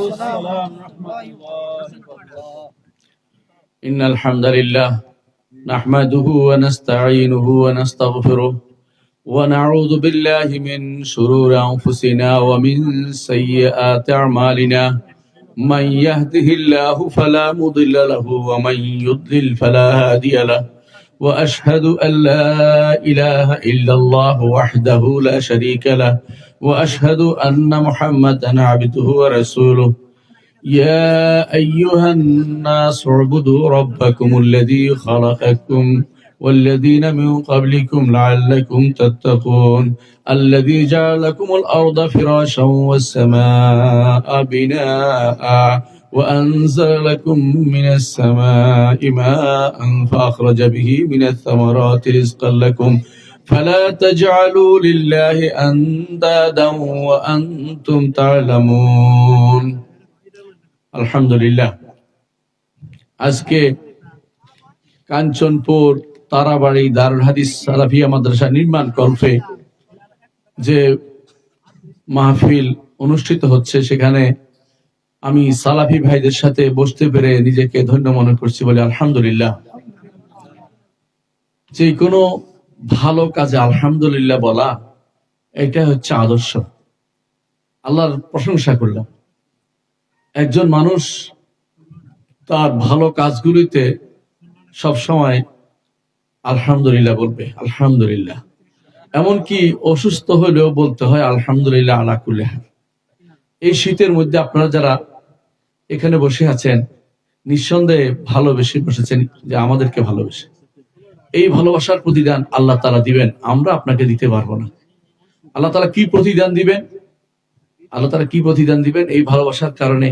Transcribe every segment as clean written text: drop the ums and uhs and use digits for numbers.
السلام ورحمة الله وبركاته. إن الحمد لله نحمده ونستعينه ونستغفره ونعوذ بالله من شرور أنفسنا ومن سيئات أعمالنا من يهده الله فلا مضل له ومن يضلل فلا هادي له وأشهد أن لا إله إلا الله وحده لا شريك له وأشهد أن محمدا عبده ورسوله يا أيها الناس اعبدوا ربكم الذي خلقكم والذين من قبلكم لعلكم تتقون الذي جعل لكم الأرض فراشا والسماء بناء وأنزل لكم من السماء ماء فأخرج به من الثمرات رزقا لكم فلا تجعلوا لله أندادا وأنتم تعلمون আলহামদুলিল্লাহ। আজকে কাঞ্চনপুর তারাবাড়ি দারুল হাদিস সালাফিয়া মাদ্রাসা নির্মাণ কল্পে যে মাহফিল অনুষ্ঠিত হচ্ছে, সেখানে আমি সালাফি ভাইদের সাথে বসতে পেরে নিজেকে ধন্য মনে করছি বলে আলহামদুলিল্লাহ। যে কোনো ভালো কাজে আলহামদুলিল্লাহ বলা, এটা হচ্ছে আদর্শ। আল্লাহর প্রশংসা করলাম। একজন মানুষ তার ভালো কাজগুলিতে সবসময় আলহামদুলিল্লাহ বলবে, আলহামদুলিল্লাহ। এমনকি অসুস্থ হলেও বলতে হয় আলহামদুলিল্লাহ আলা কুল্লি হাল। এই শীতের মধ্যে আপনারা যারা এখানে বসে আছেন, নিঃসন্দেহে ভালোবেসে বসেছেন যে আমাদেরকে ভালোবেসে। এই ভালোবাসার প্রতিদান আল্লাহ তাআলা দিবেন, আমরা আপনাকে দিতে পারবো না। আল্লাহ তাআলা কি প্রতিদান দিবেন? আল্লাহ তাআলা কি প্রতিদান দিবেন? এই ভালোবাসার কারণে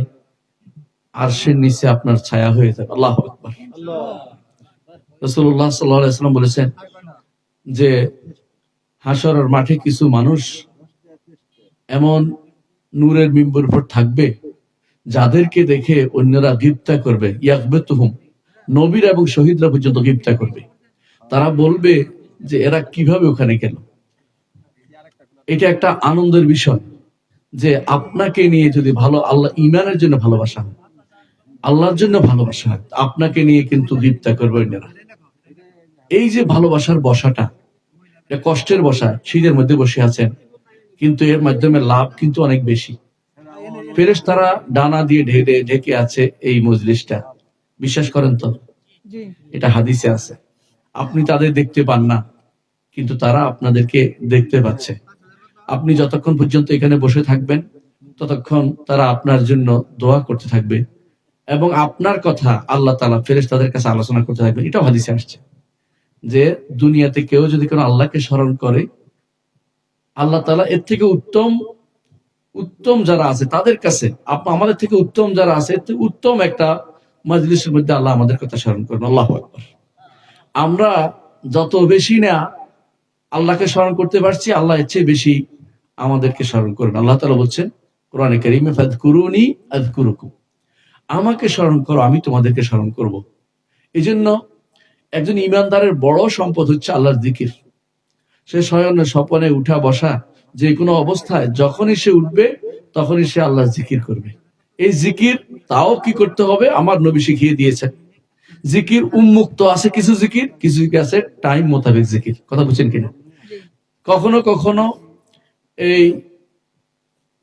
আরশের নিচে আপনার ছায়া হয়ে যাবে। আল্লাহু আকবার। রাসূলুল্লাহ সাল্লাল্লাহু আলাইহি ওয়াসাল্লাম বলেছেন যে হাশরের মাঠে কিছু মানুষ এমন নূরের মিম্বরের উপর থাকবে যাদেরকে দেখে অন্যরা গিবতা করবে। ইয়াগবিতুহুম, নবীরা এবং শহীদরা পর্যন্ত গিবতা করবে। তারা বলবে যে এরা কিভাবে ওখানে গেল। এটা একটা আনন্দের বিষয় যে আপনাকে নিয়ে যদি ভালো আল্লাহ ঈমানের জন্য ভালোবাসা হয়, আল্লাহর জন্য ভালোবাসা হয়, আপনাকে নিয়ে কিন্তু গিবতা করবে অন্যরা। এই যে ভালোবাসার বসাটা, এটা কষ্টের বসা। শীতের মধ্যে বসে আছেন, কিন্তু এর মাধ্যমে লাভ কিন্তু অনেক বেশি। ফেরেশতারা ডানা দিয়ে ঢেকে আছে এই মজলিসটা। বিশ্বাস করেন তো? এটা হাদিসে আছে। আপনি তাদের দেখতে পান না, কিন্তু তারা আপনাদেরকে দেখতে পাচ্ছে। আপনি যতক্ষণ পর্যন্ত এখানে বসে থাকবেন, ততক্ষণ তারা আপনার জন্য দোয়া করতে থাকবে এবং আপনার কথা আল্লাহ তাআলা ফেরেশতাদের কাছে আলোচনা করতে থাকবে। এটাও হাদিসে আসছে যে দুনিয়াতে কেউ যদি কোনো আল্লাহকে স্মরণ করে, আল্লাহ তাআলা এর থেকে উত্তম যারা আছে তাদের কাছে, আমাদের থেকে উত্তম যারা আছে, এর থেকে উত্তম একটা মাজলিসের মধ্যে আল্লাহ আমাদের কথা স্মরণ করবেন। আল্লাহু আকবার। আমরা যত বেশি না আল্লাহকে স্মরণ করতে পারছি, আল্লাহ এর চেয়ে বেশি আমাদেরকে স্মরণ করবেন। আল্লাহ তাআলা বলছেন কোরআনে কারীমে, ফাযকুরুনি আযকুরুকুম, আমাকে স্মরণ করো, আমি তোমাদেরকে স্মরণ করব। এই জন্য একজন ঈমানদারের বড় সম্পদ হচ্ছে আল্লাহর জিকির। সে শয়নে স্বপনে উঠা বসা যে কোনো অবস্থায় যখনই সে উঠবে তখনই সে আল্লাহর জিকির করবে। এই জিকির তাও কি করতে হবে? আমার নবী শিখিয়ে দিয়েছেন। জিকির উন্মুক্ত আছে, কিছু জিকির, কিছু জিকির আছে টাইম মোতাবেক জিকির। কথা বুঝছেন কিনা? কখনো কখনো এই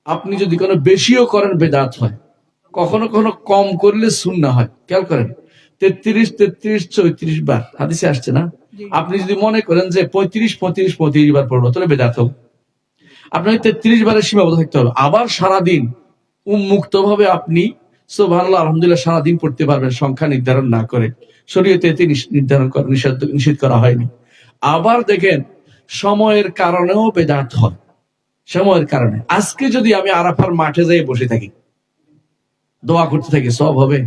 আপনি যদি কোনো বেশিও করেন বেদাত হয়, কখনো কখনো কম করলে সুন্নাহ হয়। খেয়াল করেন, 33 34 বার হাদিসে আসছে না? আপনি যদি মনে করেন যে 35 বার পড়বো, তাহলে বেদাত হবে। আপনাকে 33 বারের সীমাবদ্ধ থাকতে হবে। আবার সারাদিন উন্মুক্ত ভাবে আপনি সুবহানাল্লাহ আলহামদুলিল্লাহ সারাদিন পড়তে পারবেন, সংখ্যা নির্ধারণ না করে। শরীয়তে এতে নিষেধ করা হয়নি। আবার দেখেন সময়ের কারণেও বেদাত হয়। সময়ের কারণে আজকে যদি আমি আরাফার মাঠে যাই বসে থাকি, দোয়া করতে থাকি, সব হবে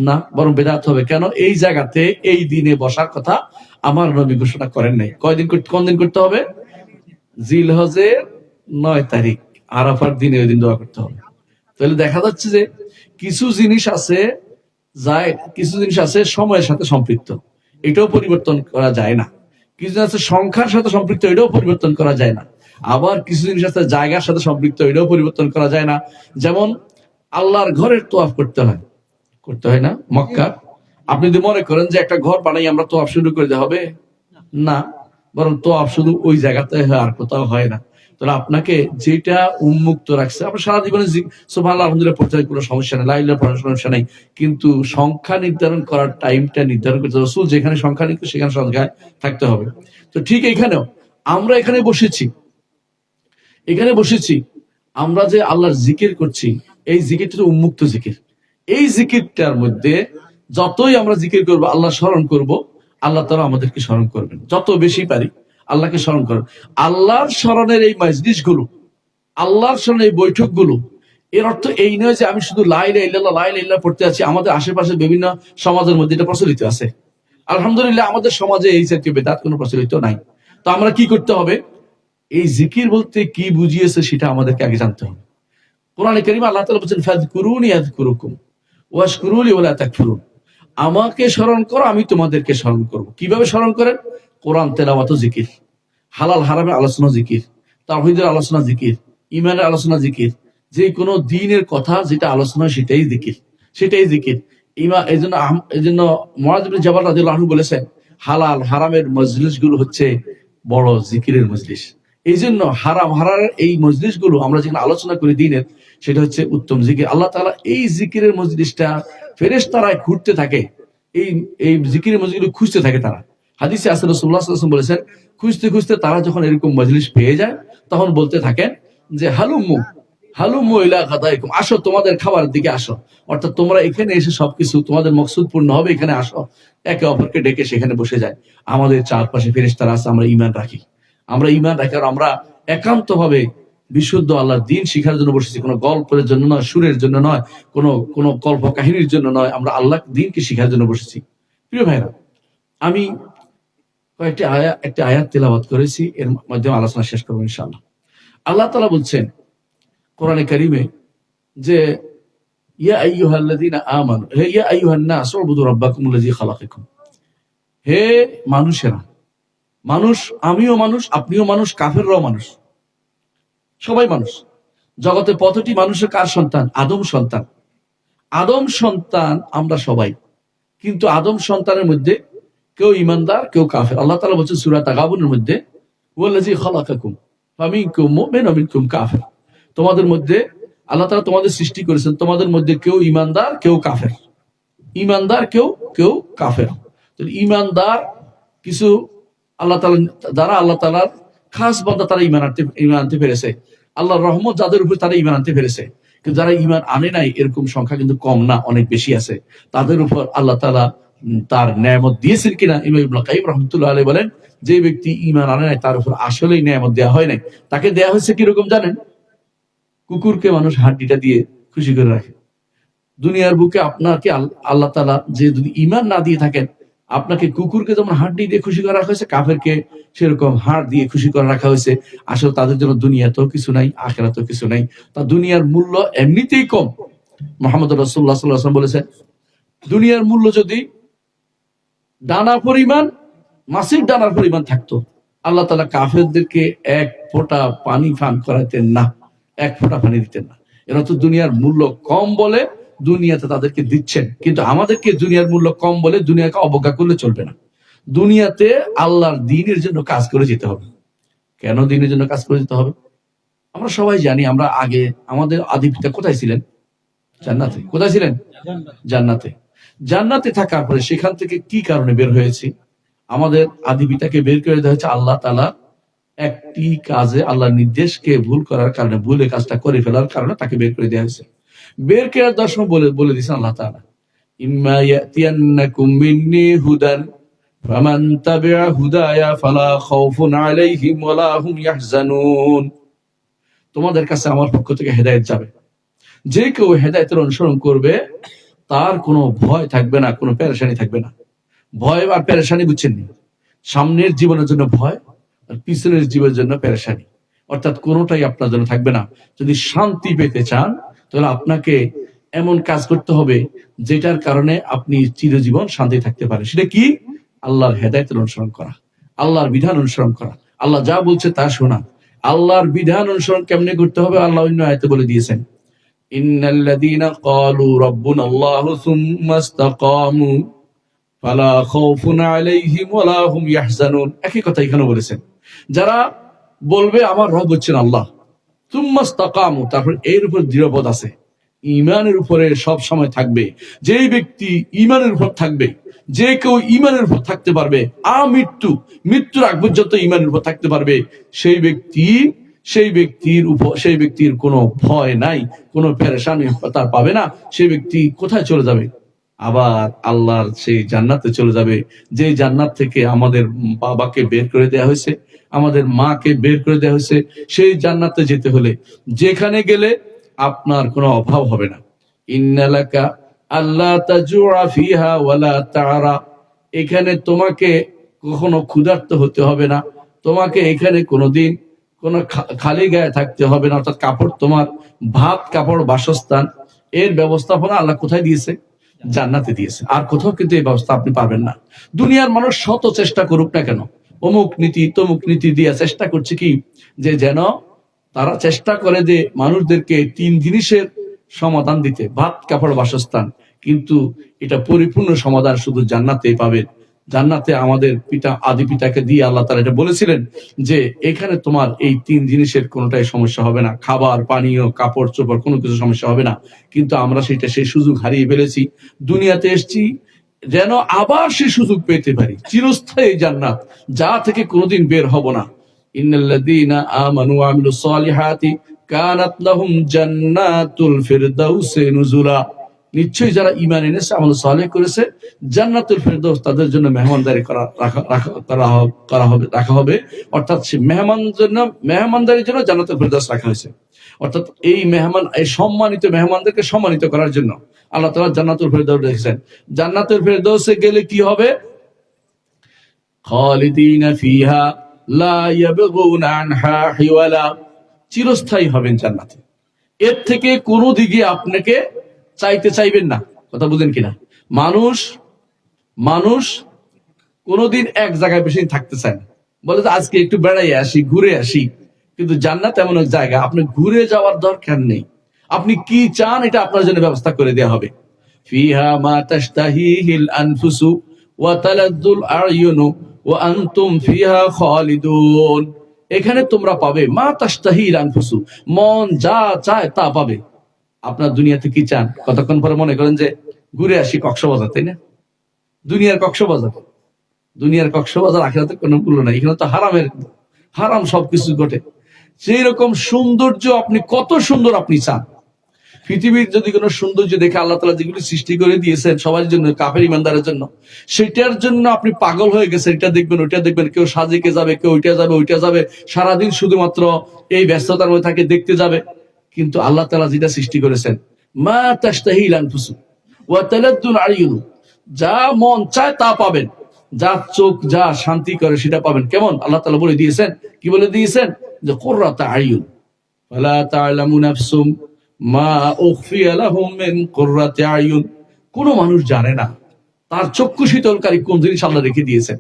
না, বরং বেদাত হবে। কেন? এই জায়গাতে এই দিনে বসার কথা আমার নবী ঘোষণা করেন নাই। কোন দিন করতে হবে? জিলহজের 9 তারিখ আরাফার দিনে ওই দিন দোয়া করতে হবে। তাহলে দেখা যাচ্ছে যে কিছু জিনিস আছে সময়ের সাথে সম্পৃক্ত, এটাও পরিবর্তন করা যায় না। কিছু জিনিস আছে সংখ্যার সাথে সম্পৃক্ত, এটাও পরিবর্তন করা যায় না। আবার কিছু জিনিস আছে জায়গার সাথে সম্পৃক্ত, এটাও পরিবর্তন করা যায় না। যেমন আল্লাহর ঘরের তোয়াফ করতে হয় না মক্কা। আপনি যদি মনে করেন যে একটা ঘর বানাই আমরা তোয়াফ শুরু করে দিতে হবে, না, বরং তোয়াফ শুধু ওই জায়গাতে হয়, আর কোথাও হয় না। তাহলে আপনাকে যেটা উন্মুক্ত রাখছে, আপনার সারা জীবনে সুবহানাল্লাহ আলহামদুলিল্লাহ পড়তে হয়, কোনো সমস্যা নেই, লা ইলাহা ইল্লাল্লাহ পড়ার সমস্যা নেই, কিন্তু সংখ্যা নির্ধারণ করার টাইমটা নির্ধারণ করতে রাসূল যেখানে সংখ্যা লিখত সেখানে সংখ্যা থাকতে হবে। তো ঠিক এখানেও আমরা এখানে বসেছি, আমরা যে আল্লাহর জিকির করছি, এই জিকিরটা তো উন্মুক্ত জিকির। এই জিকিরটার মধ্যে যতই আমরা জিকির করব, আল্লাহ স্মরণ করব, আল্লাহ তাআলা আমাদেরকে স্মরণ করবেন। যত বেশি পারি আল্লাহকে স্মরণ করব। আল্লাহর স্মরণের এই মজলিসগুলো, আল্লাহর স্মরণের এই বৈঠকগুলো, এর অর্থ এই নয় যে আমি শুধু লা ইলাহা ইল্লাল্লাহ লা ইলাহা ইল্লাল্লাহ পড়তে আছি। আমাদের আশেপাশে বিভিন্ন সমাজের মধ্যে এটা প্রচলিত আছে। আলহামদুলিল্লাহ আমাদের সমাজে এই জাতীয় বেদাত কোনো প্রচলিত নাই। তো আমরা কি করতে হবে? এই জিকির বলতে কি বুঝিয়েছে সেটা আমাদেরকে আগে জানতে হবে। কোরআনে কারীমে আল্লাহ তাআলা বলেছেন ফাযকুরুনি আযকুরুকুম ওয়াশকুরুলি ওয়ালা তাকফুরুন। আমাকে স্মরণ করো, আমি তোমাদেরকে স্মরণ করব। কিভাবে স্মরণ করেন? কোরআন তেলাওয়াত ও জিকির, হালাল হারামের আলোচনা জিকির, তাওহীদের আলোচনা জিকির, ঈমানের আলোচনা জিকির, যে কোনো দ্বীনের কথা যেটা আলোচনা সেটাই জিকির। এইজন্য মুআয ইবনে জাবাল রাদিয়াল্লাহু আনহু বলেছেন, হালাল হারামের মজলিসগুলো হচ্ছে বড় জিকিরের মজলিস। এই জন্য হারাম হারামের এই মজলিসগুলো আমরা যেখানে আলোচনা করি দ্বীনের, সেটা হচ্ছে উত্তম জিকির। আল্লাহ তাআলা এই জিকিরের মজলিসটা ফেরেশতারাই ঘুরতে থাকে, এই জিকিরের মজলিসগুলো খুঁজতে থাকে তারা। হাদিসে আছে রাসূলুল্লাহ সাল্লাল্লাহু আলাইহি ওয়াসাল্লাম বলেছেন, খুঁজতে খুঁজতে তারা যখন এরকম মজলিস পেয়ে যায়, তখন বলতে থাকেন যে হালুম্মু ইলা গাদাইকুম, আসো তোমাদের খাবারের দিকে আসো। অর্থাৎ তোমরা এখানে এসে সবকিছু তোমাদের মকসুদ পূর্ণ হবে, এখানে আসো। একে অপরকে ডেকে সেখানে বসে যায়। আমাদের চারপাশে ফেরেশতারা আছে, আমরা ঈমান রাখি, আর আমরা একান্ত ভাবে বিশুদ্ধ আল্লাহর দ্বীন শিখার জন্য বসেছি। কোনো গল্পের জন্য নয়, সুরের জন্য নয়, কোনো কল্প কাহিনীর জন্য নয়, আমরা আল্লাহর দ্বীনকে শিখার জন্য বসেছি। প্রিয় ভাইরা, আমি একটা আয়াত তেলাওয়াত করেছি, এর মাধ্যমে আলোচনা শেষ করবো ইনশাআল্লাহ। আল্লাহ তাআলা বলছেন কোরআনে কারীমে যে ইয়া আইয়ুহাল্লাযীনা আমানু, হে ইয়া আইয়ুহান নাস উবুদু রাব্বাকুমুল্লাযী খালাকাকুম। হে মানুষেরা, মানুষ, আমিও মানুষ, আপনিও মানুষ, কাফেররাও মানুষ, সবাই মানুষ। জগতে কতটি মানুষের কার সন্তান? আদম সন্তান আমরা সবাই। কিন্তু আদম সন্তানের মধ্যে কেউ ইমানদার, কেউ কাফের। আল্লাহ তাআলা বলছেন সূরা তাগাবুনের মধ্যে, ওয়াল্লাযী খালাকাকুম ফামিনকুম মুমিনুন ওয়া মিনকুম কাফির। তোমাদের মধ্যে আল্লাহ তাআলা তোমাদের সৃষ্টি করেছেন, তোমাদের মধ্যে কেউ ইমানদার, কেউ কাফের। তো ইমানদার কিছু আল্লাহ তাআলার খাস বান্দা, তারা ঈমান আনতে পেরেছে। আল্লাহর রহমত যাদের উপর, তারা ঈমান আনতে পেরেছে। কিন্তু যারা ঈমান আনে নাই, এরকম সংখ্যা কিন্তু কম না, অনেক বেশি আছে। তাদের উপর আল্লাহ তাআলা তার নেয়ামত দিয়েছেন কিনা, ইমাম ইবনে কাইয়িম রাহমাতুল্লাহ আলাইহি বলেন, যে ব্যক্তি ঈমান আনে নাই তার উপর আসলেই নেয়ামত দেওয়া হয় নাই। তাকে দেয়া হয়েছে কিরকম জানেন? কুকুরকে মানুষ হাড্ডিটা দিয়ে খুশি করে রাখে। দুনিয়ার বুকে আপনাকে আল্লাহ তাআলা যে যদি ঈমান না দিয়ে থাকেন, আপনাকে কুকুরকে যেমন হাড্ডি দিয়ে খুশি করে রাখা হয়েছে, কাফেরকে সেরকম হাড় দিয়ে খুশি করে রাখা হয়েছে। আসলে তাদের জন্য দুনিয়াতেও কিছু নাই, আখিরাতেও কিছু নাই। তা দুনিয়ার মূল্য এমনিতেই কম। মুহাম্মদ রাসূলুল্লাহ সাল্লাল্লাহু আলাইহি ওয়াসাল্লাম বলেছেন, দুনিয়ার মূল্য যদি মাছের ডানার পরিমাণ থাকতো, আল্লাহ তাআলা কাফেরদেরকে এক ফোঁটা পানি পান করাতেন না, এক ফোঁটা পানি দিতেন না। এরা তো দুনিয়ার মূল্য কম বলে দুনিয়াতে তাদেরকে দিচ্ছেন। কিন্তু আমাদেরকে দুনিয়ার মূল্য কম বলে দুনিয়াকে অবজ্ঞা করলে চলবে না। দুনিয়াতে আল্লাহর দ্বীনের জন্য কাজ করে যেতে হবে। কেন দ্বীনের জন্য কাজ করে যেতে হবে? আমরা সবাই জানি, আমরা আগে আমাদের আদি পিতা কোথায় ছিলেন? জান্নাতে। কোথায় ছিলেন? জান্নাতে থাকার পরে সেখান থেকে কি কারণে বের হয়েছি? আমাদের আদি পিতাকে বের করে দেওয়া হয়েছে আল্লাহ তাআলা একটি কাজে, আল্লাহর নির্দেশকে ভুল করার কারণে, ভুলে কাজটা করে ফেলার কারণে তাকে বের করে দেওয়া হয়েছে। বের করে দেওয়ার সময় বলে দিয়েছেন আল্লাহ তাআলা, ইম্মা ইয়াতিয়ান্নাকুম মিন্নী হুদান ফামান তাবিআ হুদায়া ফালা খাউফুন আলাইহিম ওয়ালা হুম ইয়াহজানুন। তোমাদের কাছে আমার পক্ষ থেকে হেদায়েত যাবে, যে কেউ হেদায়েতের অনুসরণ করবে তার কোনো ভয় থাকবে না, কোনো পেরেশানি থাকবে না। ভয় আর পেরেশানি বুঝছেন? সামনের জীবনের জন্য ভয় আর পিছনের জীবনের জন্য পেরেশানি, অর্থাৎ কোনোটাই আপনার জন্য থাকবে না। যদি শান্তি পেতে চান, তাহলে আপনাকে এমন কাজ করতে হবে যেটার কারণে আপনি চিরজীবন শান্তি থাকতে পারেন। সেটা কি? আল্লাহর হেদায়েতের অনুসরণ করা, আল্লাহর বিধান অনুসরণ করা, আল্লাহ যা বলছে তা শোনা। আল্লাহর বিধান অনুসরণ কেমনে করতে হবে আল্লাহ অন্য আয়াতে বলে দিয়েছেন, ইন্নাল্লাযীনা ক্বালু রাব্বুনাল্লাহু সুম্মা ইসতাকামু ফালা খাউফুন আলাইহিম ওয়ালা হুম ইয়াহজানুন। একই কথা এখানে বলেছেন, যারা বলবে আমার রব হচ্ছেন আল্লাহ, সুম্মা ইসতাকামু, তারপর এর উপর দৃঢ়বোধ আছে, ঈমানের উপরে সব সময় থাকবে। যেই ব্যক্তি ঈমানের উপর থাকবে, যে কেউ ঈমানের উপর থাকতে পারবে, মৃত্যুর আগ পর্যন্ত ঈমানের উপর থাকতে পারবে, সেই ব্যক্তির কোনো ভয় নাই, কোনো পেরেশানি তার পাবে না। সেই ব্যক্তি কোথায় চলে যাবে? আবার আল্লাহর সেই জান্নাতে চলে যাবে, যে জান্নাত থেকে আমাদের বাবাকে বের করে দেওয়া হয়েছে, আমাদের মাকে বের করে দেওয়া হয়েছে। সেই জান্নাতে যেতে হলে যেখানে গেলে আপনার কোনো অভাব হবে না। ইন্নালাকা আল্লাহ তাজুআ ফিহা ওয়ালা তা'রা, এখানে তোমাকে কখনো ক্ষুধার্ত হতে হবে না, তোমাকে এখানে কোনোদিন কোনো খালি গায়ে থাকতে হবে না। অর্থাৎ কাপড়, তোমার ভাত কাপড় বাসস্থান এর ব্যবস্থাপনা আল্লাহ কোথায় দিয়েছে? জান্নাতে দিয়েছে। আর কোথাও কিন্তু এই ব্যবস্থা আপনি পাবেন না। দুনিয়ার মানুষ শত চেষ্টা করুক না কেন, অমুক নীতি তমুক নীতি দিয়ে চেষ্টা করছে কি, যে যেন তারা চেষ্টা করে যে মানুষদেরকে 3 জিনিসের সমাধান দিতে, ভাত কাপড় বাসস্থান, কিন্তু এটা পরিপূর্ণ সমাধান শুধু জান্নাতেই পাবেন। জান্নাতে আমাদের আদি পিতাকে দিয়ে আল্লাহ তাআলা এটা বলেছিলেন যে এখানে তোমার এই 3 জিনিসের কোনোটাই সমস্যা হবে না, খাবার পানীয় কাপড় চোপড় কোনো কিছু সমস্যা হবে না। কিন্তু আমরা সেই সুযোগ হারিয়ে ফেলেছি। দুনিয়াতে এসেছি যেন আবার সেই সুযোগ পেতে পারি, চিরস্থায়ী জান্নাত যা থেকে কোনোদিন বের হব না। ইন্নাল্লাযীনা আমানু ওয়া আমিলুস সালিহাতি কানাত লাহুম জান্নাতুল ফিরদাউসি নুজুলা, নিশ্চয়ই যারা ঈমান এনেছে, আমল সালেহ করেছে, জান্নাতুল ফেরদৌস তাদের জন্য মেহমানদারি রাখা হবে। অর্থাৎ সে মেহমানদারির জন্য জান্নাতুল ফেরদৌস রাখা হয়েছে। অর্থাৎ এই সম্মানিত মেহমানদেরকে সম্মানিত করার জন্য আল্লাহ তাআলা জান্নাতুল ফেরদৌস রেখেছেন। জান্নাতুল ফেরদৌসে গেলে কি হবে? খালিদিনা ফিহা লা ইয়াবগুনা আনহা হিওয়ালা, চিরস্থায়ী হবেন জান্নাতে। এর থেকে কোনো দিকে আপনাকে চাইবেন না। কথা বুঝেন কিনা? মানুষ কোনোদিন এক জায়গায় বেশি থাকতে চায় না, বলে যে আজকে একটু বেড়াই আসি, ঘুরে আসি। কিন্তু জান্নাত এমন এক জায়গা, আপনি ঘুরে যাওয়ার দরকার নেই। আপনি কি চান এটা আপনার জন্য ব্যবস্থা করে দেওয়া হবে। ফিহা মা তাশতাহিহিল আনফুসু ওয়া তালাদ্দুল আ'য়ুনু ওয়া আনতুম ফিহা খালিদুন, এখানে তোমরা পাবে মা তাশতাহিল আনফুসু, মন যা চায় তা পাবে। আপনার দুনিয়াতে কি চান? কতক্ষণ পরে মনে করেন যে ঘুরে আসি কক্সবাজার, তাই না? দুনিয়ার কক্সবাজার আখিরাতে কোনো মূল্য নাই। এখানে তো হারাম সবকিছু ঘটে। সেই রকম সৌন্দর্য আপনি কত সুন্দর আপনি চান। পৃথিবীর যদি কোনো সৌন্দর্য দেখে আল্লাহ তাআলা যেগুলি সৃষ্টি করে দিয়েছেন সবার জন্য, কাফের ইমানদারের জন্য, সেটার জন্য আপনি পাগল হয়ে গেছেন। এটা দেখবেন ওইটা দেখবেন, কেউ সাজেকে যাবে, কেউ ওইটা যাবে, সারাদিন শুধুমাত্র এই ব্যস্ততার মধ্যে থাকে, দেখতে যাবে। কিন্তু আল্লাহ তাআলা যেটা সৃষ্টি করেছেন, মা তাশতাহিল আনফুসু ওয়া তালাদ্দুল আ'য়ুনু, যা মন চায় তা পাবেন, যা চোখ যা শান্তি করে সেটা পাবেন। কেমন? আল্লাহ তাআলা বলে দিয়েছেন, কি বলে দিয়েছেন? যে কুররাতু আ'য়ুন ফালা তা'লামু নাফসুম মা উখফিয়া লাহুম মিন কুররাতি আ'য়ুন, কোন মানুষ জানে না তার চক্ষু শীতলকারী কোন জিনিস আল্লাহ রেখে দিয়েছেন।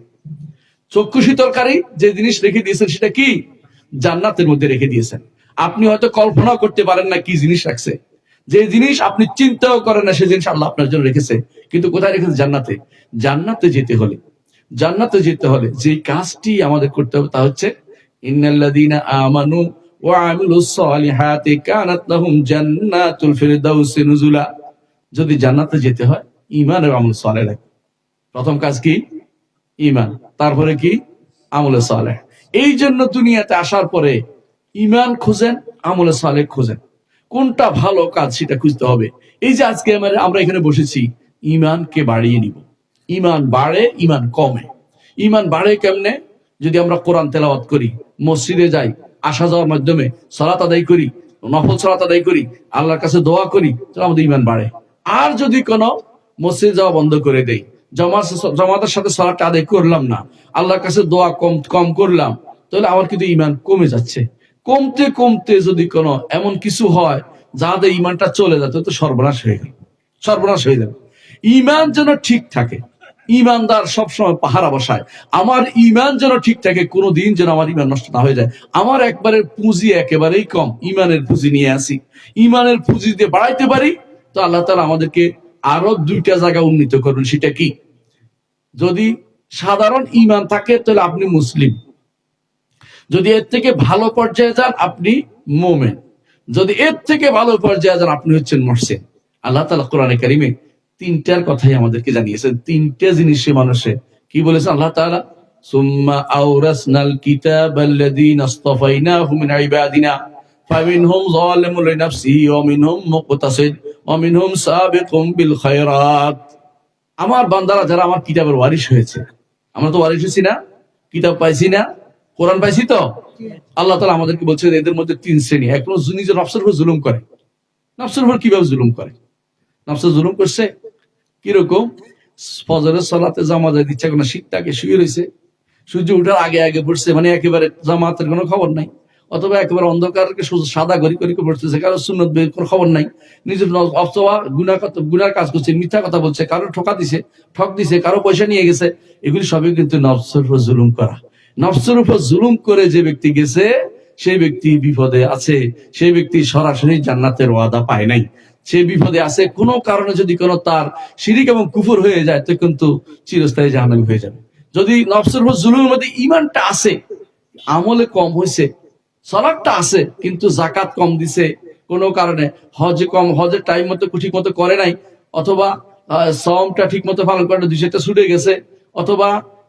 চক্ষু শীতলকারী যে জিনিস রেখে দিয়েছেন সেটা কি? জান্নাতের মধ্যে রেখে দিয়েছেন। আপনি হয়তো কল্পনা করতে পারেন না কি জিনিস রাখছে, যে জিনিস আপনি চিন্তাও করেন না সেই জিনিস আল্লাহ আপনার জন্য রেখেছে। কিন্তু কোথায় রেখেছে? জান্নাতে। জান্নাতে যেতে হলে যে কাজটি আমাদের করতে হবে তা হচ্ছে ইন্নাল্লাযীনা আমানু ওয়া আমিলুস সালিহাতি কানাত লাহুম জান্নাতুল ফিরদাউসি নুজুলা। যদি জান্নাতে যেতে হয় ঈমান এবং আমল সালেহ লাগবে। প্রথম কাজ কি? ঈমান, তারপরে কি? আমলে সালেহ। এই জন্য দুনিয়াতে আসার পরে ঈমান খুঁজেন, আমলে সালেহ খুঁজেন, কোনটা ভালো কাজ সেটা খুঁজতে হবে। এই যে আজকে আমরা এখানে বসেছি, ঈমানকে বাড়িয়ে নিব। ঈমান বাড়ে, ঈমান কমে। ঈমান বাড়ে কেমনে? যদি আমরা কোরআন তেলাওয়াত করি, মসজিদে যাই, আসা যাওয়ার মাধ্যমে সালাত আদায় করি, নফল সালাত আদায় করি, আল্লাহর কাছে দোয়া করি, তাহলে আমাদের ঈমান বাড়ে। আর যদি কোনো মসজিদে যাওয়া বন্ধ করে দেই, জামাতের সাথে সালাতটা আদায় করলাম না, আল্লাহর কাছে দোয়া কম করলাম, তাহলে আমার কিন্তু ঈমান কমে যাচ্ছে। কমতে কমতে যদি কোনো এমন কিছু হয় যাদের ঈমানটা চলে যায়, তো সর্বনাশ হয়ে যাবে। ঈমান যেন ঠিক থাকে, ইমানদার সবসময় পাহারা বসায়, আমার ইমান যেন ঠিক থাকে, কোনোদিন যেন আমার ইমান নষ্ট না হয়ে যায়। আমার একবারের পুঁজি একেবারেই কম, ইমানের পুঁজি নিয়ে আসি, ইমানের পুঁজি দিয়ে বাড়াইতে পারি তো আল্লাহ তাআলা আমাদেরকে আরো 2টা জায়গা উন্নীত করবেন। সেটা কি? যদি সাধারণ ইমান থাকে তাহলে আপনি মুসলিম, যদি এর থেকে ভালো পর্যায়ে যান আপনি মোমেন, যদি এর থেকে ভালো পর্যায়ে যান আপনি হচ্ছেন মুহসিন। আল্লাহ তাআলা কোরআনে কারিমে 3টার কথাই আমাদেরকে জানিয়েছেন, 3টে জিনিসে মানুষে কি বলেছেন আল্লাহ তাআলা? সুম্মা আওরাসনাল কিতাবাল্লাযীনা ইসতাফাইনাহু মিন ইবাদিনা ফামিনহুম যালিমুন লিনাফসিহি ওয়া মিনহুম মুকতাসিদ ওয়া মিনহুম সাবিকুম বিল খায়রাত। আমার বান্দারা যারা আমার কিতাবের ওয়ারিশ হয়েছে, আমরা তো ওয়ারিশ হয়েছি না, কিতাব পাইছি না, কোরআন পাইছি তো, আল্লাহ তাআলা আমাদেরকে বলছেন এদের মধ্যে 3 শ্রেণী। এক হলো নিজের নফসের উপর জুলুম করে। নফসের উপর কিভাবে জুলুম করে? নফসে জুলুম করছে কিরকম? ফজরের সালাতে জামাতে দিচ্ছে কোনো শীতটাকে শুয়ে রয়েছে, সূর্য উঠার আগে আগে পড়ছে, মানে একেবারে জামাতের কোনো খবর নাই, অথবা একেবারে অন্ধকারকে সাদা ঘড়ি করে পড়তেছে, কারো সুন্নত বের কোনো খবর নাই, নিজের অথবা গুনার কাজ করছে, মিথ্যা কথা বলছে, কারো ঠক দিছে, কারো পয়সা নিয়ে গেছে, এগুলি সবই কিন্তু নফসের উপর জুলুম করা। নফসের উপর জুলুম করে যে ব্যক্তি গেছে সেই ব্যক্তি বিপদে আছে, সেই ব্যক্তি সরাসরি জান্নাতের ওয়াদা পায় নাই, সে বিপদে আছে। কোনো কারণে যদি কোনো তার শিরিক এবং কুফর হয়ে যায় তো কিন্তু চিরস্থায়ী জাহান্নামী হয়ে যাবে। যদি নফসের উপর জুলুমের মধ্যে ইমানটা আছে, আমলে কম হয়েছে, সালাতটা আছে কিন্তু জাকাত কম দিছে, কোনো কারণে হজের টাইম মতো ঠিক মতো করে নাই, অথবা সওমটা ঠিক মতো পালন করে 2-1টা ছুটে গেছে, অথবা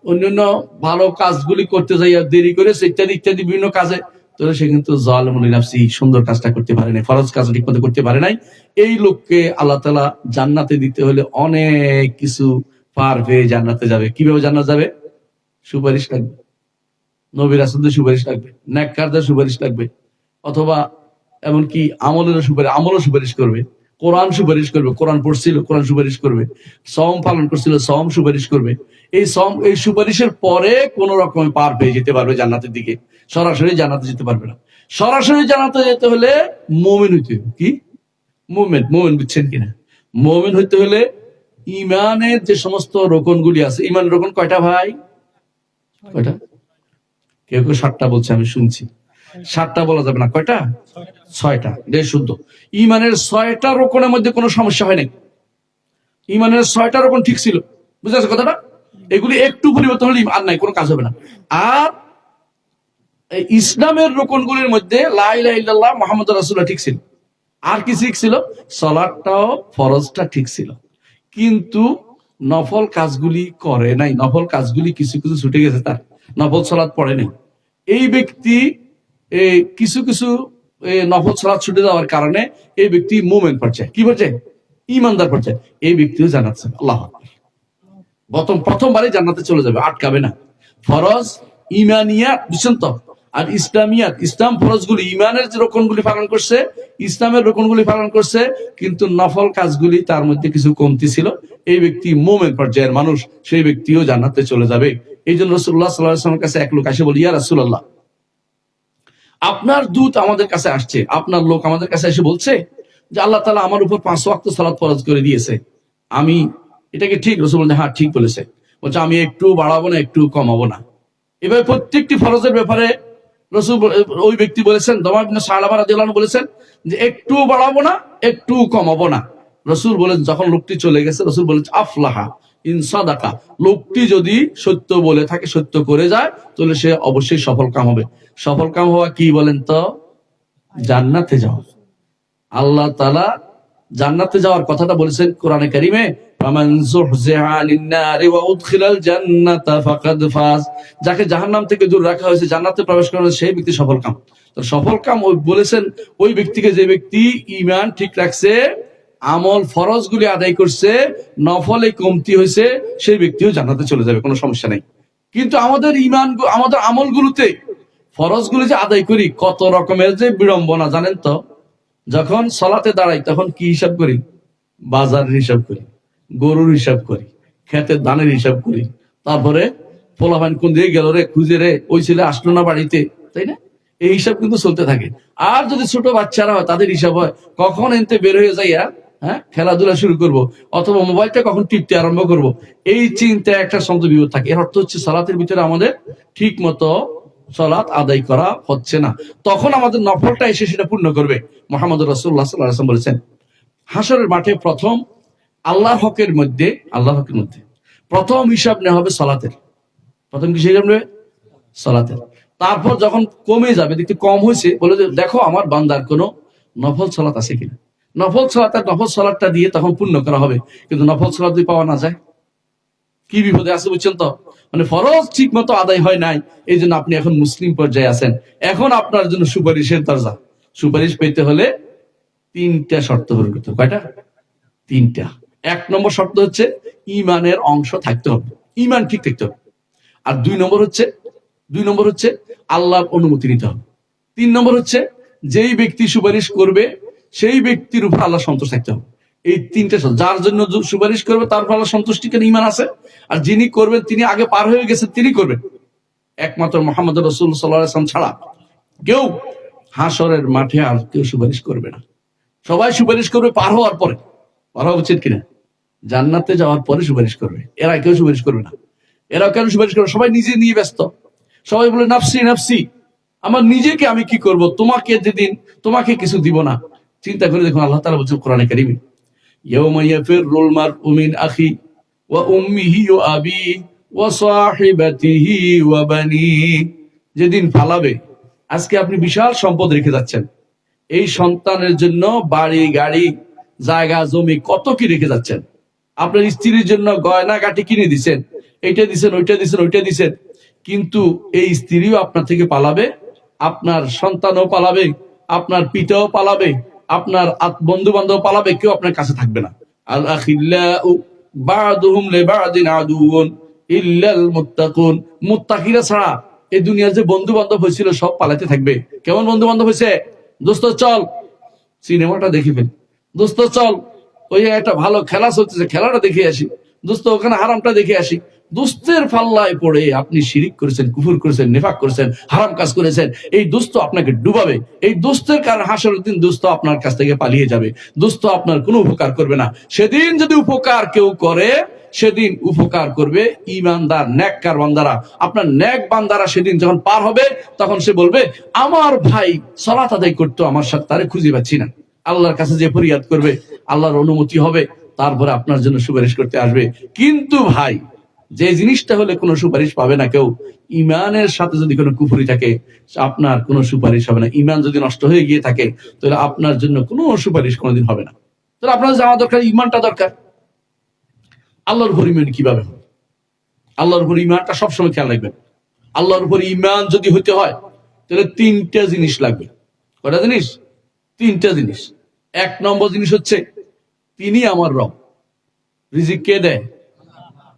অন্যান্য ভালো কাজগুলি করতে যাইয়া দেরি করেছে, ইত্যাদি ইত্যাদি বিভিন্ন কাজে, তাহলে সে কিন্তু যালিমুন লিনাফসি, সুন্দর কাজটা করতে পারে নাই, ফরজ কাজ ঠিক মতো করতে পারে নাই। এই লোককে আল্লাহ তাআলা জান্নাতে দিতে হলে অনেক কিছু পার পেয়ে জান্নাতে যাবে। কিভাবে জান্নাত যাবে? সুপারিশ লাগবে, নবী রাসূলদের সুপারিশ লাগবে, নেককারদের সুপারিশ লাগবে, অথবা এমনকি আমলও সুপারিশ করবে, কোরআন সুপারিশ করবে, কোরআন পড়ছিল কোরআন সুপারিশ করবে, সওম পালন করছিল সওম সুপারিশ করবে। এই সুপারিশের পরে কোন রকমে পার পেয়ে যেতে পারবে জান্নাতের দিকে, সরাসরি জান্নাতে যেতে পারবে না। সরাসরি জান্নাতে যেতে হলে মুমিন হইতে হবে। কি? মুমিন বুঝছেন কিনা? মুমিন হইতে হলে ইমানের যে সমস্ত রোকনগুলি আছে, ইমান রোকন কয়টা ভাই? কয়টা? কেউ 7টা বলছে, আমি শুনছি। 7টা বলা যাবে না, কয়টা? 6টা। শুদ্ধ। ইমানের 6টা রোকনের মধ্যে কোনো সমস্যা হয় নাই, ইমানের 6টা রোকন ঠিক ছিল, বুঝতে পারছো কথাটা? এগুলি একটু পরিবর্তন হলে আর নাই, কোনো কাজ হবে না। আর ইসলামের রোকনগুলির মধ্যে লা ইলাহা ইল্লাল্লাহ মুহাম্মদুর রাসূলুল্লাহ ঠিক ছিল। আর কি ঠিক ছিল? সালাতটাও, ফরজটা ঠিক ছিল, কিন্তু নফল কাজগুলি করে নাই, নফল কাজগুলি কিছু কিছু ছুটে গেছে, তার নফল সালাত পড়ে নাই। এই ব্যক্তি কিছু কিছু নফল সালাত ছুটে যাওয়ার কারণে এই ব্যক্তি মুমিন পর্যায়ে, কি পর্যায়ে? ইমানদার পর্যায়ে। এই ব্যক্তিও জান্নাতে যাবে। আল্লাহু আকবার। প্রথমবারই জান্নাতে চলে যাবে, আটকাবে না। ফরজ, ইমানিয়াত, বুঝছেন তো? আর ইসলামিয়াত, ইসলাম ফরজগুলি, ইমানের যে রোকনগুলি পালন করছে, ইসলামের রোকনগুলি পালন করছে, কিন্তু নফল কাজগুলি তার মধ্যে কিছু কমতি ছিল। এই ব্যক্তি মুমিন পর্যায়ের মানুষ, সেই ব্যক্তিও জান্নাতে চলে যাবে। এই জন্য রাসূলুল্লাহ সাল্লাল্লাহু আলাইহি ওয়াসাল্লামের কাছে এক লোক এসে বলে, ইয়া রাসূলুল্লাহ, আপনার দূত আমাদের কাছে আসছে, আপনার লোক আমাদের কাছে এসে বলছে যে আল্লাহ তাআলা আমার উপর 5 ওয়াক্ত সালাত ফরজ করে দিয়েছে, আমি এটা কি ঠিক? রাসূল বলেন, হ্যাঁ ঠিক বলেছে। বলছে আমি একটু বাড়াবো না, একটু কমাবো না। এভাবে প্রত্যেকটি ফরজের ব্যাপারে রাসূল ওই ব্যক্তি বলেছেন, দমা ইবনে সালাবা রাদিয়াল্লাহু আনহু বলেছেন যে একটু বাড়াবো না, একটু কমাবো না। রাসূল বলেন, যখন লোকটি চলে গেছে, রাসূল বলেন আফলাহা ইন সাদাকা, লোকটি যদি সত্য বলে থাকে, সত্য করে যায়, তাহলে সে অবশ্যই সফল কাম হবে। সফল কাম হওয়া কি বলেন তো? জান্নাতে যাওয়া। আল্লাহ তাআলা জান্নাতে যাওয়ার কথাটা বলেছেন কোরআনে কারিমে, ফামান যুহজিহা আনিন নারি ওয়া উদখিলাল জান্নাতা ফাকাদ ফাজ, যাকে জাহান্নাম থেকে দূর রাখা হয়েছে, জান্নাতে প্রবেশ করানো, সেই ব্যক্তি সফল কাম। তো সফল কাম ওই বলেছেন ওই ব্যক্তিকে, যে ব্যক্তি ঈমান ঠিক রাখছে, আমল ফরজগুলি আদায় করছে, নফলে কমতি হয়েছে, সেই ব্যক্তিও জান্নাতে চলে যাবে, কোনো সমস্যা নাই। কিন্তু আমাদের আমাদের আমলগুলোতে, ফরজগুলি যে আদায় করি, কত রকমের যে বিড়ম্বনা জানেন তো? যখন সালাতে দাঁড়াই তখন কি হিসাব করি? বাজারের হিসাব করি, গরুর হিসাব করি, ক্ষেতের ধানের হিসাব করি, তারপরে পোলাপান কোন দিয়ে গেল রে, খুঁজে রে, ওই ছেলে আসলো না বাড়িতে, তাই না? এই হিসাব কিন্তু চলতে থাকে। আর যদি ছোট বাচ্চারা হয়, তাদের হিসাব হয় কখন এনতে বের হয়ে যাইয়া হ্যাঁ, খেলাধুলা শুরু করব, অথবা মোবাইলটা কখন টিপতে আরম্ভ করব, এই চিন্তায় একটা শব্দ বিপদ থাকে। এর অর্থ হচ্ছে সালাতের ভিতরে আমাদের ঠিক মতো সালাত আদায় করা হচ্ছে না। তখন আমাদের নফলটা এসে সেটা পূর্ণ করবে। মুহাম্মদ রাসূলুল্লাহ সাল্লাল্লাহু আলাইহি ওয়াসাল্লাম বলেছেন, হাসরের মাঠে প্রথম আল্লাহর হকের মধ্যে প্রথম হিসাব নেওয়া হবে সালাতের। প্রথম কি হিসাব নেবে? সালাতের। তারপর যখন কমে যাবে, দেখতে কম হয়েছে, বলে যে দেখো আমার বান্দার কোনো নফল সালাত আছে কিনা। নফল সালাতটা দিয়ে তখন পূর্ণ করা হবে। কিন্তু নফল সালাত যদি পাওয়া না যায়, কি বিপদে আছে বুঝছেন তো? মানে ফরজ ঠিক মতো আদায় হয় নাই, এই জন্য আপনি এখন মুসলিম পর্যায়ে আছেন। এখন আপনার জন্য সুপারিশের দরজা। সুপারিশ পেতে হলে 3টা শর্ত পূরণ করতে হবে। কয়টা? 3টা। 1 নম্বর শর্ত হচ্ছে ঈমানের অংশ থাকতে হবে, ঈমান ঠিক থাকতে হবে। আর 2 নম্বর হচ্ছে আল্লাহর অনুমতি নিতে হবে। 3 নম্বর হচ্ছে যেই ব্যক্তি সুপারিশ করবে সেই ব্যক্তির উপর আল্লাহ সন্তুষ্ট থাকতে হবে। এই 3টা শর্ত। যার জন্য সুপারিশ করবে তার উপর আল্লাহ সন্তুষ্টি কেন ঈমান আছে, আর যিনি করবেন তিনি আগে পার হয়ে গেছেন, তিনি করবেন। একমাত্র মুহাম্মদ রাসূলুল্লাহ সাল্লাল্লাহু আলাইহি ওয়াসাল্লাম ছাড়া কেউ হাসরের মাঠে আর কেউ সুপারিশ করবে না। সবাই সুপারিশ করবে পার হওয়ার পরে। পার হওয়া উচিত কিনা? জান্নাতে যাওয়ার পরে সুপারিশ করবে, এরা কেউ সুপারিশ করবে না। এরা কেন সুপারিশ করবে? সবাই নিজে নিয়ে ব্যস্ত। সবাই বলে নাফসি নাফসি, আমার নিজেকে আমি কি করব, তোমাকে যেদিন তোমাকে কিছু দিব না। চিন্তা করে দেখুন, আল্লাহ তাআলা বলছেন কোরআনে কারীমে, ইয়াউমা ইয়াফিরুল মারউ মিন আখি ওয়া উম্মিহি ওয়া আবিহি ওয়া সাহিবাতিহি ওয়া বানিহি, যেদিন পালাবে। আজকে আপনি বিশাল সম্পদ রেখে যাচ্ছেন, এই সন্তানের জন্য বাড়ি গাড়ি জায়গা জমি কত কি রেখে যাচ্ছেন। আপনার স্ত্রীর জন্য গয়না গাটি কিনে দিচ্ছেন, এইটা দিচ্ছেন, ওইটা দিচ্ছেন, কিন্তু এই স্ত্রীও আপনার থেকে পালাবে, আপনার সন্তানও পালাবে, আপনার পিতাও পালাবে, আপনার বন্ধু বান্ধব পালাবে, কেউ আপনার কাছে থাকবে না। আল আখিল্লাউ বা'দুহুম লিবা'দিন আদুউন ইল্লাল মুত্তাকুন, মুত্তাকিরা ছাড়া এই দুনিয়ার যে বন্ধু বান্ধব হয়েছিল সব পালাতে থাকবে। কেমন বন্ধু বান্ধব হয়েছে? দোস্ত চল সিনেমাটা দেখি ফেল, দোস্ত চল ওই একটা ভালো খেলা চলতেছে খেলাটা দেখে আসি, দোস্ত ওখানে হারামটা দেখে আসি। দুস্থের পাল্লায় পড়ে আপনি শিরিক করেছেন, কুফর করেছেন, নেফাক করেছেন, হারাম কাজ করেছেন, এই দুস্থ আপনাকে ডুবাবে। এই দুস্থের কারণে হাসরের দিন দুস্থ আপনার কাছ থেকে পালিয়ে যাবে, দুস্থ আপনার কোনো উপকার করবে না। সেদিন যদি উপকার কেউ করে, সেদিন উপকার করবে ঈমানদার নেককার বান্দারা। আপনার নেক বান্দারা সেদিন যখন পার হবে, তখন সে বলবে আমার ভাই সালাত আদায় করতো, আমার সাথে তারে খুঁজে পাচ্ছি না। আল্লাহর কাছে যে ফরিয়াদ করবে, আল্লাহর অনুমতি হবে, তারপরে আপনার জন্য সুপারিশ করতে আসবে। কিন্তু ভাই, যে জিনিসটা হলে কোনো সুপারিশ পাবে না কেউ, ইমানের সাথে যদি কোনো কুফরি থাকে, আপনার কোনো সুপারিশ হবে না। ইমান যদি নষ্ট হয়ে গিয়ে থাকে, তাহলে আপনার জন্য কোনো সুপারিশ কোনোদিন হবে না। তাহলে আপনার জানা দরকার, ইমানটা দরকার। আল্লাহর উপর ইমান কিভাবে হবে? আল্লাহর উপর ইমানটা সবসময় খেয়াল রাখবেন। আল্লাহর উপর ইমান যদি হতে হয়, তাহলে 3টা জিনিস লাগবে। কয়টা জিনিস? 3টা জিনিস। 1 নম্বর জিনিস হচ্ছে তিনি আমার রব। রিজিক কে দেয়?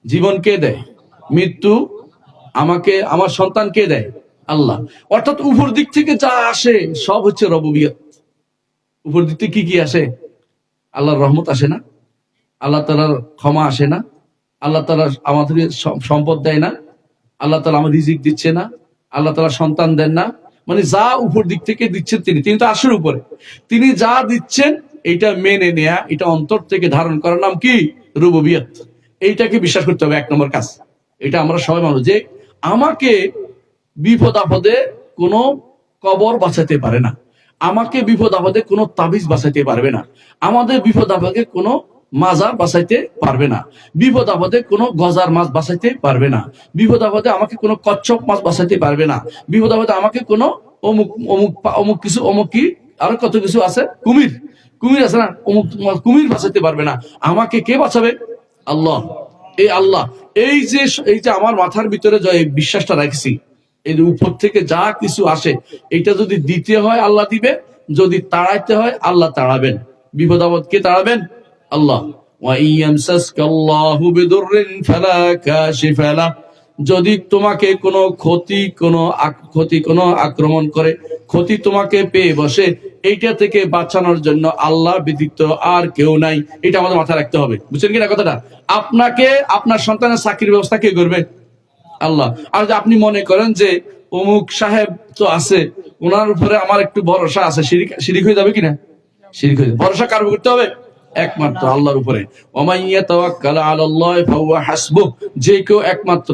জীবন কে দেয়? মৃত্যু আমাকে, আমার সন্তান কে দেয়? আল্লাহ। অর্থাৎ উপর দিক থেকে যা আসে সব হচ্ছে রবুবিয়ত। উপর দিক থেকে কি আসে? আল্লাহর রহমত আসে না, আল্লাহ তাআলার ক্ষমা আসে না, আল্লাহ তাআলা আমাদেরকে সম্পদ দেয় না, আল্লাহ তাআলা আমার রিজিক দিচ্ছে না, আল্লাহ তাআলা সন্তান দেন না। মানে যা উপর দিক থেকে দিচ্ছেন তিনি তো আসের উপরে। তিনি যা দিচ্ছেন এটা মেনে নেয়া, এটা অন্তর থেকে ধারণ করার নাম কি? রুবুবিয়ত। এইটাকে বিশ্বাস করতে হবে 1 নম্বর কাজ। এটা আমরা সবাই মানুষ, যে আমাকে বিপদ আপদে কোনো কবর বাঁচাতে পারে না, আমাকে বিপদ আপদে কোনো তাবিজ বাঁচাতে পারবে না, আমাদের বিপদ আপদে কোনো মাজার বাঁচাইতে পারবে না, বিপদ আপদে কোনো গজার মাছ বাঁচাইতে পারবে না, বিপদ আপদে আমাকে কোনো কচ্ছপ মাছ বাঁচাইতে পারবে না, বিপদ আপদে আমাকে কোনো অমুক অমুক অমুক কিছু অমুক কি আরো কত কিছু আছে, কুমির আছে না, অমুক কুমির বাঁচাইতে পারবে না। আমাকে কে বাঁচাবে? আল্লাহ। এই আল্লাহ, এই যে আমার মাথার ভিতরে যে বিশ্বাসটা রাখছি, এই উপর থেকে যা কিছু আসে, এটা যদি দিতে হয় আল্লাহ দিবে, যদি তাড়াইতে হয় আল্লাহ তাড়াবেন। বিপদ আপদ কে তাড়াবেন? আল্লাহ। যদি তোমাকে কোনো ক্ষতি কোনো আক্রমণ করে, ক্ষতি তোমাকে পেয়ে বসে, এইটা থেকে বাঁচানোর জন্য আল্লাহ ব্যতীত আর কেউ নাই। এটা আমাদের মাথায় রাখতে হবে। বুঝছেন কিনা কথাটা? আপনাকে আপনার সন্তানের চাকরির ব্যবস্থা কে করবে? আল্লাহ। আর যদি আপনি মনে করেন যে অমুক সাহেব তো আছে, ওনার উপরে আমার একটু ভরসা আছে, শিরিক হয়ে যাবে কিনা? শিরিক হয়ে যাবে। ভরসা কার উপর করতে হবে? একমাত্র আল্লাহর উপরে। ওমাই ইয়াতাওয়াক্কাল আলাল্লাহি ফাহুয়া হাসবুহ, যে কেউ একমাত্র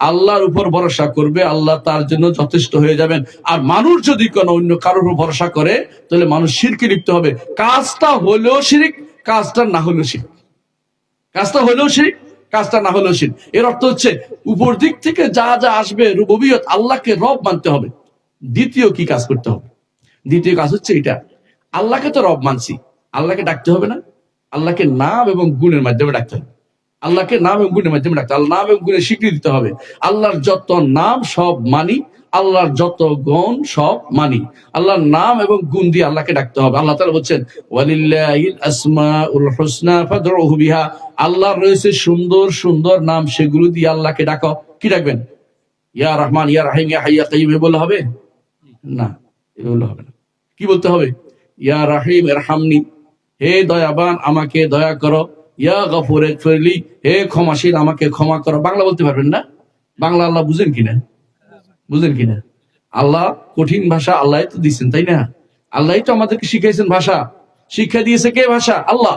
আল্লাহর উপর ভরসা করবে আল্লাহ তার জন্য যথেষ্ট হয়ে যাবেন। আর মানুষ যদি কোনো অন্য কারোর উপর ভরসা করে তাহলে মানুষ শিরকে লিপ্ত হবে। কাজটা হলেও শিরক, কাজটা না হলেও শিরক, কাজটা হলেও শিরক, কাজটা না হলেও শিরক। এর অর্থ হচ্ছে উপর দিক থেকে যা যা আসবে রুবুবিয়ত, আল্লাহকে রব মানতে হবে। দ্বিতীয় কি কাজ করতে হবে? দ্বিতীয় কাজ হচ্ছে এটা, আল্লাহকে তো রব মানছি, আল্লাহকে ডাকতে হবে না? আল্লাহকে নাম এবং গুণের মাধ্যমে ডাকতে হবে। আল্লাহকে নাম এবং গুণের মাধ্যমে ডাকতে হবে। আল্লাহ নাম এবং গুণের স্বীকৃতি দিতে হবে। আল্লাহর যত নাম সব মানি, আল্লাহর যত গুণ সব মানি। আল্লাহর নাম এবং গুণ দিয়ে আল্লাহকে ডাকতে হবে। আল্লাহ তাআলা বলছেন ওয়ালিল্লাহিল আসমাউল হুসনা ফাদউহু বিহা, আল্লাহর রয়েছে সুন্দর সুন্দর নাম, সেগুলো দিয়ে আল্লাহকে ডাকো। কি ডাকবেন? ইয়া রহমান, ইয়া রাহিম, ইয়া হাইয়্যু কাইয়্যুম বললে হবে না, এগুলো হবে না। কি বলতে হবে? ইয়া রাহিম ইরহামনি, হে দয়াবান আমাকে দয়া করো। ইয়া গফুর ইগফিরলি, হে ক্ষমাশীল আমাকে ক্ষমা করো। বাংলা বলতে পারবেন না? বাংলা আল্লাহ বুঝেন কিনা? বুঝেন কিনা? আল্লাহ কঠিন ভাষা আল্লাহ তো দিচ্ছেন, তাই না? আল্লাহ তো আমাদেরকে শিখাইছেন ভাষা। শিক্ষা দিয়েছে কে? ভাষা আল্লাহ।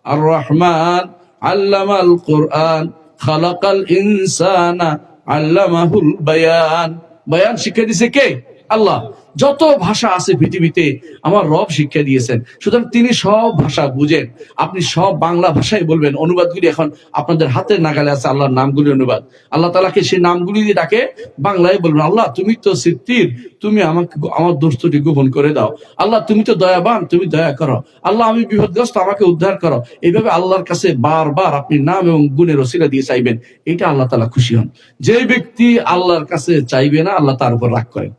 আর রহমান আল্লামাল কোরআন খালাকাল ইনসানা আল্লামাহুল বায়ান, বায়ান শিক্ষা দিয়েছে কে? আল্লাহ। যত ভাষা আছে পৃথিবীতে আমার রব শিক্ষা দিয়েছেন, সুতরাং তিনি সব ভাষা বুঝেন। আপনি সব বাংলা ভাষায় বলবেন, অনুবাদগুলি এখন আপনাদের হাতের নাগালে আছে, আল্লাহর নামগুলি অনুবাদ। আল্লাহ তাআলাকে সেই নামগুলি দিয়ে ডাকে বাংলায় বলবেন, আল্লাহ তুমি তো সিত্তির, তুমি আমাকে আমার দোষটি গোপন করে দাও। আল্লাহ তুমি তো দয়াবান, তুমি দয়া করো। আল্লাহ আমি বিপদগ্রস্ত, আমাকে উদ্ধার করো। এইভাবে আল্লাহর কাছে বারবার আপনি নাম এবং গুণের ওসিলা দিয়ে চাইবেন। এটা আল্লাহ তাআলা খুশি হন। যে ব্যক্তি আল্লাহর কাছে চাইবে না, আল্লাহ তার উপর রাগ করেন।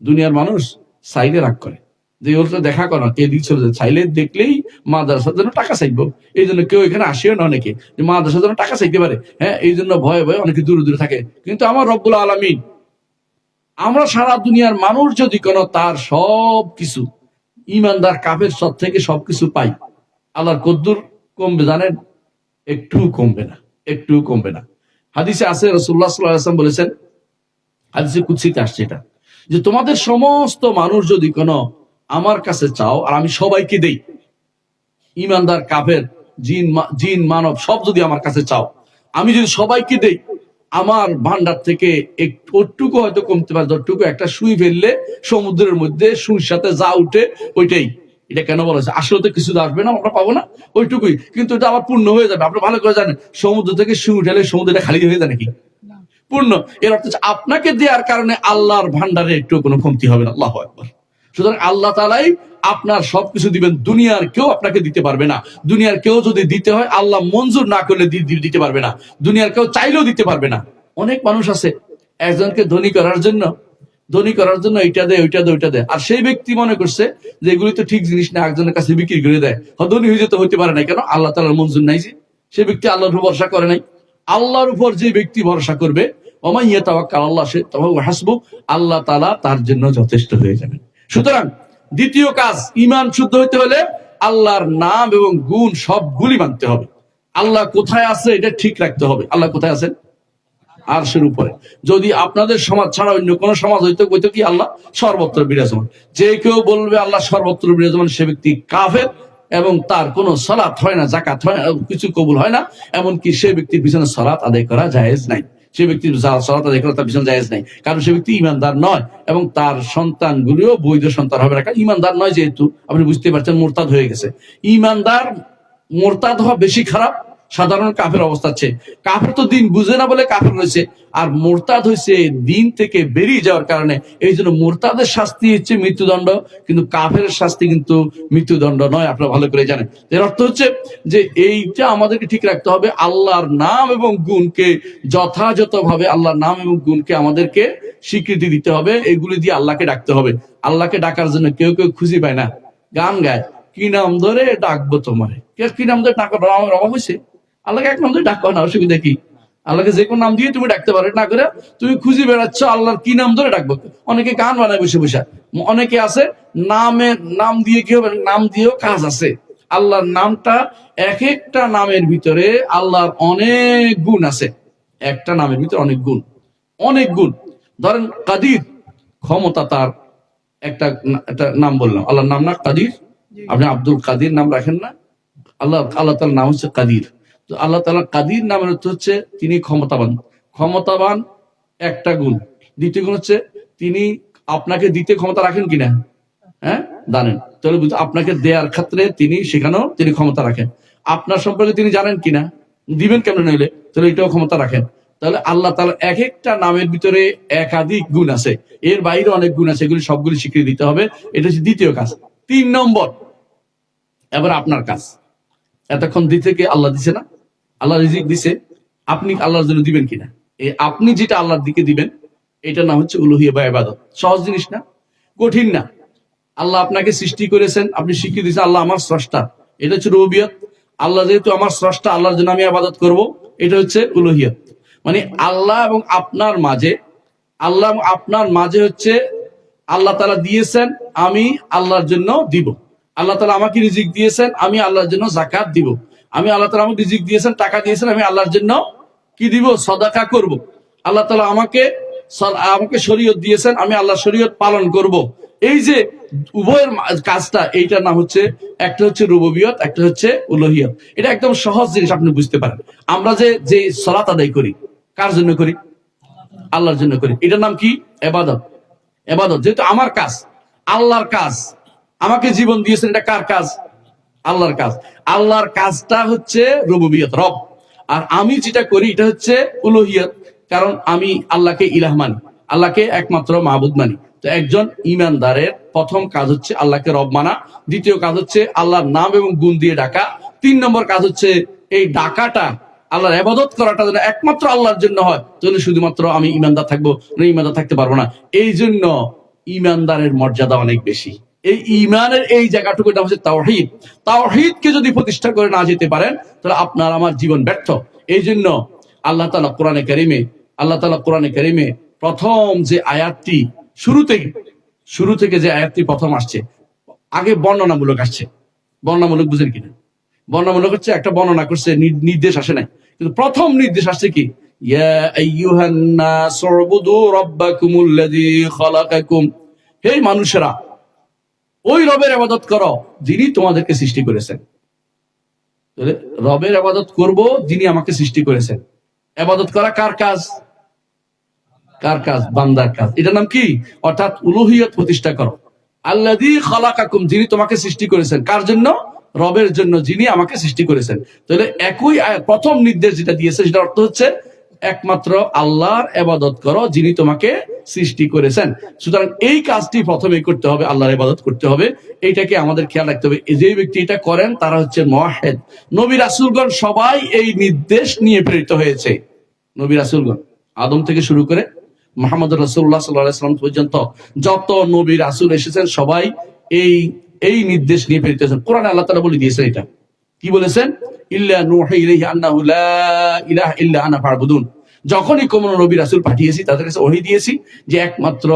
দুনিয়ার মানুষ চাইলে রাগ করে, যে ওর তো দেখা করা কে দিক চলে যায়, চাইলে দেখলেই মাদ্রাসার জন্য টাকা চাইবো, এই জন্য কেউ এখানে আসেও না। অনেকে যে মাদ্রাসার জন্য টাকা চাইতে পারে, হ্যাঁ, এই জন্য ভয়ে ভয়ে অনেকে দূরে দূরে থাকে। কিন্তু আমার রব্বুল আলামিন, আমরা সারা দুনিয়ার মানুষ যদি কোনো তার সব কিছু, ইমানদার কাফের সব থেকে সবকিছু পাই, আল্লাহর কদ্দুর কমবে জানেন? একটু কমবে না, একটু কমবে না। হাদিসে আছে, রাসূলুল্লাহ সাল্লাল্লাহু আলাইহি ওয়াসাল্লাম বলেছেন, হাদিসে কুদসিতে আসছে এটা, যে তোমাদের সমস্ত মানুষ যদি কোনো আমার কাছে চাও আর আমি সবাইকে দেই, ইমানদার কাফের জিন মানব সব যদি আমার কাছে চাও, আমি যদি সবাইকে দেই, আমার ভান্ডার থেকে একটুকু হয়তো কমতে পারে, যতটুকু একটা সুই ফেললে সমুদ্রের মধ্যে সুইর সাথে যা উঠে ওইটাই। এটা কেন বলা হয়েছে? আসলে তো কিছু আসবে না, আমরা পাবো না, ওইটুকুই, কিন্তু এটা আবার পূর্ণ হয়ে যাবে। আপনি ভালো করে জানেন, সমুদ্র থেকে সুই উঠালে সমুদ্রটা খালি হয়ে যায় নাকি? পূর্ণ। এর অর্থ আপনাকে দেওয়ার কারণে আল্লাহর ভান্ডারে একটু কোনো কমতি হবে না। আল্লাহু আকবার। সুতরাং আল্লাহ তাআলাই আপনার সবকিছু দিবেন, দুনিয়ার কেউ আপনাকে দিতে পারবে না। দুনিয়ার কেউ যদি দিতে হয়, আল্লাহ মঞ্জুর না করলে দিতে পারবে না। দুনিয়ার কেউ চাইলেও দিতে পারবে না। অনেক মানুষ আছে একজনকে ধনী করার জন্য এইটা দেয়, ওইটা দেয়, ওইটা দেয়, আর সেই ব্যক্তি মনে করছে যে এগুলি তো ঠিক জিনিস না, একজনের কাছে বিক্রি করে দেয়। ধনী হয়ে যেতে হতে পারে না, কেন? আল্লাহ তাআলার মঞ্জুর নাই, যে সে ব্যক্তি আল্লাহর উপর ভরসা করে নাই। আল্লাহর উপর যে ব্যক্তি ভরসা করবে, ওমাই ইয়াতাওয়াক্কাল আলাল্লাহি ফাহুয়া হাসবুহ, আল্লাহ তাআলা তার জন্য যথেষ্ট হয়ে যাবেন। সুতরাং দ্বিতীয় কাজ, ঈমান শুদ্ধ হতে হলে আল্লাহর নাম এবং গুণ সবগুলি মানতে হবে। আল্লাহ কোথায় আছে এটা ঠিক রাখতে হবে। আল্লাহ কোথায় আছেন? আরশের উপরে। যদি আপনাদের সমাজ ছাড়া অন্য কোন সমাজ হইতো, কইতো কি আল্লাহ সর্বত্র বিরাজমান। যে কেউ বলবে আল্লাহ সর্বত্র বিরাজমান, সে ব্যক্তি কাফের, এবং তার কোনো সালাত হয় না, যাকাত হয় না, কিছু কবুল হয় না। এমনকি সে ব্যক্তির পিছনে সালাত আদায় করা জায়েজ নাই। সে ব্যক্তির সালাত আদায় করা তার পিছনে জায়েজ নাই, কারণ সে ব্যক্তি ইমানদার নয়, এবং তার সন্তানগুলিও বৈধ সন্তান হবে না। কারণ ইমানদার নয় যেহেতু, আপনি বুঝতে পারছেন, মুরতাদ হয়ে গেছে। ইমানদার মোরতাদ হওয়া বেশি খারাপ সাধারণ কাফের অবস্থা চেয়ে। কাফের তো দিন বুঝে না বলে কাফের হয়েছে, আর মোরতাদ হয়েছে দিন থেকে বেরিয়ে যাওয়ার কারণে। এই জন্য মোরতাদের শাস্তি হচ্ছে মৃত্যুদণ্ড, কিন্তু কাফের শাস্তি কিন্তু মৃত্যুদণ্ড নয়, আপনারা ভালো করে জানেন। এর অর্থ হচ্ছে যে এইটা আমাদেরকে ঠিক রাখতে হবে, আল্লাহর নাম এবং গুণকে যথাযথভাবে, আল্লাহর নাম এবং গুণকে আমাদেরকে স্বীকৃতি দিতে হবে। এগুলি দিয়ে আল্লাহকে ডাকতে হবে। আল্লাহকে ডাকার জন্য কেউ কেউ খুঁজে পায় না, গান গায়, কি নাম ধরে ডাকবো তোমারে, কি নাম ধরে ডাকবো, আমার অভাব হয়েছে। আল্লাহকে এক নাম ধরে ডাকবো না, অসুবিধা কি? আল্লাহকে যে কোনো নাম দিয়ে তুমি ডাকতে পারো, না করে তুমি খুঁজে বেড়াচ্ছ আল্লাহর কি নাম ধরে ডাকবো। অনেকে গান বানায় বসে বসে, অনেকে আছে নাম দিয়ে কি হবে, নাম দিয়েও কাজ আছে। আল্লাহর নামটা, এক একটা নামের ভিতরে আল্লাহর অনেক গুণ আছে। একটা নামের ভিতরে অনেক গুণ, অনেক গুণ। ধরেন কাদির, ক্ষমতা তার একটা নাম বললাম, আল্লাহর নাম না কাদির? আপনি আব্দুল কাদির নাম রাখেন না? আল্লাহ তাআলার নাম হচ্ছে কাদির। তো আল্লাহ তাআলা কাদির নামের অর্থ হচ্ছে তিনি ক্ষমতাবান। ক্ষমতাবান একটা গুণ। দ্বিতীয় গুণ হচ্ছে তিনি আপনাকে দিতে ক্ষমতা রাখেন কিনা, হ্যাঁ জানেন, তাহলে আপনাকে দেওয়ার ক্ষেত্রে তিনি সেখানেও তিনি ক্ষমতা রাখেন। আপনার সম্পর্কে তিনি জানেন কিনা, দিবেন কেমন নইলে, তাহলে এটাও ক্ষমতা রাখেন। তাহলে আল্লাহ তাআলা এক একটা নামের ভিতরে একাধিক গুণ আছে, এর বাইরে অনেক গুণ আছে, এগুলি সবগুলি স্বীকৃতি দিতে হবে। এটা হচ্ছে দ্বিতীয় কাজ। 3 নম্বর, এবার আপনার কাজ। এতক্ষণ দিতে কে আল্লাহ দিছে না, আল্লাহ রিজিক দিছে, আপনি আল্লাহর জন্য দিবেন কিনা, আপনি যেটা আল্লাহর দিকে দিবেন এটার নাম হচ্ছে উলুহিয়া বা ইবাদত। সহজ জিনিস না, কঠিন না। আল্লাহ আপনাকে সৃষ্টি করেছেন, আপনি স্বীকৃতি দিয়েছেন আল্লাহ আমার স্রষ্টা, এটা হচ্ছে রুবুবিয়ত। আল্লাহ যেহেতু আমার স্রষ্টা, আল্লাহর জন্য আমি ইবাদত করব, এটা হচ্ছে উলুহিয়ত। মানে আল্লাহ এবং আপনার মাঝে, আল্লাহ এবং আপনার মাঝে হচ্ছে আল্লাহ তাআলা দিয়েছেন, আমি আল্লাহর জন্য দিব। আল্লাহ তাআলা আমাকে রিজিক দিয়েছেন, আমি আল্লাহর জন্য যাকাত দিব। আমি আল্লাহ তাআলা আমাকে রিজিক দিয়েছেন, টাকা দিয়েছেন, আমি আল্লাহর জন্য কি দিব, সাদাকা করব। আল্লাহ তাআলা আমাকে শরীয়ত দিয়েছেন, আমি আল্লাহর শরীয়ত পালন করব। এই যে উভয়ের কাজটা, এইটার নাম হচ্ছে, একটা হচ্ছে রুবুবিয়ত, একটা হচ্ছে উলুহিয়ত। এটা একদম সহজ জিনিস, আপনি বুঝতে পারেন। আমরা যে সালাত আদায় করি, কার জন্য করি, আল্লাহর জন্য করি, এটার নাম কি, ইবাদত। ইবাদত যেহেতু আমার কাজ, আল্লাহর কাজ, আমাকে জীবন দিয়েছেন, এটা কার কাজ, আল্লাহর কাজ। আল্লাহর কাজটা হচ্ছে রুবুবিয়ত, রব। আর আমি যেটা করি এটা হচ্ছে উলুহিয়ত, কারণ আমি আল্লাহকে ইলাহ মানি, আল্লাহকে একমাত্র মাবুদ মানি। তো একজন ইমানদারের প্রথম কাজ হচ্ছে আল্লাহকে রব মানা, দ্বিতীয় কাজ হচ্ছে আল্লাহর নাম এবং গুণ দিয়ে ডাকা, 3 নম্বর কাজ হচ্ছে এই ডাকাটা, আল্লাহর ইবাদত করাটা যেন একমাত্র আল্লাহর জন্য হয়, তাহলে শুধুমাত্র আমি ইমানদার থাকবো, ইমানদার থাকতে পারবো না। এই জন্য ইমানদারের মর্যাদা অনেক বেশি। এই ইমানের এই জায়গাটুকু এটা হচ্ছে তাওহীদ। তাওহীদকে যদি প্রতিষ্ঠা করে না যেতে পারেন, তাহলে আপনার আমার জীবন ব্যর্থ। এই জন্য আল্লাহ তাআলা কোরআনে কারিমে প্রথম যে আয়াতটি, শুরু থেকে যে আয়াতটি প্রথম আসছে, আগে বর্ণনামূলক আসছে। বর্ণনামূলক বুঝেন কিনা, বর্ণনামূলক হচ্ছে একটা বর্ণনা করছে, নির্দেশ আসে নাই। কিন্তু প্রথম নির্দেশ আসছে কি, ইয়া আইয়ুহান নাস উবুদু রাব্বাকুমুল্লাযী খালাকাকুম, হে মানুষেরা ওই রবের ইবাদত করো যিনি তোমাদেরকে সৃষ্টি করেছেন। তাহলে রবের ইবাদত করব যিনি আমাকে সৃষ্টি করেছেন। ইবাদত করা কার কাজ, কার কাজ, বান্দার কাজ। এটার নাম কি, অর্থাৎ উলুহিয়ত প্রতিষ্ঠা করো। আল্লাযী খালাকাকুম, যিনি তোমাকে সৃষ্টি করেছেন, কার জন্য, রবের জন্য, যিনি আমাকে সৃষ্টি করেছেন। তাহলে একই প্রথম নির্দেশ যেটা দিয়েছে সেটা অর্থ হচ্ছে একমাত্র আল্লাহর ইবাদত করো যিনি তোমাকে সৃষ্টি করেছেন। সুতরাং এই কাজটি প্রথমে করতে হবে, আল্লাহর ইবাদত করতে হবে। এইটাকে আমাদের খেয়াল রাখতে হবে। যে ব্যক্তি এটা করেন তারা হচ্ছে মুওয়াহহিদ। নবী রাসূলগণ সবাই এই নির্দেশ নিয়ে প্রেরিত হয়েছে। নবী রাসূলগণ আদম থেকে শুরু করে মুহাম্মদ রাসূলুল্লাহ সাল্লাল্লাহু আলাইহি ওয়াসাল্লাম পর্যন্ত যত নবী রাসূল এসেছেন সবাই এই নির্দেশ নিয়ে প্রেরিত হয়েছেন। কোরআনে আল্লাহ তাআলা বলে দিয়েছেন, এটা কি বলেছেন, ইল্লা নূহি ইলাইহি আন্নাহু লা ইলাহা ইল্লা আনা ফা'বুদুন। যখনই কোন নবী রাসূল পাঠিয়েছি তাদের কাছে ওহী দিয়েছি যে একমাত্র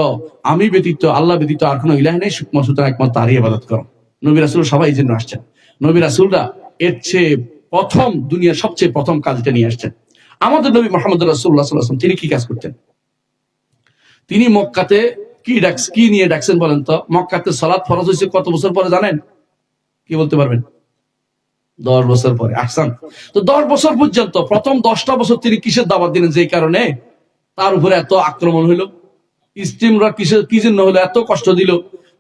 আমি ব্যতীত, আল্লাহ ব্যতীত আর কোনো ইলাহ নেই, সুতরাং একমাত্র তারই ইবাদত করো। নবী রাসূল সবাই এই জন্য আসছেন। নবী রাসূলরা এর চেয়ে প্রথম, দুনিয়ার সবচেয়ে প্রথম কাজটা নিয়ে আসছেন। আমাদের নবী মুহাম্মদ রাসূলুল্লাহ সাল্লাল্লাহু আলাইহি ওয়াসাল্লাম তিনি কি কাজ করতেন? তিনি মক্কাতে কি নিয়ে ডাকছেন বলেন তো? মক্কাতে সালাত ফরজ হয়েছে কত বছর পরে জানেন? কি বলতে পারবেন? 10 বছর পরে। আহসান। তো 10 বছর পর্যন্ত, প্রথম 10টা বছর তিনি কিসের দাওয়াত দিলেন, যে কারণে তার উপরে এত আক্রমণ হইল, ইস্তিমরা কি জন্য হলো, এত কষ্ট দিল,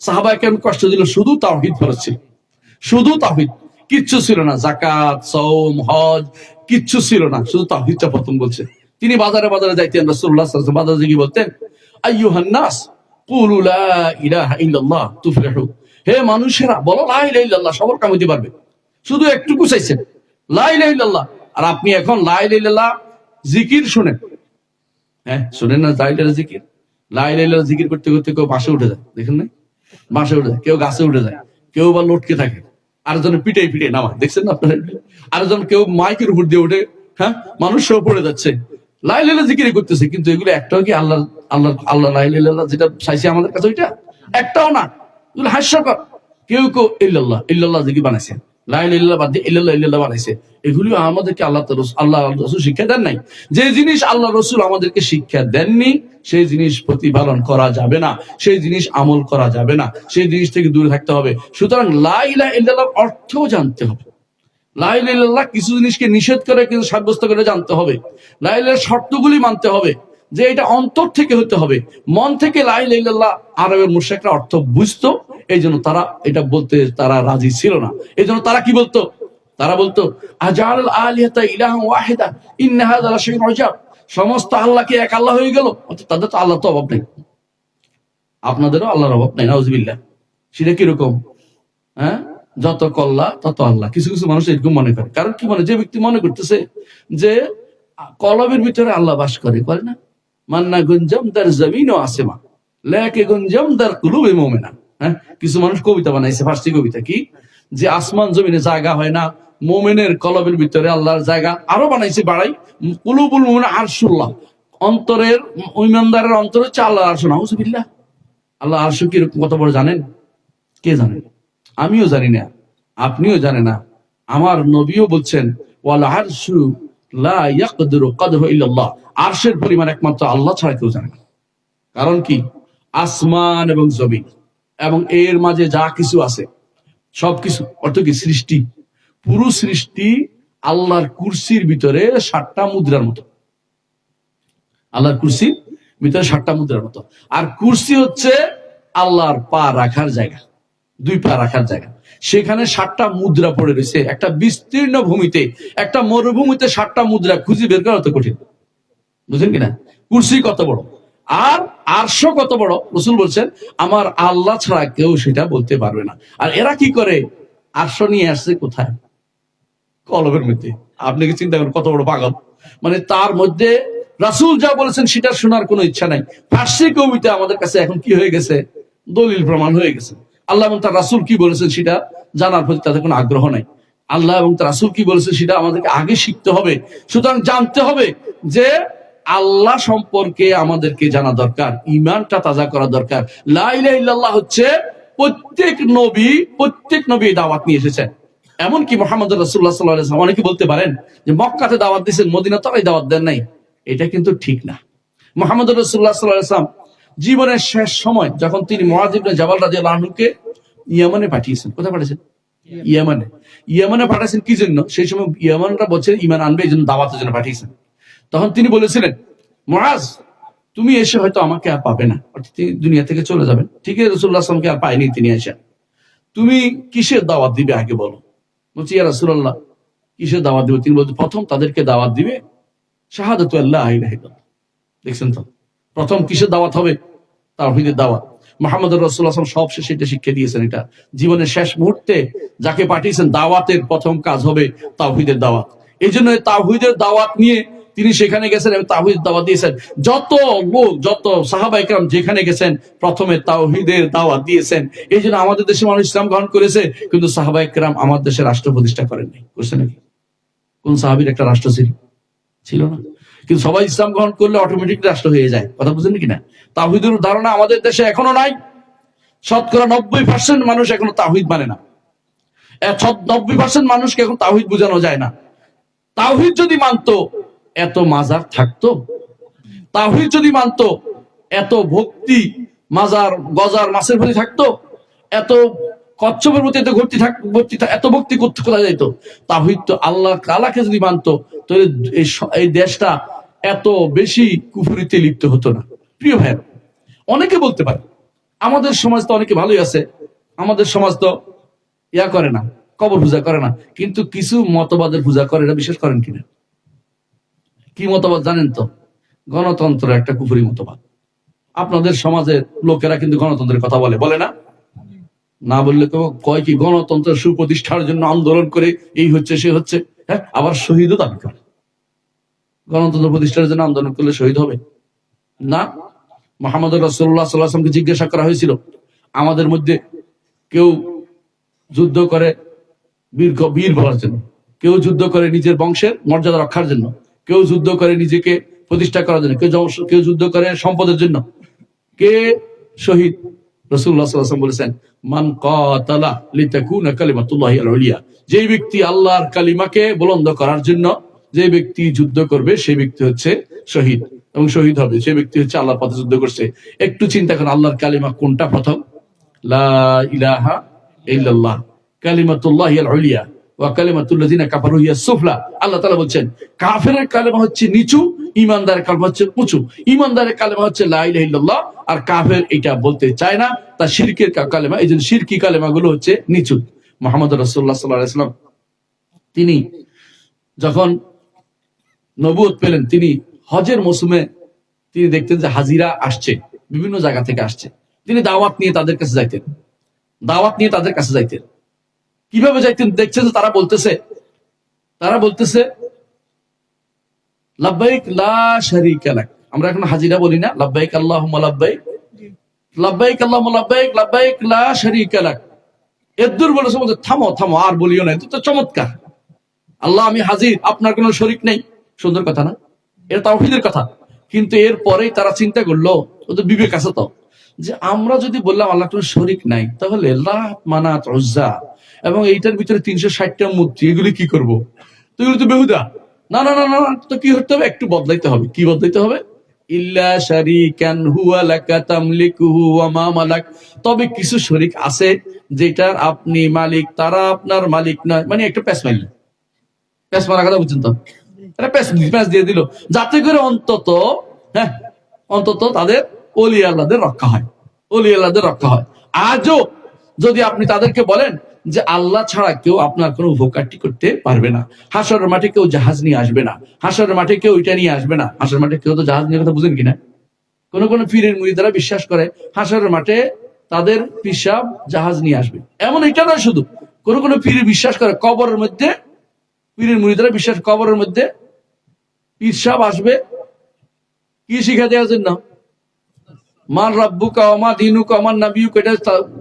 সাহাবায়ে কেরাম কষ্ট দিল? শুধু তাওহীদ ফরজ ছিল, শুধু তাওহীদ, কিচ্ছু ছিল না, যাকাত, সওম, হজ কিচ্ছু ছিল না, শুধু তাওহীদটা প্রথম বলছে। তিনি বাজারে যাইতেন, রাসূলুল্লাহ সাল্লাল্লাহু আলাইহি ওয়াসাল্লাম বাজারে গিয়ে বলতেন, আইয়ুহান নাস কুলু লা ইলাহা ইল্লাল্লাহ তুফলিহু, হে মানুষেরা বলো লা ইলাহা ইল্লাল্লাহ, সবার কাম হইতে পারবে। শুধু একটুকু চাইছেন, লা ইলাহা ইল্লাল্লাহ। আর আপনি এখন লা ইলাহা ইল্লাল্লাহ জিকির শুনেন, হ্যাঁ শুনেন না, লা ইলাহা জিকির, লা ইলাহা ইল্লাল্লাহ জিকির করতে করতে কেউ বাসে উঠে যায়, দেখেন না, বাসে উঠে যায়, কেউ গাছে উঠে যায়, কেউ বা লটকে থাকে, আরেকজন পিটে নামা, দেখছেন না আপনারা, আরেকজন কেউ মাইকের উপর দিয়ে উঠে, হ্যাঁ মানুষ সব পড়ে যাচ্ছে, লা ইলাহা ইল্লাল্লাহ জিকির করতেছে। কিন্তু এগুলো একটাও কি আল্লাহ লা ইলাহা ইল্লাল্লাহ যেটা চাইছে আমাদের কাছে ওইটা একটাও না, এগুলো হাস্যকর। কেউ ইল্লাল্লাহ জিকির বানাইছে, লা ইলাহা ইল্লাল্লাহ বাদ দিয়ে ইল্লাল্লাহ বানাইছে। এগুলি আমাদেরকে আল্লাহ রাসূল শিক্ষা দেন নাই। যে জিনিস আল্লাহ রাসূল আমাদেরকে শিক্ষা দেননি সেই জিনিস প্রতিপালন করা যাবে না, সেই জিনিস আমল করা যাবে না, সেই জিনিস থেকে দূরে থাকতে হবে। সুতরাং লা ইলাহা ইল্লাল্লাহর অর্থ জানতে হবে। লা ইলাহা ইল্লাল্লাহ কিছু জিনিসকে নিষেধ করে কিন্তু সাব্যস্ত করে জানতে হবে। লা ইলাহার শর্তগুলি মানতে হবে, যে এটা অন্তর থেকে হতে হবে, মন থেকে লা ইলাহা ইল্লাল্লাহ। আরবের মুশরিকরা অর্থ বুঝতো, এই জন্য তারা এটা বলতে তারা রাজি ছিল না। এই জন্য তারা কি বলতো? তারা বলতো আজাল আলিহাতা ইলাহা ওয়াহিদা ইন্না হাযা লাশাইউন উজাব, সমস্ত আল্লাহকে এক আল্লাহ হয়ে গেল। তাদের তো আল্লাহ তো অভাব নেই, আপনাদেরও আল্লাহর অভাব নাই, নাউযুবিল্লাহ। সেটা কিরকম? হ্যাঁ, যত কল্লা তত আল্লাহ। কিছু কিছু মানুষ এরকম মনে করে। কারণ কি মনে, যে ব্যক্তি মনে করতেছে যে কলবের ভিতরে আল্লাহ বাস করে না, মান্না গুঞ্জম দার জমিন ও আসেমা লেকে গুঞ্জম দার কুলুবে মুমিনা। হ্যাঁ, কিছু মানুষ কবিতা বানাইছে, ফার্সি কবিতা, কি যে আসমান জমিনে জায়গা হয় না, মোমেনের কলবের ভিতরে আল্লাহর জায়গা। আরো বানাইছে বাড়াই, কুলুবুল মুমিনা আরশুল্লাহ, অন্তরের ইমানদারের অন্তরে হচ্ছে আল্লাহর আরশ। নাউযুবিল্লাহ। আল্লাহ আরশ কিরকম, কত বড় জানেন? কে জানেন? আমিও জানি না, আপনিও জানেন না। আমার নবীও বলছেন ওয়াল আরশু লা ইয়াকদিরু কদহু ইল্লাল্লাহ, আরশের পরিমাণ একমাত্র আল্লাহ ছাড়া কেউ জানে না। কারণ কি? আসমান এবং জমিন এবং এর মাঝে যা কিছু আছে সবকিছু, অর্থ কি? সৃষ্টি, পুরো সৃষ্টি আল্লাহর কুরসির ভিতরে 7টা মুদ্রার মতো। আল্লাহর কুরসির ভিতরে 7টা মুদ্রার মতো। আর কুরসি হচ্ছে আল্লাহর পা রাখার জায়গা, 2 পা রাখার জায়গা। সেখানে 7টা মুদ্রা পড়ে রয়েছে। একটা বিস্তীর্ণ ভূমিতে, একটা মরুভূমিতে 7টা মুদ্রা খুঁজে বের করা তো কঠিন, বুঝলেন কিনা? কুরসি কত বড় আর আরশ কত বড়, রাসূল বলছেন আমার আল্লাহ ছাড়া কেউ সেটা বলতে পারবে না। আর এরা কি করে? আরশ নিয়ে আসছে কোথায়? কলবের মধ্যে। আপনি কি চিন্তা করেন কত বড় পাগল? মানে তার মধ্যে রাসূল যা বলেছেন সেটা শোনার কোনো ইচ্ছা নাই। ফার্সি কবিতা আমাদের কাছে এখন কি হয়ে গেছে? দলিল প্রমাণ হয়ে গেছে। আল্লাহ এবং তার রাসূল কি বলেছেন সেটা জানার প্রতি তাদের কোনো আগ্রহ নাই। আল্লাহ এবং তার রাসূল কি বলেছেন সেটা আমাদেরকে আগে শিখতে হবে। সুতরাং জানতে হবে যে আল্লাহ সম্পর্কে আমাদেরকে জানা দরকার, ঈমানটা তাজা করা দরকার। লা ইলাহা ইল্লাল্লাহ হচ্ছে প্রত্যেক নবী দাওয়াত নিয়ে এসেছেন। এমনকি মুহাম্মদ রাসূলুল্লাহ সাল্লাল্লাহু আলাইহি ওয়াসাল্লাম, অনেকে বলতে পারেন যে মক্কাতে দাওয়াত দিয়েছেন, মদিনা তো দাওয়াত দেন নাই। এটা কিন্তু ঠিক না। মুহাম্মদ রাসূলুল্লাহ সাল্লাল্লাহু আলাইহি ওয়াসাল্লাম জীবনের শেষ সময় যখন তিনি মুআয ইবনে জাবাল রাদিয়াল্লাহু আনহুকে ইয়ামানে পাঠিয়েছেন। কোথায় পাঠিয়েছেন? ইয়ামানে পাঠাইছেন কি জন্য? সেই সময় ইয়ামানরা বলছে ঈমান আনবে, এই জন্য দাওয়াতের জন্য পাঠিয়েছেন। তখন তিনি বলেছিলেন মুআয, তুমি এসে হয়তো আমাকে আর পাবে না, অর্থাৎ তিনি দুনিয়া থেকে চলে যাবেন। ঠিকই, রাসূলুল্লাহ সাল্লাল্লাহু আলাইহি ওয়াসাল্লামকে আর পায়নি তিনি এসে। তুমি কিসের দাওয়াত দিবে আগে বলো। বলছি ইয়া রাসূলুল্লাহ, কিসের দাওয়াত দিবে? তিনি বলছেন প্রথম তাদেরকে দাওয়াত দিবে শাহাদাতু আল্লা ইলাহা ইল্লাল্লাহ। দেখছেন তো, প্রথম কিসের দাওয়াত হবে? তাওহীদের দাওয়াত। মুহাম্মদুর রাসূলুল্লাহ সাল্লাল্লাহু আলাইহি ওয়াসাল্লাম সবশেষে এটা শিক্ষা দিয়েছেন। এটা জীবনের শেষ মুহূর্তে যাকে পাঠিয়েছেন, দাওয়াতের প্রথম কাজ হবে তাওহীদের দাওয়াত। এই জন্য তাওহীদের দাওয়াত নিয়ে তিনি সেখানে গেছেন এবং তাওহীদের দাওয়াত দিয়েছেন। যত লোক, যত সাহাবায়ে কেরাম যেখানে গেছেন প্রথমে তাওহীদের দাওয়াত দিয়েছেন। এই জন্য আমাদের দেশে মানুষ ইসলাম গ্রহণ করেছে, কিন্তু সাহাবায়ে কেরাম আমার দেশে রাষ্ট্র প্রতিষ্ঠা করেননি। করছে নাকি? কোন সাহাবীর একটা রাষ্ট্র ছিল না? কিন্তু সবাই ইসলাম গ্রহণ করলে অটোমেটিক রাষ্ট্র হয়ে যায়। কথা বুঝেন কিনা? তাওহীদের ধারণা আমাদের দেশে এখনো নাই। শতকরা 90% মানুষ এখনো তাওহীদ মানে না। 90% মানুষকে এখন তাওহীদ বোঝানো যায় না। তাওহীদ যদি মানতো এত মাজার থাকতো? তাওহীদ যদি মানতো এত ভক্তি, মাজার গজার মাছের প্রতি থাকতো? এত কচ্ছপের প্রতি এত ভক্তি কোথায় যাইত? তাওহীদ তো আল্লাহ তাআলাকে যদি মানতো তাহলে এই দেশটা এত বেশি কুফরিতে লিপ্ত হতো না। প্রিয় ভাই, অনেকে বলতে পারে আমাদের সমাজ তো অনেকে ভালোই আছে, আমাদের সমাজ তো ইয়া করে না, কবর পূজা করে না, কিন্তু কিছু মতবাদের পূজা করে। এটা বিশ্বাস করেন কিনা? কি মতবাদ জানেন তো? গণতন্ত্র একটা কুফরি মতবাদ। আপনাদের সমাজের লোকেরা কিন্তু গণতন্ত্রের কথা বলে না? না বললে তো কয় কি গণতন্ত্রের সুপ্রতিষ্ঠার জন্য আন্দোলন করে এই হচ্ছে সে হচ্ছে। হ্যাঁ, আবার শহীদও দাবি করে। গণতন্ত্র প্রতিষ্ঠার জন্য আন্দোলন করলে শহীদ হবে না? মুহাম্মদ রাসূলুল্লাহ সাল্লাল্লাহু আলাইহি ওয়াসাল্লামকে জিজ্ঞাসা করা হয়েছিল, আমাদের মধ্যে কেউ যুদ্ধ করে বীর বলার জন্য, কেউ যুদ্ধ করে নিজের বংশের মর্যাদা রক্ষার জন্য, কেউ যুদ্ধ করে নিজেকে প্রতিষ্ঠা করার জন্য, কেউ যুদ্ধ করে সম্পদের জন্য, কে শহীদ? রাসূলুল্লাহ সাল্লাল্লাহু আলাইহি ওয়াসাল্লাম বলেছেন, মান কাতালা লিতাকুনা কালিমাতুল্লাহি আল-উলিয়া, যে ব্যক্তি আল্লাহর কালিমাকে বুলন্দ করার জন্য যে ব্যক্তি যুদ্ধ করবে সেই ব্যক্তি হচ্ছে শহীদ, এবং শহীদ হবে সেই ব্যক্তি হচ্ছে আল্লাহর পথে যুদ্ধ করছে। একটু চিন্তা করেন, আল্লাহর কালিমা কোনটা প্রথম? লা ইলাহা ইল্লাল্লাহ, কালিমাতুল্লাহি আল-উলিয়া, ওয়া কালিমাতুল্লাযিনা কাফারু হিয়া সুফলা। আল্লাহ তাআলা বলছেন কাফেরের কালেমা হচ্ছে নিচু, ঈমানদারের কালেমা হচ্ছে উঁচু। ঈমানদারের কালেমা হচ্ছে লা ইলাহা ইল্লাল্লাহ, আর কাফের এটা বলতে চায় না, তার শিরকের কালেমা, এইজন্য শিরকি কালেমাগুলো হচ্ছে নিচু। মুহাম্মদ রাসূলুল্লাহ সাল্লাল্লাহু আলাইহি ওয়াসাল্লাম তিনি যখন নবুয়ত পেলেন, তিনি হজের মৌসুমে তিনি দেখতেন যে হাজিরা আসছে, বিভিন্ন জায়গা থেকে আসছে। তিনি দাওয়াত নিয়ে তাদের কাছে যাইতেন। কিভাবে যাইতেন? দেখছেন যে তারা বলতেছে লাব্বাইক লা শারীকা লাক। আমরা এখন হাজিরা বলি না, লাব্বাইক আল্লাহুম্মা লাব্বাইক, লাব্বাইক আল্লাহুম্মা লাব্বাইক, লাব্বাইক লা শারীকা লাক। এদুর বলেছে বলতে থামো আর বলিও না, এটা তো চমৎকার। আল্লাহ আমি হাজির, আপনার কোনো শরীক নেই। সুন্দর কথা না? এটা তাওহীদের কথা। কিন্তু এরপরেই তারা চিন্তা করলো, ওদের বিবেক আছে তো, যে আমরা যদি বললাম আল্লাহ কোনো শরীক নাই, তাহলে লাত, মানাত, উজ্জা এবং এইটার ভিতরে 360টা মূর্তি, এগুলি কি করব? তো এগুলো তো বেহুদা। না, তো কি করতে হবে? একটু বদলাইতে হবে। কি বদলাইতে হবে? ইল্লা শারীকান হুয়া লাকা তামলিকুহু ওয়া মা মালাক। তবে কিছু শরীক আছে যেটার আপনি মালিক, তারা আপনার মালিক নয়। মানে একটা প্যাচ মারা কথা বুঝছেন তো? এটা প্যাচ দিয়ে দিল, যাতে করে অন্তত তাদের ওলি আল্লাহদের রক্ষা হয়। আজও যদি আপনি তাদেরকে বলেন যে আল্লাহ ছাড়া কেউ আপনার কোনো উপকারটি করতে পারবে না, হাসরের মাঠে কেউ জাহাজ নিয়ে আসবে না, হাসরের মাঠে কেউ এটা নিয়ে আসবে না। হাসরের মাঠে কেউ তো জাহাজ নিয়ে কথা বুঝেন কিনা? কোন পীরের মুরিদরা বিশ্বাস করে হাসরের মাঠে তাদের পিসাব জাহাজ নিয়ে আসবে। এমন এটা নয়, শুধু কোন পীর বিশ্বাস করে কবরের মধ্যে, পীরের মুরিদরা বিশ্বাস কবরের মধ্যে পিসাব আসবে। কি শিখা দেওয়ার জন্য? মান রাব্বুকা ওয়া মা দীনুকা ওয়া মান নাবিয়ুকা, এটা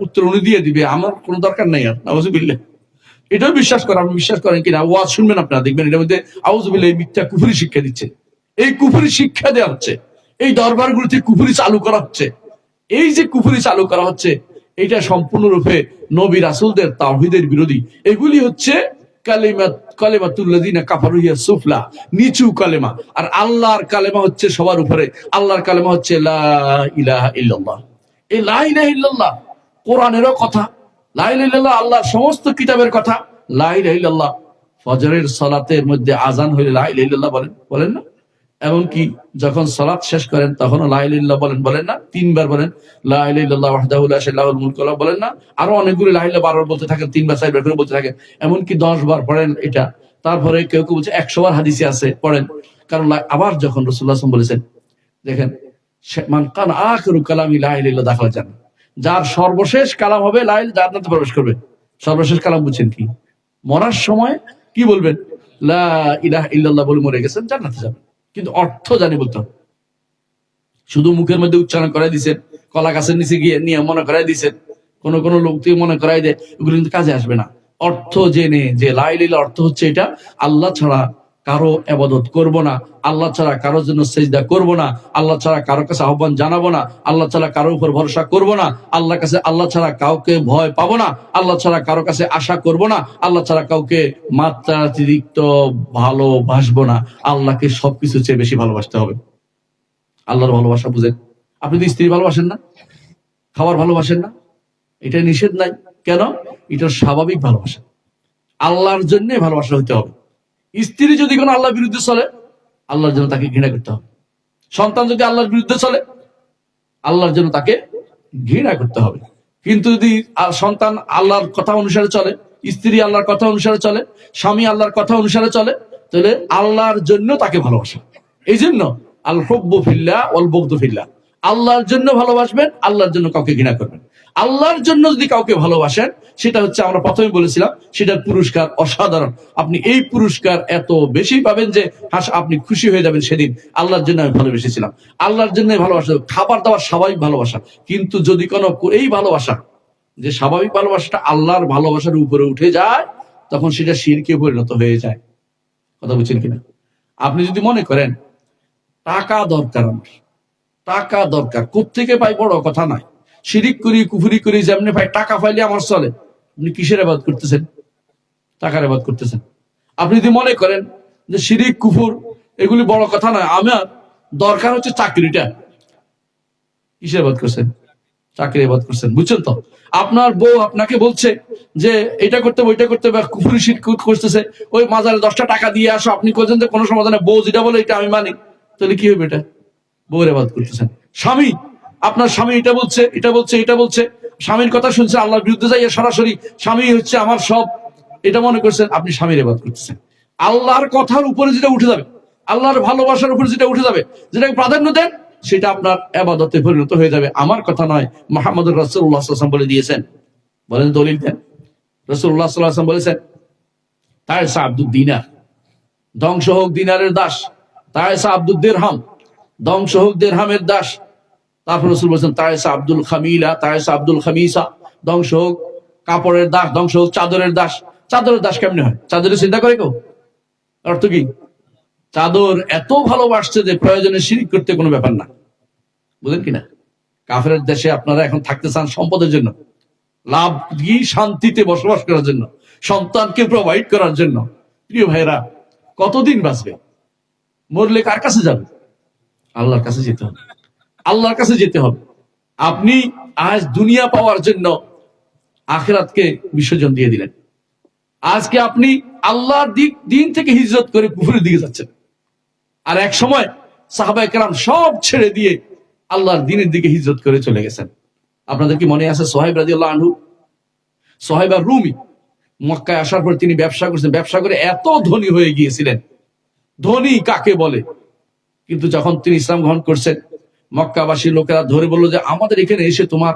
উত্তর উনি দিয়ে দিবে, আমার কোনো দরকার নাই আর। নাউযুবিল্লাহ। এটাও বিশ্বাস করে। আপনি বিশ্বাস করেন কিনা ওয়াজ শুনবেন আপনারা, দেখবেন এটার মধ্যে আউযুবিল্লাহ মিথ্যা কুফরি শিক্ষা দিচ্ছে। এই কুফরি শিক্ষা দেওয়া হচ্ছে, এই দরবারগুলোতে কুফরি চালু করা হচ্ছে। এই যে কুফরি চালু করা হচ্ছে, এটা সম্পূর্ণরূপে নবী রাসূলদের তাওহীদের বিরোধী। এগুলি হচ্ছে কালিমাতুল্লাযিনা কাফারু হিয়া সুফলা, নিচু কালেমা। আর আল্লাহর কালেমা হচ্ছে সবার উপরে। আল্লাহর কালেমা হচ্ছে লা ইলাহা ইল্লাল্লাহ। এই লা ইলাহা ইল্লাল্লাহ কোরআনেরও কথা, লা ইলাহা ইল্লাল্লাহ আল্লাহর সমস্ত কিতাবের কথা। লা ইলাহা ইল্লাল্লাহ ফজরের সালাতের মধ্যে আজান হইলে লা ইলাহা ইল্লাল্লাহ বলেন না? এমনকি যখন সালাত শেষ করেন তখন লা ইলাহা ইল্লাল্লাহ বলেন না? 3 বার বলেন লা ইলাহা ইল্লাল্লাহ ওয়াহদাহু লা শারীকা লাহুল মুলকু ওয়া লাহু, বলেন না? আরো অনেকগুলো লা ইলাহা ইল্লাল্লাহ 12 বার বলতে থাকেন, 3 বার 4 বার করে বলতে থাকেন, এমনকি 10 বার পড়েন এটা। তারপরে কেউ বলছে 100 বার হাদিসে আছে পড়েন। কারণ আবার যখন রাসূলুল্লাহ সাল্লাল্লাহু আলাইহি ওয়াসাল্লাম বলেছেন, দেখেন মান কান আখিরু কালামি লা ইলাহা ইল্লাল্লাহ দাখালা জান্নাহ, যার সর্বশেষ কালাম হবে লা ইলাহা, জান্নাতে প্রবেশ করবে। সর্বশেষ কালাম বুঝছেন কি? মরার সময় কি বলবেন? লা ইলাহা ইল্লাল্লাহ বলে মরে গেছেন, জান্নাতে যাবেন। কিন্তু অর্থ জানি বলতে হবে। শুধু মুখের মধ্যে উচ্চারণ করাই দিচ্ছেন, কলা গাছের নিচে গিয়ে নিয়ে মনে করাই দিচ্ছেন, কোন লোক থেকে মনে করাই দেয়, ওগুলো কিন্তু কাজে আসবে না। অর্থ জেনে যে লা ইলাহা ইল্লাল্লাহ অর্থ হচ্ছে এটা, আল্লাহ ছাড়া কারো ইবাদত করব না, আল্লাহ ছাড়া কারোর জন্য সিজদা করব না, আল্লাহ ছাড়া কারো কাছে আহ্বান জানাবো না, আল্লাহ ছাড়া কারোর উপর ভরসা করব না, আল্লাহ ছাড়া কাউকে ভয় পাবো না, আল্লাহ ছাড়া কারো কাছে আশা করব না, আল্লাহ ছাড়া কাউকে মাত্রাতিরিক্ত ভালোবাসবো না। আল্লাহকে সবকিছু চেয়ে বেশি ভালোবাসতে হবে। আল্লাহর ভালোবাসা বুঝেন? আপনি তো স্ত্রী ভালোবাসেন না, খাবার ভালোবাসেন না, এটা নিষেধ নাই। কেন? এটা স্বাভাবিক ভালোবাসা। আল্লাহর জন্য ভালোবাসা হইতে হবে। স্ত্রী যদি কোনো আল্লাহর বিরুদ্ধে চলে, আল্লাহর জন্য তাকে ঘৃণা করতে হবে। সন্তান যদি আল্লাহর বিরুদ্ধে চলে, আল্লাহর জন্য তাকে ঘৃণা করতে হবে। কিন্তু যদি সন্তান আল্লাহর কথা অনুসারে চলে, স্ত্রী আল্লাহর কথা অনুসারে চলে, স্বামী আল্লাহর কথা অনুসারে চলে, তাহলে আল্লাহর জন্য তাকে ভালোবাসা। এই জন্য আল হুব্বু ফিল্লাহ ওয়াল বুগদু ফিল্লাহ, আল্লাহর জন্য ভালোবাসবেন, আল্লাহর জন্য কাউকে ঘৃণা করবেন। আল্লাহর জন্য যদি কাউকে ভালোবাসেন, সেটা হচ্ছে আমরা প্রথমে বলেছিলাম, সেটার পুরস্কার অসাধারণ। আপনি এই পুরস্কার এত বেশি পাবেন যে আপনি খুশি হয়ে যাবেন সেদিন। আল্লাহর জন্য আমি ভালোবেসেছিলাম, আল্লাহর জন্য ভালোবাসা। খাবার দাবার স্বাভাবিক ভালোবাসা, কিন্তু যদি কোনো এই ভালোবাসা, যে স্বাভাবিক ভালোবাসাটা আল্লাহর ভালোবাসার উপরে উঠে যায়, তখন সেটা শিরকে পরিণত হয়ে যায়। কথা বুঝছেন কিনা? আপনি যদি মনে করেন টাকা দরকার, আমার টাকা দরকার, কোত্থেকে পাই বড় কথা নয়, শিরিক করি কুফরি করি যেমনি পাই, টাকা পাইলে আমার চলে, আপনি কিসের ইবাদত করতেছেন? টাকার ইবাদত করতেছেন। আপনি যদি মনে করেন যে শিরিক কুফর এগুলি বড় কথা নয়, আমার দরকার হচ্ছে চাকরিটা, কিসের ইবাদত করছেন? চাকরি ইবাদত করছেন, বুঝছেন তো? আপনার বউ আপনাকে বলছে যে এটা করতে হবে ওইটা করতে হবে, কুফরি শিরক করতেছে, ওই মাজারে 10টা টাকা দিয়ে আসো, আপনি বলছেন যে কোনো সমাধানে বউ যেটা বলে এটা আমি মানি, তাহলে কি হবে? এটা বউয়ের ইবাদত করতেছেন। স্বামী, আপনার স্বামী এটা বলছে এটা বলছে এটা বলছে, স্বামীর কথা শুনছে, আল্লাহর বিরুদ্ধে যাইয়া সরাসরি স্বামী হচ্ছে আমার সব, এটা মনে করছেন, আপনি স্বামীর ইবাদত করতেছেন। আল্লাহর কথার উপরে যেটা উঠে যাবে, আল্লাহর ভালোবাসার উপরে যেটা উঠে যাবে, যেটাকে প্রাধান্য দেন, সেটা আপনার ইবাদতে পরিণত হয়ে যাবে। আমার কথা নয়, মুহাম্মদ রাসূলুল্লাহ সাল্লাল্লাহু আলাইহি ওয়াসাল্লাম বলে দিয়েছেন। বলেন, দলিল দেন। রাসূলুল্লাহ সাল্লাল্লাহু আলাইহি ওয়াসাল্লাম বলেছেন, তায়েসা আব্দুদ দিনার, ধ্বংস হোক দিনারের দাস। তায়েসা আব্দুদ দিরহাম, ধ্বংস হোক দিরহামের দাস। তারপর রাসূল বলেছেন, তায়েসা আব্দুল খামিলা, তায়েসা আব্দুল খামিসা, ধ্বংস হোক কাপড়ের দাস, ধ্বংস হোক চাদরের দাস। চাদরের দাস কেমনে হয়? চাদরের চিন্তা করে কেউ? অর্থ কি? চাদর এত ভালোবাসছে যে প্রয়োজনে শিরিক করতে কোনো ব্যাপার না, বুঝলেন কিনা? কাফেরের দেশে আপনারা এখন থাকতে চান সম্পদের জন্য, লাভ কি শান্তিতে বসবাস করার জন্য, সন্তানকে প্রোভাইড করার জন্য। প্রিয় ভাইরা, কতদিন বাঁচবে? মরলে কার কাছে যাবে? আল্লাহর কাছে যেতে হবে, আল্লাহর কাছে যেতে হবে। আপনি আজ দুনিয়া পাওয়ার জন্য আখিরাতকে বিসর্জন দিয়ে দিলেন। আজকে আপনি আল্লাহর দিন থেকে হিজরত করে কুফরের দিকে যাচ্ছেন। আর এক সময় সাহাবায়ে কেরাম সব ছেড়ে দিয়ে আল্লাহর দ্বীনের দিকে হিজরত করে চলে গেছেন। আপনাদের কি মনে আছে সোহাইব রাদিয়াল্লাহু আনহু? সোহাইব আর-রুমি মক্কায় আসার পর তিনি ব্যবসা করছেন, ব্যবসা করে এত ধনী হয়ে গিয়েছিলেন। ধনী কাকে বলে? কিন্তু যখন তিনি ইসলাম গ্রহণ করছেন, মক্কাবাসী লোকেরা ধরে বললো যে আমাদের এখানে এসে তোমার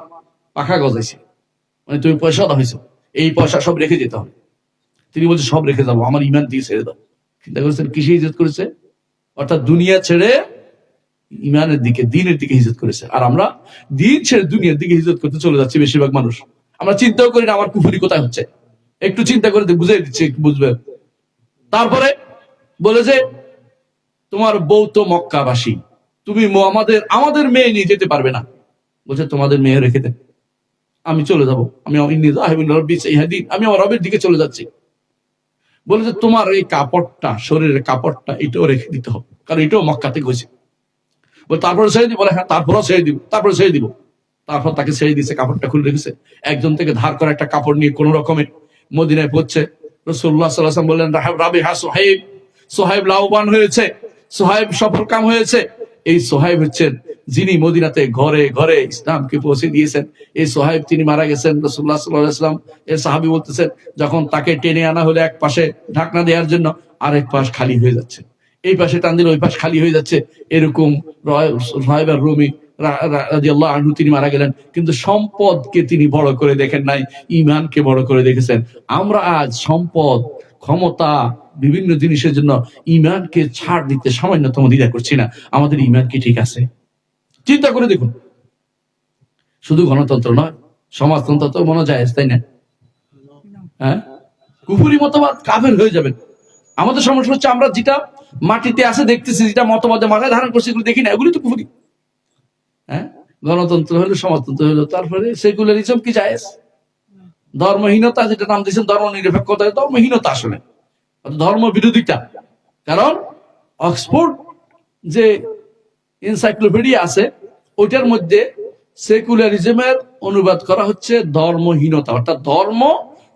পাখা গজাইছে, মানে তুমি পয়সা হয়েছো, এই পয়সা সব রেখে যেতে হবে। তিনি বলছে সব রেখে যাবো, আমার ইমান দিয়ে ছেড়ে দাও। চিন্তা করেছেন কিসে হিজরত করেছে? অর্থাৎ দুনিয়া ছেড়ে ইমানের দিকে, দ্বীনের দিকে হিজরত করেছে। আর আমরা দ্বীন ছেড়ে দুনিয়ার দিকে হিজরত করতে চলে যাচ্ছি বেশিরভাগ মানুষ। আমরা চিন্তাও করি না আমার কুফরি কোথায় হচ্ছে, একটু চিন্তা করে বুঝাই দিচ্ছে, একটু বুঝবে। তারপরে বলে যে তোমার বউ তো মক্কাবাসী, তুমি আমাদের মেয়ে নিয়ে যেতে পারবে না। বলছে তোমাদের মেয়ে রেখে দেন, আমি চলে যাবো, আমি আমার রবের দিকে চলে যাচ্ছি। বলে যে তোমার এই কাপড়টা, শরীরের কাপড়টা, এটাও রেখে দিতে হবে, কারণ এটাও মক্কাতে গেছে। বলে তারপরে ছেড়ে দিব? বলে হ্যাঁ, তারপরেও ছেড়ে দিব, তারপরে ছেড়ে দিব। তারপর তাকে ছেড়ে দিয়েছে, কাপড়টা খুলে রেখেছে। একজন থেকে ধার করা একটা কাপড় নিয়ে কোন রকমে মদিনায় পড়ছে। রাসূলুল্লাহ সাল্লাল্লাহু আলাইহি ওয়াসাল্লাম বললেন, রাবিহা সোহাইব, সোহাইব লাভবান হয়েছে, সোহাইব সফল কাম হয়েছে। এই সোহাইব হচ্ছেন যিনি মদিনাতে ঘরে ঘরে ইসলামকে পৌঁছে দিয়েছেন। এই সোহাইব তিনি মারা গেছেন। রাসূলুল্লাহ সাল্লাল্লাহু আলাইহি ওয়াসাল্লাম এর সাহাবী বলতেছেন, যখন তাকে টেনে আনা হলো এক পাশে ঢাকনা দেওয়ার জন্য, আরেক পাশ খালি হয়ে যাচ্ছে, এই পাশে টান দিলে ওই পাশ খালি হয়ে যাচ্ছে। এরকম সোহাইব আর-রুমি রাদিয়াল্লাহু আনহু তিনি মারা গেলেন, কিন্তু সম্পদকে তিনি বড় করে দেখেন নাই, ঈমানকে বড় করে দেখেছেন। আমরা আজ সম্পদ, ক্ষমতা, বিভিন্ন জিনিসের জন্য ঈমানকে ছাড় দিতে সামান্যতম দ্বিধা করছি না। আমাদের ঈমান কি ঠিক আছে? চিন্তা করে দেখুন। শুধু গণতন্ত্র নয়, সমাজতন্ত্র তো মনে যায়, তাই না? হ্যাঁ, কুফরি মতবাদ, কাফের হয়ে যাবেন। আমাদের সমস্যা হচ্ছে আমরা যেটা মাটিতে আছে দেখতেছি, যেটা মতবাদে মাথায় ধারণ করছি, এগুলো দেখি না, এগুলি তো কুফরি। হ্যাঁ, গণতন্ত্র হলো, সমাজতন্ত্র হলো, তারপরে সেকুলারিজম কি জায়েজ? ধর্মহীনতা, যেটা নাম দিয়েছেন ধর্ম নিরপেক্ষতা, ধর্মহীনতা আসলে ধর্ম বিরোধিতা। কারণ অক্সফোর্ড যে এনসাইক্লোপিডিয়া আছে, ওইটার মধ্যে সেকুলারিজমের অনুবাদ করা হচ্ছে ধর্মহীনতা। অর্থাৎ ধর্ম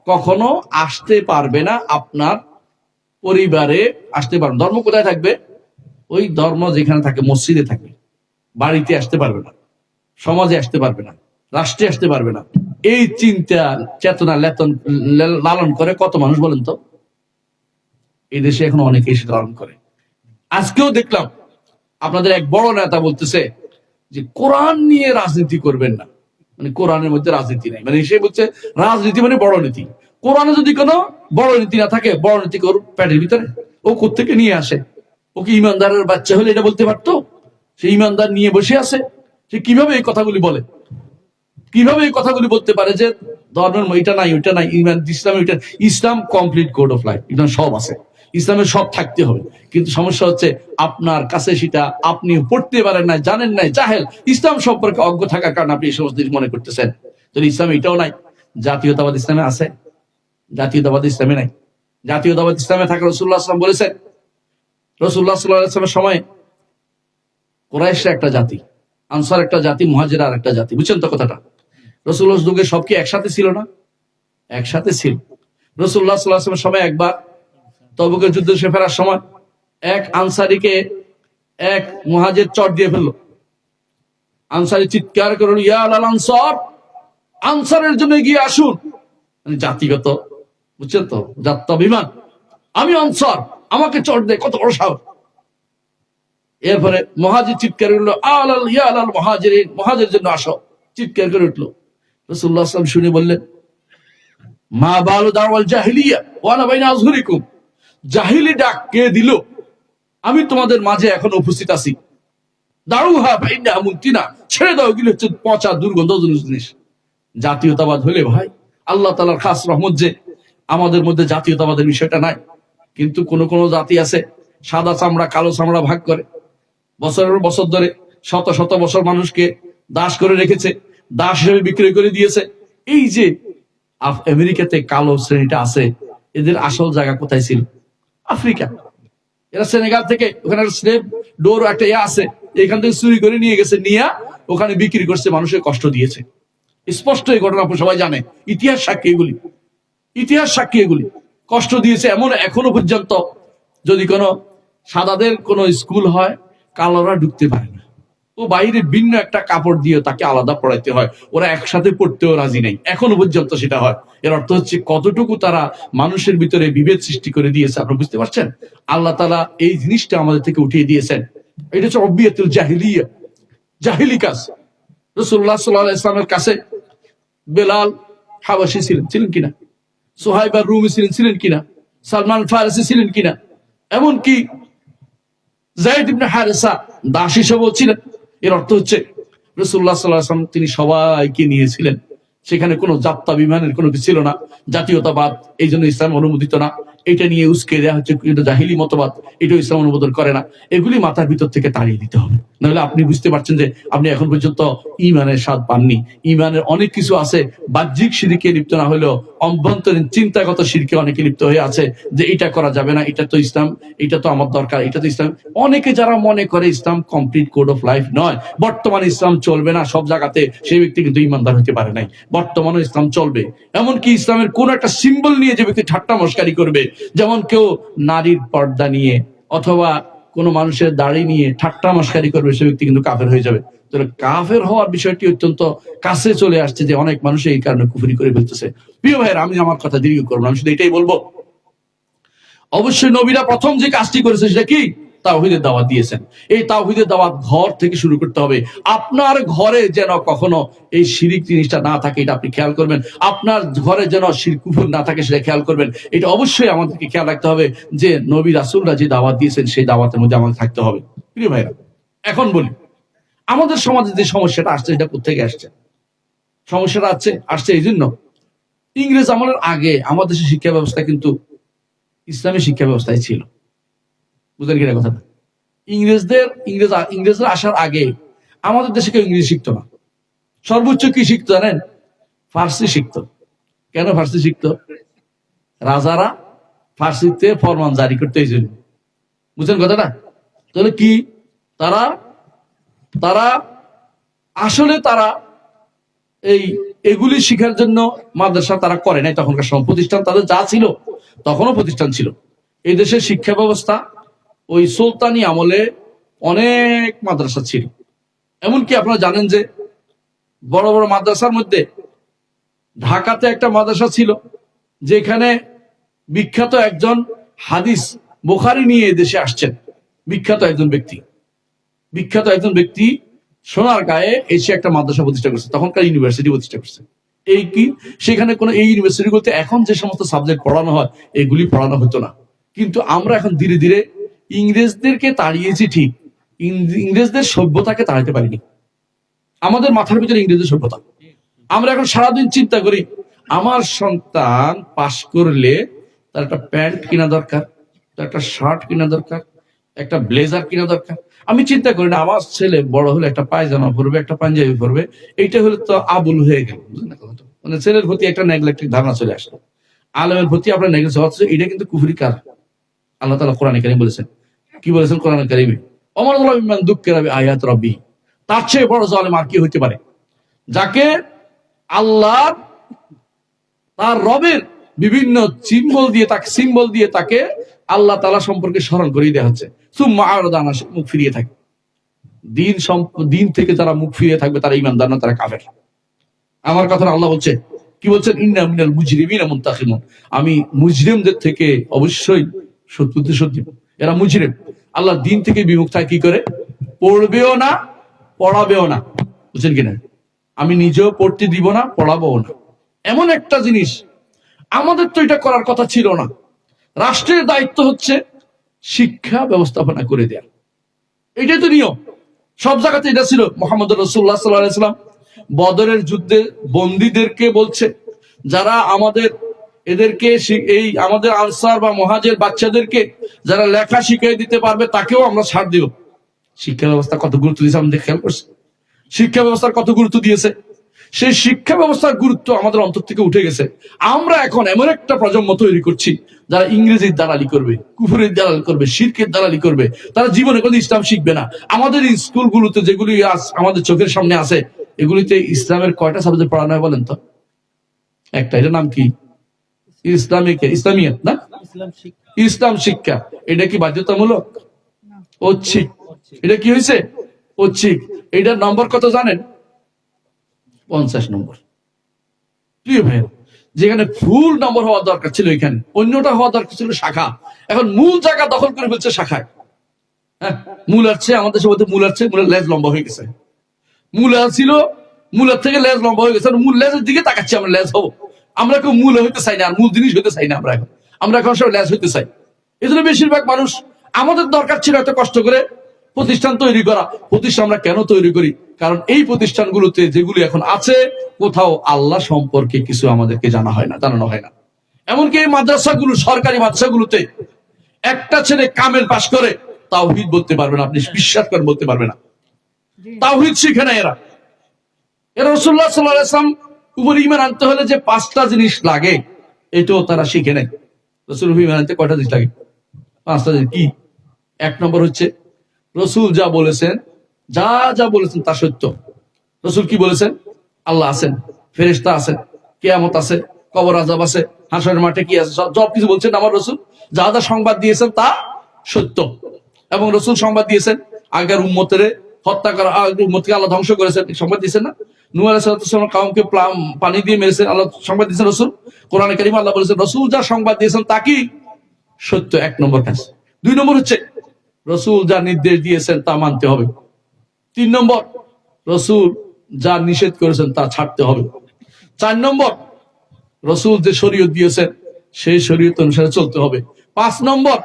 কখনো আসতে পারবে না আপনার পরিবারে, আসতে পারবে। ধর্ম কোথায় থাকবে? ওই ধর্ম যেখানে থাকে, মসজিদে থাকবে। বাড়িতে আসতে পারবে না, সমাজে আসতে পারবে না, রাষ্ট্রে আসতে পারবে না। এই চিন্তা চেতনা লালন করে কত মানুষ বলেন তো? এই দেশে এখন অনেকেই সেটা লালন করে। আজকেও দেখলাম আপনাদের এক বড় নেতা বলতেছে যে কোরআন নিয়ে রাজনীতি করবেন না, মানে কোরআনের মধ্যে রাজনীতি নাই। মানে সে বলছে রাজনীতি মানে বড় নীতি। কোরআনে যদি কোনো বড় নীতি না থাকে, বড় নীতি ওর পেটের ভিতরে, ও কোত্থেকে নিয়ে আসে? ও কি ইমানদারের বাচ্চা হলে এটা বলতে পারতো? সে ইমানদার নিয়ে বসে আছে, সে কিভাবে এই কথাগুলি বলে? কিভাবে এই কথাগুলি বলতে পারে যে ধর্মের এটা নাই, ওইটা নাই, ইমান ইসলাম, ওইটা ইসলাম কমপ্লিট কোড অফ লাইফ, এটা সব আছে, ইসলামের সব থাকতে হবে। কিন্তু সমস্যা হচ্ছে আপনার কাছে সেটা আপনি পড়তে পারেন না, জানেন নাই, জাহেল, ইসলাম সম্পর্কে অজ্ঞ থাকার কারণে আপনি এই সমস্ত জিনিস মনে করতেছেন। তো ইসলাম এটাও নাই। জাতীয়তাবাদ ইসলামে আছে, জাতীয়তাবাদ ইসলামে নাই। জাতীয়তাবাদ ইসলামে থাকে। রাসূলুল্লাহ সাল্লাল্লাহু আলাইহি ওয়াসাল্লাম বলেছেন, রাসূলুল্লাহ সাল্লাল্লাহু আলাইহি ওয়াসাল্লামের সময় কুরাইশরা একটা জাতি, আনসার একটা জাতি, মুহাজিরা একটা জাতি, বুঝছেন তো কথাটা? রাসূলুল্লাহর যুগে সব কি একসাথে ছিল না? একসাথে ছিল। রাসূলুল্লাহ সাল্লাল্লাহু আলাইহি ওয়াসাল্লামের সময় একবার তবুকের যুদ্ধ শেষে ফেরার সময় এক আনসারীকে এক মুহাজির চট দিয়ে ফেললো। আনসারী চিৎকার করল, ইয়া আল আনসার, আনসারের জন্য এগিয়ে আসুন। মানে জাতিগত, বুঝছেন তো, জাত্যাভিমান, আমি আনসার, আমাকে চট দে, কত বড় সাহস। এরপরে মুহাজির চিৎকার করলো, আলাল ইয়া আলাল মুহাজিরিন, মুহাজিরের জন্য আসো, চিৎকার করে উঠলো। রাসূলুল্লাহ সাল্লাল্লাহু আলাইহি ওয়াসাল্লাম শুনে বললেন, মা বালু দাওয়াল জাহিলিয়া ওয়া আনা বাইনা আযহুরিকুম, জাহিলি ডাক কে দিল? আমি তোমাদের মাঝে এখন উপস্থিত আছি। দারুহা ফাইন্নাহা মুনতিনা, ছেড়ে দাও, এগুলো হচ্ছে পচা দুর্গন্ধজনক জিনিস। জাতীয়তাবাদ হলে ভাই আল্লাহ তাআলার খাস রহমত যে আমাদের মধ্যে জাতীয়তাবাদের বিষয়টা নাই। কিন্তু কোন কোন জাতি আছে সাদা চামড়া কালো চামড়া ভাগ করে, বছরের বছর ধরে শত শত বছর মানুষকে দাস করে রেখেছে, দাস হিসেবে বিক্রি করে দিয়েছে। এই যে আমেরিকাতে কালো শ্রেণীটা আছে, এদের আসল জায়গা কোথায় ছিল? আফ্রিকা। এরা সেনেগাল থেকে, ওখানে স্লেভ ডোর একটা আছে, এখান থেকে চুরি করে নিয়ে গেছে, নিয়ে ওখানে বিক্রি করছে, মানুষের কষ্ট দিয়েছে। স্পষ্ট এই ঘটনা সবাই জানে, ইতিহাস সাক্ষী এগুলি, ইতিহাস সাক্ষী এগুলি। কষ্ট দিয়েছে এমন এখনো পর্যন্ত যদি কোনো সাদাদের কোনো স্কুল হয়, কালোরা ঢুকতে পারে না। ও বাইরে ভিন্ন একটা কাপড় দিয়ে তাকে আলাদা পড়াইতে হয়, ওরা একসাথে পড়তেও রাজি নেই, এখনো পর্যন্ত সেটা হয়। এর অর্থ হচ্ছে কতটুকু তারা মানুষের ভিতরে বিভেদ সৃষ্টি করে দিয়েছে, আপনারা বুঝতে পারছেন? আল্লাহ তাআলা এই জিনিসটা আমাদের থেকে উঠিয়ে দিয়েছেন। এটা হচ্ছে অবিয়াতুল জাহিলিয়া, জাহিলি কাজ। রাসূলুল্লাহ সাল্লাল্লাহু আলাইহি ওয়াসাল্লামের কাছে বেলাল হাবাশী ছিলেন, ছিলেন কিনা? সুহাইব আর-রুমি ছিলেন কিনা? সালমান ফারসি ছিলেন কিনা? এমনকি যায়েদ ইবনে হারেসা দাস হিসেবেও ছিলেন। এর অর্থ হচ্ছে রাসূলুল্লাহ সাল্লাল্লাহু আলাইহি ওয়াসাল্লাম তিনি সবাইকে নিয়েছিলেন, সেখানে কোনো জাত্যাভিমানের কোনো কিছু ছিল না, জাতীয়তাবাদ এই জন্য ইসলাম অনুমোদিত না। এটা নিয়ে উস্কে দেওয়া হচ্ছে এটা জাহিলি মতবাদ, এটা ইসলাম অনুমোদন করে না। এগুলি মাথার ভিতর থেকে তাড়িয়ে দিতে হবে, নাহলে আপনি বুঝতে পারছেন যে আপনি এখন পর্যন্ত ঈমানের স্বাদ পাননি। ঈমানের অনেক কিছু আছে, বাহ্যিক শিরকে লিপ্ত না হলেও অভ্যন্তরীণ চিন্তাগত শিরকে অনেকে লিপ্ত হয়ে আছে, যে এটা করা যাবে না, এটা তো ইসলাম, এটা তো আমার দরকার, এটা তো ইসলাম। অনেকে যারা মনে করে ইসলাম কমপ্লিট কোড অফ লাইফ নয়, বর্তমানে ইসলাম চলবে না সব জায়গাতে, সেই ব্যক্তি কিন্তু ঈমানদার হতে পারে নাই। বর্তমানে ইসলাম চলবে, এমনকি ইসলামের কোন একটা সিম্বল নিয়ে যে ব্যক্তি ঠাট্টা মস্কারি করবে, যেমন কেউ নারীর পর্দা নিয়ে অথবা কোন মানুষের দাড়ি নিয়ে ঠাট্টা মস্কারি করবে, সে ব্যক্তি কিন্তু কাফের হয়ে যাবে। তাহলে কাফের হওয়ার বিষয়টি অত্যন্ত কাছে চলে আসছে, যে অনেক মানুষ এই কারণে কুফরি করে ফেলতেছে। প্রিয় ভাইয়েরা, আমি আমার কথা দীর্ঘ করবো না, আমি শুধু এটাই বলবো, অবশ্যই নবীরা প্রথম যে কাজটি করেছে সেটা কি? তাওহীদের দাওয়াত দিয়েছেন। এই তাওহীদের দাওয়াত ঘর থেকে শুরু করতে হবে। আপনার ঘরে যেন কখনো এই শিরিক জিনিসটা না থাকে, এটা আপনি খেয়াল করবেন। আপনার ঘরে যেন শিরক কুফর না থাকে, সেটা খেয়াল করবেন। এটা অবশ্যই আমাদেরকে খেয়াল রাখতে হবে যে নবী রাসূলরা যে দাওয়াত দিয়েছেন সেই দাওয়াতের মধ্যে আমাদের থাকতে হবে। প্রিয় ভাইরা, এখন বলি আমাদের সমাজে যে সমস্যাটা আসছে, এটা কোথেকে আসছে? সমস্যাটা আসছে এই জন্য, ইংরেজ আমলের আগে আমাদের দেশের শিক্ষা ব্যবস্থা কিন্তু ইসলামী শিক্ষা ব্যবস্থায় ছিল। বুঝলেন কিনা কথাটা? ইংরেজরা আসার আগে আমাদের দেশে কেউ ইংরেজি শিখতো না। সর্বোচ্চ কি শিখতো জানেন? ফার্সি শিখতো। কেন ফার্সি শিখতো? রাজারা ফার্সিতে ফরমান জারি করতে, এই জন্য। বুঝলেন কথাটা? তাহলে কি তারা আসলে এগুলি শিখার জন্য মাদ্রাসা তারা করে নাই। তখনকার সময় প্রতিষ্ঠান তাদের যা ছিল, তখনও প্রতিষ্ঠান ছিল। এই দেশের শিক্ষা ব্যবস্থা ওই সুলতানি আমলে অনেক মাদ্রাসা ছিল। এমনকি আপনারা জানেন যে বড় বড় মাদ্রাসার মধ্যে ঢাকাতে একটা মাদ্রাসা ছিল, যেখানে বিখ্যাত একজন হাদিস বুখারী নিয়ে দেশে আসছেন, বিখ্যাত একজন ব্যক্তি সোনার গায়ে এসে একটা মাদ্রাসা প্রতিষ্ঠা করছে, তখনকার ইউনিভার্সিটি প্রতিষ্ঠা করছে। সেখানে কোনো এই ইউনিভার্সিটিগুলোতে এখন যে সমস্ত সাবজেক্ট পড়ানো হয়, এগুলি পড়ানো হতো না। কিন্তু আমরা এখন ধীরে ধীরে ইংরেজদেরকে তাড়িয়েছি ঠিক, ইংরেজদের সভ্যতাকে তাড়াতে পারিনি। আমাদের মাথার ভিতরে ইংরেজদের সভ্যতা। আমরা এখন সারাদিন চিন্তা করি আমার সন্তান পাশ করলে তার একটা প্যান্ট কিনা দরকার, তার একটা শার্ট কিনা দরকার, একটা ব্লেজার কিনা দরকার। আমি চিন্তা করি না আমার ছেলে বড় হলে একটা পায়জামা পরবে, একটা পাঞ্জাবি পরবে, এইটা হলে তো আবুল হয়ে গেল। বুঝলেন না কথা? মানে ছেলের প্রতি একটা নেগলেক্টেড ধারণা চলে আসলো, আলেমের প্রতি আপনার নেগলেক্ট হচ্ছে, এটা কিন্তু কুফরি কাজ। আল্লাহ তাআলা কোরআনে কারীমে বলেছেন, কি বলেছেন কোরআনে কারীমে? ওমর আল্লাহ দুঃখের আয়াত রব্বি, তার চেয়ে বড় জালেম আর কি হইতে পারে? যাকে আল্লাহ তার রবের বিভিন্ন সিম্বল দিয়ে তাকে আল্লাহ তাআলা সম্পর্কে স্মরণ করিয়ে দেওয়া হচ্ছে। সুম্মা আরাদা আন, মুখ ফিরিয়ে থাকে। দিন থেকে যারা মুখ ফিরিয়ে থাকবে তারা ঈমানদার না, তারা কাফের। আমার কথা আল্লাহ বলছে, কি বলছেন? ইন্না মিনাল মুজরিমিনা মুনতাকিমুন, আমি মুজরিমদের থেকে অবশ্যই প্রতিশোধ দিব। এরা মুজরিম, আল্লাহ দিন থেকে বিমুখ থাকে। কি করে? পড়বেও না, পড়াবেও না। বুঝছেন কিনা? আমি নিজেও পড়তে দিব না, পড়াবো না। এমন একটা জিনিস, আমাদের তো এটা করার কথা ছিল না। রাষ্ট্রের দায়িত্ব হচ্ছে শিক্ষা ব্যবস্থাপনা করে দেয়া, এটাই তো নিয়ম। সব জায়গাতে এটা ছিল। মুহাম্মদ রাসূলুল্লাহ সাল্লাল্লাহু আলাইহি ওয়াসাল্লাম বদরের যুদ্ধে বন্দীদেরকে বলছে, যারা এদেরকে এই আমাদের আনসার বা মুহাজির বাচ্চাদেরকে যারা লেখা শিখিয়ে দিতে পারবে তাকেও আমরা ছাড় দিব। শিক্ষা ব্যবস্থা কত গুরুত্ব দিয়েছে আমাদের খেয়াল করছে? শিক্ষা ব্যবস্থার কত গুরুত্ব দিয়েছে? সেই শিক্ষা ব্যবস্থার গুরুত্ব আমাদের অন্তর থেকে উঠে গেছে। আমরা এখন এমন একটা প্রজন্ম তৈরি করছি যারা ইংরেজির দালালি করবে, কুফরের দালালি করবে, শিরকের দালালি করবে। তারা জীবনে কোনো ইসলাম শিখবে না। আমাদের স্কুলগুলোতে যেগুলি আমাদের চোখের সামনে আছে, এগুলিতে ইসলামের কয়টা সাবজেক্ট পড়ানো হয় বলেন তো? একটা, এটার নাম কি? ইসলামিয়াত না? ইসলাম শিক্ষা। এটা কি বাধ্যতামূলক? ঐচ্ছিক। এটা কি হয়েছে? ঐচ্ছিক। এটার নম্বর কত জানেন? 50 নম্বর। প্রিয় ভাই, যেখানে ফুল নম্বর হওয়া দরকার ছিল এখানে অন্যটা হওয়া দরকার ছিল শাখা। এখন মূল জায়গা দখল করে ফেলছে শাখায়। হ্যাঁ, মূল আছে আমাদের সবাই, মূল আছে, মূলের লেজ লম্বা হয়ে গেছে। মূল ছিল, মূলের থেকে লেজ লম্বা হয়ে গেছে। মূল লেজের দিকে তাকাচ্ছি আমরা, লেজ হবো। আমরা কেউ মূল হইতে চাই না, আর মূল জিনিস হইতে চাই না। আমরা এখন সব লেজ হইতে চাই। এই জন্য বেশিরভাগ মানুষ, আমাদের দরকার ছিল এত কষ্ট করে প্রতিষ্ঠান তৈরি করা। প্রতিষ্ঠান আমরা কেন তৈরি করি? কারণ এই প্রতিষ্ঠানগুলোতে যেগুলি এখন আছে, কোথাও আল্লাহ সম্পর্কে কিছু আমাদেরকে জানানো হয় না। এমনকি এই মাদ্রাসাগুলো, সরকারি মাদ্রাসাগুলোতে একটা ছেলে কামেল পাশ করে তাওহীদ বলতে পারবে না, আপনি বিশ্বাস করেন বলতে পারবে না। তাওহীদ শিখে না এরা। রাসূলুল্লাহ সাল্লাল্লাহু আলাইহি ওয়াসাল্লাম উপর ঈমান আনতে হলে যে 5টা জিনিস লাগে, এটাও তারা শিখে নেয়। রাসূল ঈমান আনতে কয়টা জিনিস লাগে? 5টা জিনিস। কি? 1 নম্বর হচ্ছে রাসূল যা বলেছেন, যা বলেছেন তা সত্য। রাসূল কি বলেছেন? আল্লাহ আছেন, ফেরেশতা আছেন, কিয়ামত আছে, কবর আযাব আছে, হাসরের মাঠে কি আছে, সব কিছু বলছেন আমার রাসূল। যা সংবাদ দিয়েছেন তা সত্য। এবং রাসূল সংবাদ দিয়েছেন আগের উম্মতের হত্যা করা, উম্মতকে আল্লাহ ধ্বংস করেছেন, সংবাদ দিয়েছেন না? নূহ আলাইহিস সালাম কাউমকে পানি দিয়ে মেরেছেন, আল্লাহ সংবাদ দিয়েছেন রাসূল। কোরআনে কারিমে আল্লাহ বলেছেন রাসূল যা সংবাদ দিয়েছেন তা কি সত্য। 1 নম্বর কাজ। 2 নম্বর হচ্ছে রাসূল যা নির্দেশ দিয়েছেন তা মানতে হবে। 3 নম্বর, রাসূল যা নিষেধ করেছেন তা ছাড়তে হবে। 4 নম্বর, রাসূল যে শরীয়ত দিয়েছেন সেই শরীয়ত অনুসারে চলতে হবে। 5 নম্বর,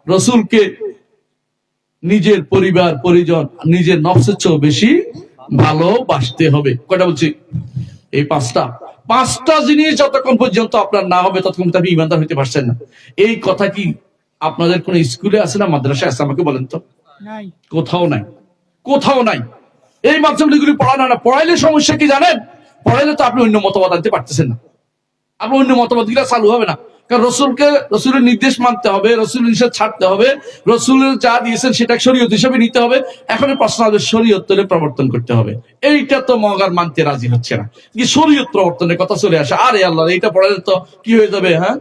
রাসূলকে নিজের পরিবার পরিজন, নিজের নফসের চেয়ে বেশি ভালোবাসতে হবে। কয়টা বলছি? এই 5টা জিনিস যতক্ষণ পর্যন্ত আপনার না হবে ততক্ষণ আপনি ঈমানদার হইতে পারছেন না। এই কথা কি আপনাদের কোন স্কুলে আছে না মাদ্রাসায় আছে? আমাকে বলেন তো। কোথাও নাই, কোথাও নাই। এই মাধ্যমগুলি পড়ানো না। পড়াইলে সমস্যা কি জানেন? পড়াইলে তো আপনি অন্য মতবাদ আনতে পারতেছেন না। আপনার অন্য মতবাদ গুলা চালু হবে না। কারণ রসুলের নির্দেশ মানতে হবে, রসুলের নিষেধ ছাড়তে হবে, রসুলের যা দিয়েছেন সেটা শরীয়ত হিসেবে নিতে হবে। এখন প্রশ্ন হবে শরীয়ত প্রবর্তন করতে হবে। এইটা তো মগার মানতে রাজি হচ্ছে না। কি শরীয়ত প্রবর্তনের কথা চলে আসে, আরে আল্লাহ এইটা পড়ালে তো কি হয়ে যাবে? হ্যাঁ,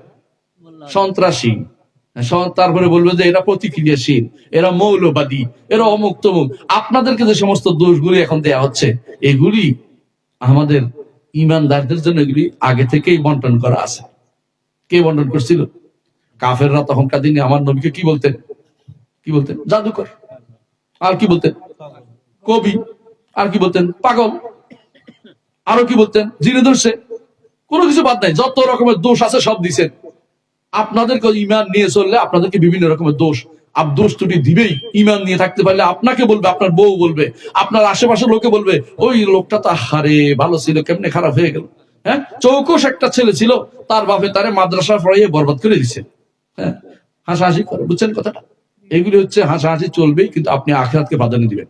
সন্ত্রাসী। তারপরে বলবে যে এরা প্রতিক্রিয়াশীল, এরা মৌলবাদী, এরা অমুক তমুক। আপনাদেরকে যে সমস্ত দোষগুলি এখন দেয়া হচ্ছে, এগুলি আমাদের ঈমানদারদের জন্য এগুলি আগে থেকেই বন্টন করা আছে। কে বন্টন করছিল? কাফেররা। তখনকার দিনে আমার নবীকে কি বলতেন? জাদুকর। আর কি বলতেন? কবি। আর কি বলতেন? পাগল। আরো কি বলতেন? জিনে ধরছে। কোনো কিছু বাদ নাই, যত রকমের দোষ আছে সব দিছেন। আপনাদেরকে ঈমান নিয়ে চললে আপনাদেরকে বিভিন্ন রকমের দোষ ত্রুটি দিবেই। ঈমান নিয়ে থাকতে পারলে আপনাকে বলবে, আপনার বউ বলবে, আপনার আশেপাশের লোকে বলবে ওই লোকটা তো হারে ভালো ছিল, কেমনে খারাপ হয়ে গেল। হ্যাঁ, চৌকস একটা ছেলে ছিল, তার বাপে তারে মাদ্রাসা পড়াইয়ে বরবাদ করে দিচ্ছে। হ্যাঁ, হাসাহাসি করে। বুঝছেন কথাটা? এগুলি হচ্ছে হাসাহাসি চলবেই, কিন্তু আপনি আখিরাতকে প্রাধান্য দিবেন।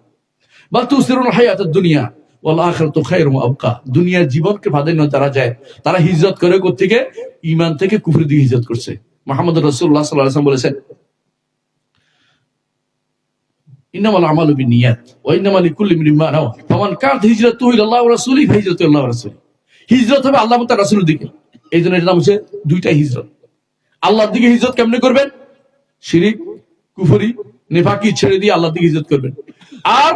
বা তুসিরুল হায়াতুদ দুনিয়া ওয়াল আখিরাতু খায়রুম ওয়া আবকা। দুনিয়ার জীবনকে প্রাধান্য যারা যায়, তারা হিজরত করে কোত্থেকে? ঈমান থেকে কুফরের দিকে হিজরত করছে। মুহাম্মদ রাসূলুল্লাহ সাল্লাল্লাহু আলাইহি ওয়াসাল্লাম বলেছেন ইন্নামাল আমালু বিন্নিয়াত ওয়া ইন্নামা লিকুল্লি ইমরিইন মা নাওয়া ফামান কানাত হিজরাতুহু ইলাল্লাহি ওয়া রাসূলিহি ফাহিজরাতুহু ইলাল্লাহি ওয়া রাসূলিহি। হিজরত হবে আল্লাহ তাআলা রাসূলের দিকে। এই জন্য এর নাম হচ্ছে দুইটা হিজরত। আল্লাহর দিকে হিজরত কেমনে করবেন? শিরিক, কুফরি, নেফাকি ছেড়ে দিয়ে আল্লাহর দিকে হিজরত করবেন। আর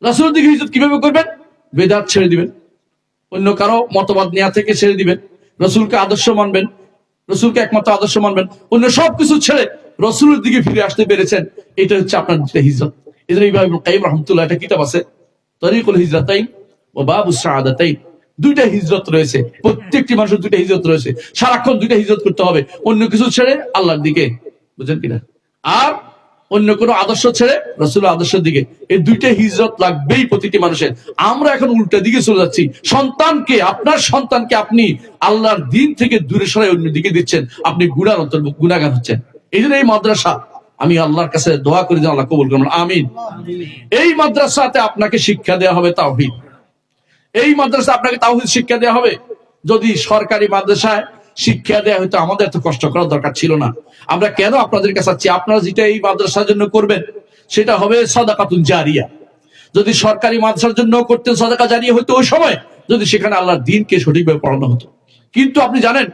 রাসূলের দিকে হিজরত কিভাবে করবেন? বেদাত ছেড়ে দিবেন, অন্য কারো মতবাদ নেওয়া থেকে ছেড়ে দিবেন, রসুলকে আদর্শ মানবেন, রসুলকে একমাত্র আদর্শ মানবেন, অন্য সবকিছু ছেড়ে রসুলের দিকে ফিরে আসতে পেরেছেন। এটা হচ্ছে আপনার হিজরত। এই জন্য ইমাম ইবনে কাইয়িম রাহমাতুল্লাহ একটা কিতাব আছে, তরিকুল হিজরাতাইন ওয়া বাবুস সাআদাতাইন। দুইটা হিজরত রয়েছে, প্রত্যেকটি মানুষের দুইটা হিজরত রয়েছে। সারাক্ষণ দুইটা হিজরত করতে হবে, অন্য কিছু ছেড়ে আল্লাহর দিকে, বুঝেন কিনা? আর অন্য কোনো আদর্শ ছেড়ে রসুলের আদর্শের দিকে। এই দুইটা হিজরত লাগবেই প্রতিটি মানুষের। আমরা এখন উল্টা দিকে চলে যাচ্ছি। সন্তানকে, আপনার সন্তানকে আপনি আল্লাহর দিন থেকে দূরে সরাই অন্য দিকে দিচ্ছেন, আপনি গুনাহগার হচ্ছেন। এই জন্য এই মাদ্রাসা, আমি আল্লাহর কাছে দোয়া করি যে আল্লাহ কবুল করুন, আমিন। এই মাদ্রাসাতে আপনাকে শিক্ষা দেওয়া হবে তাওহীদ। এই মাদ্রাসা আপনাকে তাওহীদ শিক্ষা দেওয়া হবে। যদি সরকারি মাদ্রাসায় শিক্ষা দেওয়া হয়তো আমাদের এত কষ্ট করার দরকার ছিল না। আমরা কেন আপনাদের কাছে চাচ্ছি, আপনারা যেটা এই মাদ্রাসার জন্য করবেন সেটা হবে সাদাকাতুন জারিয়া। যদি সরকারি মাদ্রাসার জন্য করতেন সাদাকা জারিয়া হতো ওই সময়, যদি সেখানে আল্লাহর দ্বীনকে সঠিকভাবে পড়ানো হতো। কিন্তু আপনি জানেন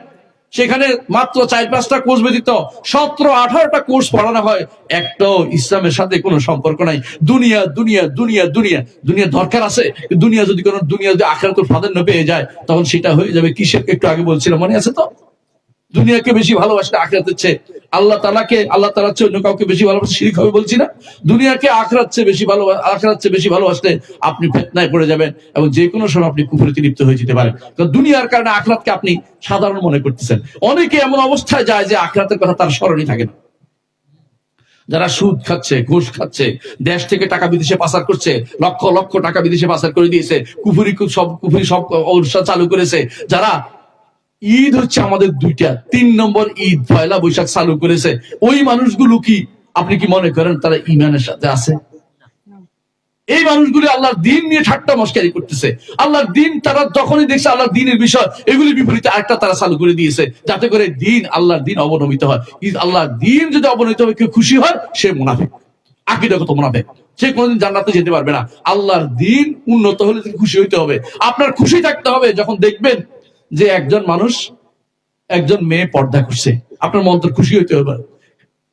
সেখানে মাত্র 4-5টা কোর্স ব্যতীত 17-18টা কোর্স পড়ানো হয়, একটাও ইসলামের সাথে কোনো সম্পর্ক নাই। দুনিয়া দুনিয়া দুনিয়া দুনিয়া দুনিয়া দরকার আছে। দুনিয়া যদি আখিরাতুল প্রাধান্য পেয়ে যায়, তখন সেটা হয়ে যাবে কিসের, একটু আগে বলছিলাম, মনে আছে তো? দুনিয়াকে বেশি ভালোবাসলে আখিরাতের চেয়ে আল্লাহ তাআলার চেয়ে অন্য কাউকে বেশি ভালোবাসলে শিরক হবে, বলছি না? দুনিয়াকে আখিরাত চেয়ে বেশি ভালোবাসলে আপনি ফিতনায় পড়ে যাবেন এবং যে কোনো সময় আপনি কুফরিতে লিপ্ত হয়ে যেতে পারেন। কারণ দুনিয়ার কারণে আখিরাতকে আপনি সাধারণ মনে করতেছেন। অনেকে এমন অবস্থায় যায় যে আখিরাতের কথা তার স্মরণই থাকে না। যারা সুদ খাচ্ছে, ঘুষ খাচ্ছে, দেশ থেকে টাকা বিদেশে পাচার করছে, লক্ষ লক্ষ টাকা বিদেশে পাচার করে দিয়েছে, কুফরি সব অনুষ্ঠান চালু করেছে, যারা ঈদ হচ্ছে আমাদের দুইটা, 3 নম্বর ঈদ পয়লা বৈশাখ চালু করেছে, ওই মানুষগুলো কি আপনি কি মনে করেন তারা ঈমানের সাথে আছে? এই মানুষগুলি আল্লাহর দ্বীন নিয়ে ঠাট্টা মশকারি করতেছে। আল্লাহর দ্বীন তারা যখনই দেখছে আল্লাহর দ্বীনের বিষয়, এগুলি বিপরীতে আরেকটা তারা চালু করে দিয়েছে, যাতে করে আল্লাহর দ্বীন অবনমিত হয়। আল্লাহর দ্বীন যদি অবনমিত হয়, কেউ খুশি হয়, সে মুনাফিক, আকীদাগত মুনাফিক, সে কোনোদিন জান্নাতে যেতে পারবে না। আল্লাহর দ্বীন উন্নত হলে খুশি হইতে হবে। আপনার খুশি থাকতে হবে যখন দেখবেন যে একজন মেয়ে পর্দা করছে, আপনার মন তো খুশি হইতে হবে।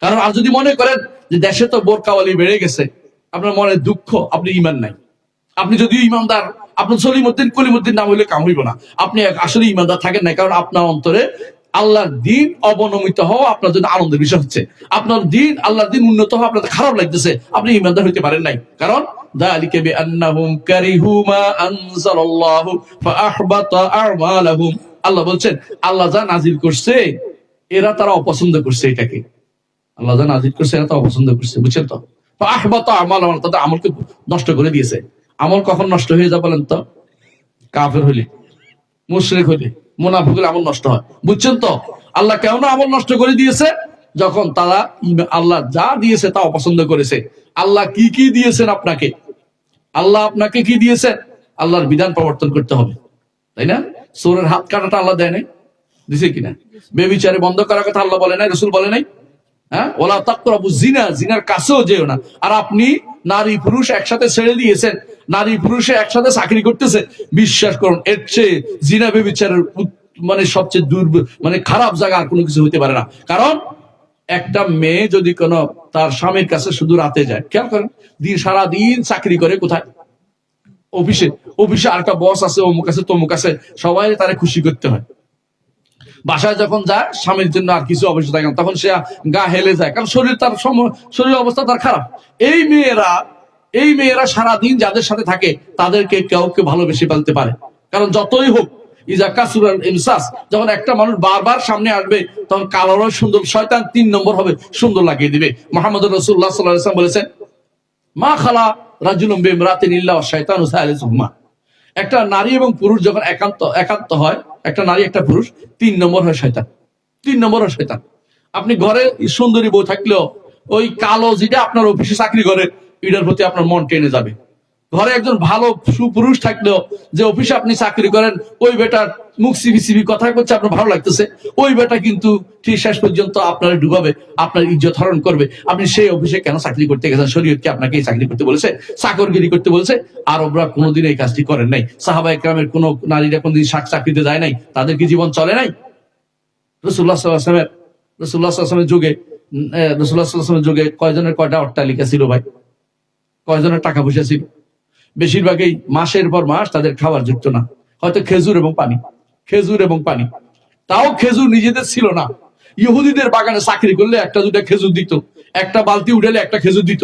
কারণ আর যদি মনে করেন যে দেশে তো বোরকাওয়ালি বেড়ে গেছে, আপনার মনে দুঃখ, আপনি ঈমান নাই। আপনি যদিও ঈমানদার, আপনার সলিমুদ্দিন কলিমুদ্দিন নাম হইলে কাম হইব না, আপনি আসলে ঈমানদার থাকেন নাই। কারণ আপনার অন্তরে আল্লাহর দ্বীন অবনমিত হওয়া আপনার জন্য আনন্দের বিষয় হচ্ছে। আপনার দ্বীন, আল্লাহর দ্বীন উন্নত হওয়া আপনার খারাপ লাগতেছে, আপনি ঈমানদার হইতে পারেন নাই। কারণ যালিকা বিআন্নাহুম কারিহু মা আনজালাল্লাহু ফাআহবাতা আ'মালাহুম। আল্লাহ বলছেন, আল্লাহ যা নাজিল করছে তারা অপছন্দ করছে। এটাকে আল্লাহ যা নাজিল করছে এরা তো অপছন্দ করছে, বুঝছেন তো? ফাআহবাতা আ'মালাহুম, তাদের আমলকে নষ্ট করে দিয়েছে। আমল কখন নষ্ট হয়ে যায় বলেন তো? কাফের হইলে, মুশরিক হইলে, মুনাফিক হইলে আমল নষ্ট হয়, বুঝছেন তো? আল্লাহ কেন আমল নষ্ট করে দিয়েছে? যখন তারা আল্লাহ যা দিয়েছে তা অপছন্দ করেছে। আল্লাহ কি দিয়েছেন আপনাকে? আল্লাহ আপনাকে কি দিয়েছেন? আল্লাহর বিধান প্রবর্তন করতে হবে, তাই না? চোরের হাত কাটাটা আল্লাহ দেয় নাই, দিছে কিনা? বেবিচারে বন্ধ করার কথা আল্লাহ বলে নাই, রাসূল বলে নাই? হ্যাঁ, ওয়ালা তাকরাবু জিনা, জিনার কাছেও যেও না। আর আপনি নারী পুরুষ একসাথে ছেড়ে দিয়েছেন, নারী পুরুষে একসাথে চাকরি করতেছে। বিশ্বাস করুন, এর চেয়ে জিনা বেবিচারের সবচেয়ে খারাপ জায়গা আর কোনো কিছু হইতে পারে না। কারণ একটা মেয়ে যদি কোনো তার স্বামীর কাছে শুধু রাতে যায়, খেয়াল করেন, সারাদিন চাকরি করে কোথায়? অফিসে আরেকটা বস আছে, অমুক আছে, তমুক আছে, সবাই তারে খুশি করতে হয়। বাসায় যখন যায় স্বামীর জন্য আর কিছু অবস্থা থাকে না, তখন সে গা হেলে যায়, কারণ শরীর অবস্থা তার খারাপ। এই মেয়েরা সারাদিন যাদের সাথে থাকে তাদেরকে কেউ ভালোবেসে ফেলতে পারে। কারণ যতই হোক, ইজা কাসুরাল ইমসাস, যখন একটা মানুষ বারবার সামনে আসবে তখন কালোরও সুন্দর, শয়তান 3 নম্বর হবে, সুন্দর লাগিয়ে দিবে। মুহাম্মদ রাসূলুল্লাহ সাল্লাল্লাহু আলাইহি ওয়াসাল্লাম বলেছেন, মা খালা রাজুলুম বিমরাতিন ইল্লা শাইতানু সালিসুহুমা। একটা নারী এবং পুরুষ যখন একান্ত হয়, একটা নারী একটা পুরুষ, 3 নম্বর হয় শয়তান, 3 নম্বর হয় শয়তান। আপনি ঘরে সুন্দরী বউ থাকলেও ওই কালো যেটা আপনার অফিসে চাকরি করে, এটার প্রতি আপনার মন টেনে যাবে। ঘরে একজন ভালো সুপুরুষ থাকলেও যে অফিসে আপনি চাকরি করেন ওই বেটার মুখ সিবি সিবি কথা করছে আপনার ভালো লাগতেছে, ওই বেটা কিন্তু ঠিক শেষ পর্যন্ত আপনার ডুবাবে, আপনার ইজ্জত হরণ করবে। আপনি সেই অফিসে কেন চাকরি করতে গেছেন? শরীয়ত কি আপনাকে এই চাকরি করতে বলেছে? চাকরগিরি করতে বলেছে? আরবরা কোনোদিন এই কাজটি করেন নাই। সাহাবা ইকরামের কোন নারীরা কোনদিন চাকরিতে যায় নাই, তাদের কি জীবন চলে নাই? রাসূলুল্লাহ সাল্লাল্লাহু আলাইহি ওয়াসাল্লামের যুগে রাসূলুল্লাহ সাল্লাল্লাহু আলাইহি ওয়াসাল্লামের যুগে কয়জনের কয়টা অট্টালিকা ছিল ভাই? কয়জনের টাকা পয়সা ছিল? বেশিরভাগই মাসের পর মাস তাদের খাবার জুটতো না, হয়তো খেজুর এবং পানি, খেজুর এবং পানি। তাও খেজুর নিজেদের ছিল না। ইহুদিদের বাগানে চাকরি করলে একটা দুটা খেজুর দিত, একটা বালতি উঠালে একটা খেজুর দিত,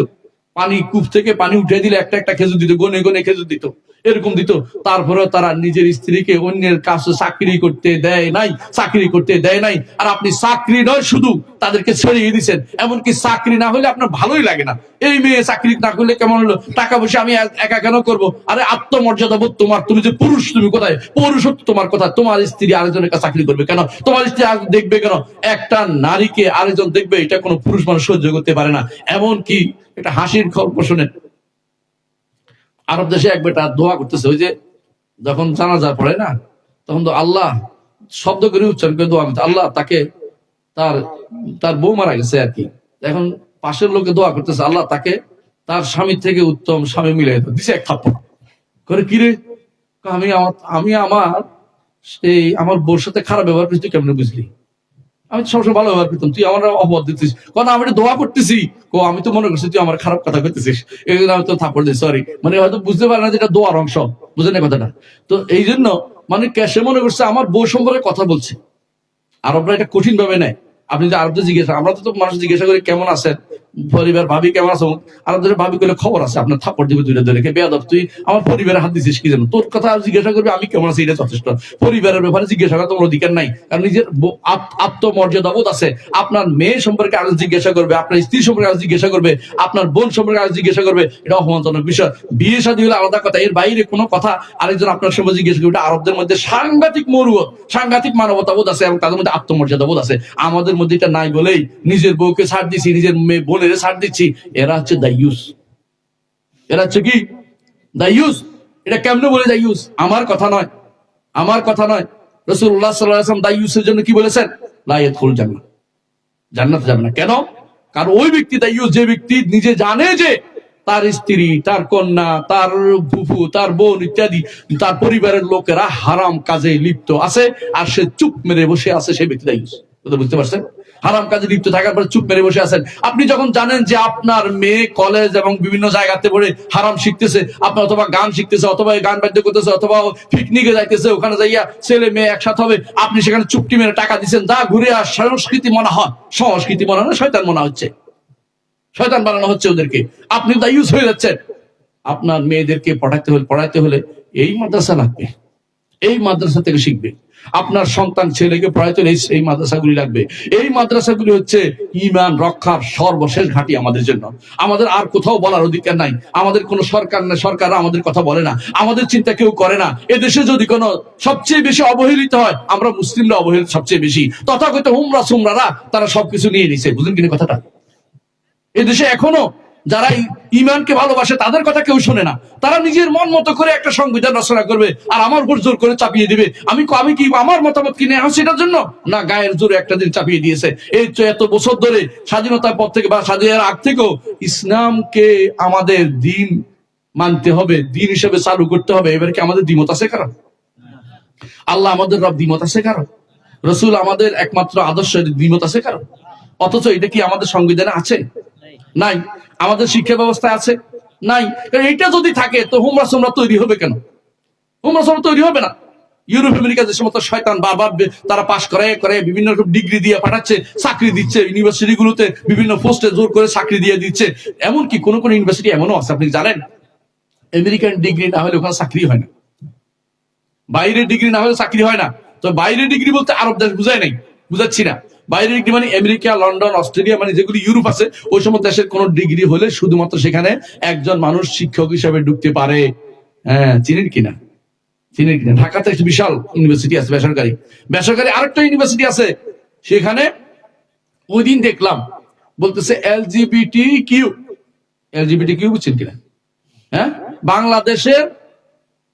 পানি কূপ থেকে পানি উঠে দিলে একটা একটা খেজুর দিত, গনে গনে খেজুর দিত, এরকম দিত। তারপরেও তারা নিজের স্ত্রীকে অন্যের কাছে চাকরি করতে দেয় নাই, চাকরি করতে দেয় নাই। আর আপনি চাকরি নয় শুধু তাদেরকে ছড়িয়ে দিচ্ছেন, এমনকি চাকরি না হলে আপনার ভালোই লাগে না। এই মেয়ে চাকরি না করলে কেমন হলো, টাকা পয়সা আমি একা কেন করবো? আরে আত্মমর্যাদা বোধ তোমার, তুমি যে পুরুষ, তুমি কোথায় পৌরুষত্ব তোমার কথা? তোমার স্ত্রী আরেকজনের কাছে চাকরি করবে কেন? তোমার স্ত্রী আর দেখবে কেন? একটা নারীকে আরেকজন দেখবে, এটা কোনো পুরুষ মানুষ সহ্য করতে পারে না। এমন কি একটা হাসির গল্প শোনেন। আরব দেশে এক বেটা দোয়া করতেছে, ওই যে যখন জানাজা পড়ে না, তখন তো আল্লাহ শব্দ করে উচ্চারণ করে দোয়া করতে, আল্লাহ তাকে তার তার বউ মারা গেছে আর কি, এখন পাশের লোকে দোয়া করতেছে, আল্লাহ তাকে তার স্বামীর থেকে উত্তম স্বামী মিলাই দিছে এক থাপ্পড় করে। কিরে, আমি আমার বউর সাথে খারাপ ব্যবহার করছি, তুই কেমনে বুঝলি? আমি সবসময় ভালো ব্যবহার করতাম, তুই আমার অপবাদ দিচ্ছিস। কারণ আমি দোয়া করতেছি, আমি তো মনে করছি তুই আমার খারাপ কথা করতেছিস, এই জন্য আমি তো থাপ্পড় দিই, সরি। মানে হয়তো বুঝতে পারে না যেটা দোয়ার অংশ, বুঝেন না কথাটা? তো এই জন্য মানে সে মনে করছে আমার বউ সম্পর্কে কথা বলছে। আরবরা এটা কঠিন ভাবে নেয়। আপনি যে আরবদের জিজ্ঞাসা, আমরা তো মানুষ জিজ্ঞাসা করি কেমন আছেন, পরিবার ভাবি কেমন আছো, আরবদের ভাবি করলে খবর আছে, আপনার থাপ্পড় দিবে দুইটা ধরে, বেয়াদব তুই আমার পরিবারের হাত দিছিস কি জানো, তোর কথা জিজ্ঞাসা করবে আমি কেমন আছি এটা যথেষ্ট। পরিবারের ব্যাপারে জিজ্ঞাসা করার তোমার অধিকার নাই, কারণ নিজের আত্মমর্যাদা বোধ আছে। আপনার মেয়ে সম্পর্কে আরো জিজ্ঞাসা করবে, আপনার স্ত্রী সম্পর্কে আরো জিজ্ঞাসা করবে, আপনার বোন সম্পর্কে আরো জিজ্ঞাসা করবে, এটা অপমানজনক বিষয়। বিয়ে শাদী হলে আলাদা কথা, এর বাইরে কোনো কথা আরেকজন আপনার সম্পর্কে জিজ্ঞাসা করবে, এটা আরবদের মধ্যে সাংঘাতিক মরুয়ত, সাংঘাতিক মানবতা বোধ আছে, এবং তাদের মধ্যে আত্মমর্যাদা বোধ আছে। আমাদের মধ্যে এটা নাই বলেই নিজের বউকে ছাড় দিচ্ছি, নিজের মেয়ে বোনের ছাড় দিচ্ছি। এরা হচ্ছে দায়ুস, এরা হচ্ছে কি দায়ুস। এটা কেমনে বলে দায়ুস? আমার কথা নয়, আমার কথা নয়। রাসূলুল্লাহ সাল্লাল্লাহু আলাইহি ওয়াসাল্লাম দায়ুসের জন্য কি বলেছেন? লা ইয়াদখুল জান্নাহ, জান্নাতে যাবে না। কেন? কারণ ওই ব্যক্তি দায়ুস যে ব্যক্তি নিজে জানে যে তার স্ত্রী, তার কন্যা, তার ফুফু, তার বোন ইত্যাদি তার পরিবারের লোকেরা হারাম কাজে লিপ্ত আছে, আর সে চুপ মেরে বসে আছে, সেই ব্যক্তি দায়ুস। বুঝতে পারছেন? হারাম কাজে লিপ্ত থাকার পরে চুপ মেরে বসে আছেন। আপনি যখন জানেন যে আপনার মেয়ে কলেজ এবং বিভিন্ন জায়গাতে পড়ে হারাম শিখতেছে, আপনার অথবা গান শিখতেছে, অথবা গান বাদ্য করতেছে, অথবা পিকনিকে যাইতেছে, ওখানে যাইয়া ছেলে মেয়ে একসাথে হবে, আপনি সেখানে চুপটি মেরে টাকা দিচ্ছেন, যা ঘুরে আর সংস্কৃতি মনে হয়, সংস্কৃতি মনে হয় শয়তান মনে হচ্ছে, শয়তান বানানো হচ্ছে ওদেরকে, আপনি দায়ুস হয়ে যাচ্ছেন। আপনার মেয়েদেরকে পড়াইতে হলে এই মাদ্রাসা লাগবে, এই মাদ্রাসা থেকে শিখবে। আপনার সন্তান ছেলেকে পড়াইতে হলে এই মাদ্রাসাগুলি লাগবে। এই মাদ্রাসাগুলি হচ্ছে ঈমান রক্ষার সর্বশেষ ঘাঁটি আমাদের জন্য। আমাদের আর কোথাও বলার অধিকার নাই। আমাদের কোনো সরকার নেই, সরকাররা আমাদের কথা বলে না, আমাদের চিন্তা কেউ করে না। এদেশে যদি কোনো সবচেয়ে বেশি অবহেলিত হয়, আমরা মুসলিমরা অবহেলিত সবচেয়ে বেশি। তথাকথিত হুমরা সুমরারা তারা সবকিছু নিয়ে নিছে, বুঝলেন কিনা কথাটা? এদেশে এখনো যারা ইমানকে ভালোবাসে তাদের কথা কেউ শোনে না। তারা নিজের মন মতো করে একটা সংবিধান রচনা করবে আর আমার উপর জোর করে চাপিয়ে দিবে। আমি কি আমার মতামত কিনে আসছি এটার জন্য? না, গায়ের জোরে একটা দিন চাপিয়ে দিয়েছে। এই তো এত বছর ধরে স্বাধীনতার পর থেকে বা স্বাধীনতার আগ থেকেও ইসলামকে আমাদের দিন মানতে হবে, দিন হিসেবে চালু করতে হবে। এবার কি আমাদের দ্বিমত আছে কারণ? আল্লাহ আমাদের রব দ্বিমত আছে কারণ? রসুল আমাদের একমাত্র আদর্শ দ্বিমত আছে কারণ? অথচ এটা কি আমাদের সংবিধানে আছে? নাই। আমাদের শিক্ষা ব্যবস্থায় আছে? নাই। এটা যদি থাকে তো হুমরা সুমরা তৈরি হবে কেন? হুমরা সুমরা তৈরি হবে না। ইউরোপ আমেরিকা যে সমস্ত শয়তান বারবার তারা পাশ করে বিভিন্ন রকম ডিগ্রি দিয়ে পাঠাচ্ছে, চাকরি দিচ্ছে, ইউনিভার্সিটি গুলোতে বিভিন্ন পোস্টে জোর করে চাকরি দিয়ে দিচ্ছে। এমনকি কোন কোন ইউনিভার্সিটি এমনও আছে, আপনি জানেন, আমেরিকান ডিগ্রি না হলে ওখানে চাকরি হয় না, বাইরের ডিগ্রি না হলে চাকরি হয় না। তো বাইরের ডিগ্রি বলতে আরব দেশ বুঝায় নাই, বুঝাচ্ছি না। বাইরের ডিগ্রি মানে আমেরিকা, লন্ডন, অস্ট্রেলিয়া, মানে যেগুলি ইউরোপ আছে, ওই সমস্ত দেশের কোন ডিগ্রি হলে শুধুমাত্র সেখানে একজন মানুষ শিক্ষক হিসেবে ঢুকতে পারে। হ্যাঁ, চিনেন কিনা? চিনেন কিনা? ঢাকাতে একটা বিশাল ইউনিভার্সিটি আছে, বেসরকারি। বেসরকারি আরেকটা ইউনিভার্সিটি আছে, সেখানে ওই দিন দেখলাম বলতেছে এলজিবিটি কিউ, বুঝছেন কিনা? হ্যাঁ,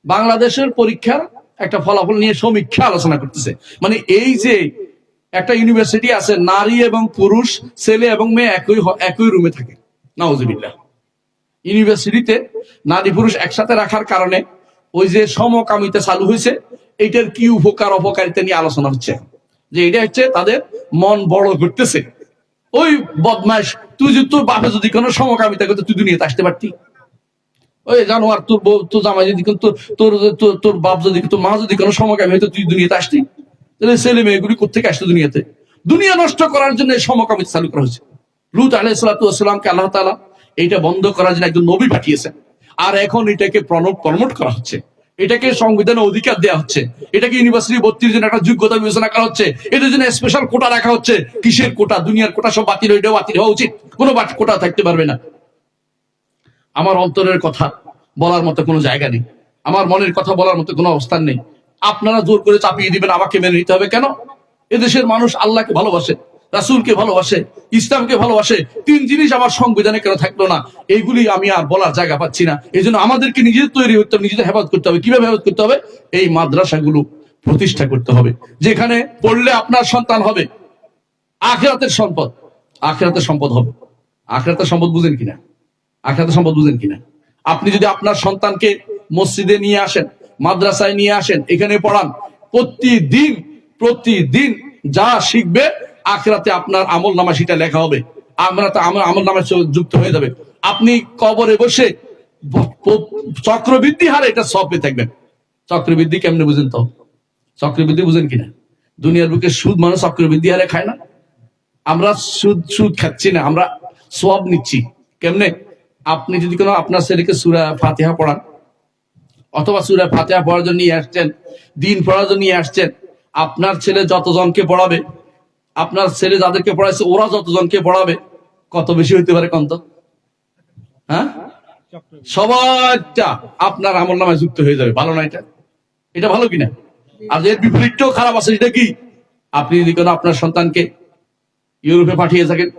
বাংলাদেশের পরীক্ষার একটা ফলাফল নিয়ে সমীক্ষা আলোচনা করতেছে। মানে এই যে একটা ইউনিভার্সিটি আছে, নারী এবং পুরুষ, ছেলে এবং মেয়ে একই রুমে থাকে, নাউজুবিল্লাহ। ইউনিভার্সিটিতে নারী পুরুষ একসাথে রাখার কারণে ওই যে সমকামিতা চালু হয়েছে, এটার কি উপকার অপকারিতা নিয়ে আলোচনা হচ্ছে। যে এটা হচ্ছে তাদের মন বড় করতেছে। ওই বদমাস, তোর বাপে যদি কোনো সমকামিতা করতে তুই দুনিয়াতে আসতে পারতি? ওই জানোয়ার, তোর জামাই যদি তোর বাপ যদি, তোর মা যদি কোনো সমকামী হয়তো তুই দুনিয়াতে আসতি? তাহলে ছেলে মেয়েগুলি কোথেকে আসতো দুনিয়াতে? দুনিয়া নষ্ট করার জন্য সমকামিতা চালু করা হয়েছে। লূত আলাইহিস সালামকে আল্লাহ তাআলা এইটা বন্ধ করার জন্য একজন নবী পাঠিয়েছেন। আর এখন এটাকে প্রমোট করা হচ্ছে, এটাকে সংবিধানে অধিকার দেওয়া হচ্ছে, এটাকে ইউনিভার্সিটি ভর্তির জন্য একটা যোগ্যতা বিবেচনা করা হচ্ছে, এটার জন্য স্পেশাল কোটা রাখা হচ্ছে। কিসের কোটা? দুনিয়ার কোটা সব বাতিল, এটাও বাতিল হওয়া উচিত। কোনো কোটা থাকতে পারবে না। আমার অন্তরের কথা বলার মতো কোনো জায়গা নেই, আমার মনের কথা বলার মতো কোনো অবস্থান নেই। আপনারা জোর করে চাপিয়ে দিবেন আমাকে মেনে নিতে হবে কেন? এদেশের মানুষ আল্লাহকে ভালোবাসে, রাসূলকে ভালোবাসে, ইসলামকে ভালোবাসে। তিন জিনিস আমার সংবিধানে কেন থাকলো না? এইগুলি আমি আর বলার জায়গা পাচ্ছি না। এই জন্য আমাদেরকে নিজেদের তৈরি হতে হবে, নিজেদের হেফাজত করতে হবে। কিভাবে হেফাজত করতে হবে? এই মাদ্রাসাগুলো প্রতিষ্ঠা করতে হবে, যেখানে পড়লে আপনার সন্তান হবে আখিরাতের সম্পদ। আখিরাতের সম্পদ হবে। আখিরাতের সম্পদ বুঝেন কিনা? আখিরাতের সম্পদ বুঝেন কিনা? আপনি যদি আপনার সন্তানকে মসজিদে নিয়ে আসেন, মাদ্রাসায় নিয়ে আসেন, এখানে পড়ান, প্রতিদিন যা শিখবে আখিরাতে আপনার আমল নামা সেটা লেখা হবে, আমল নামা যুক্ত হয়ে যাবে। আপনি কবরে বসে চক্রবৃদ্ধি হারে এটা সব পেয়ে থাকবেন। চক্রবৃদ্ধি কেমনে বুঝেন তো? চক্রবৃদ্ধি বুঝেন কিনা? দুনিয়ার বুকে সুদ মানুষ চক্রবৃদ্ধি হারে খায় না। আমরা সুদ খাচ্ছি না, আমরা সওয়াব নিচ্ছি। কেমনে? আপনি যদি কোনো আপনার ছেলেকে সূরা ফাতিহা পড়ান, অথবা সূরা ফাতিহা পড়ার জন্য নিয়ে আসছেন, দিন পড়ার জন্য নিয়ে আসছেন, আপনার ছেলে যতজনকে পড়াবে, আপনার ছেলে যাদেরকে পড়াইছে ওরা যতজনকে পড়াবে, কত বেশি হইতে পারে কন্ত? হ্যাঁ, সবাইটা আপনার আমল নামায় যুক্ত হয়ে যাবে। ভালো না এটা? এটা ভালো কিনা? আর এর বিপরীতটাও খারাপ আছে। সেটা কি? আপনি যদি কোনো আপনার সন্তানকে ইউরোপে পাঠিয়ে থাকেন,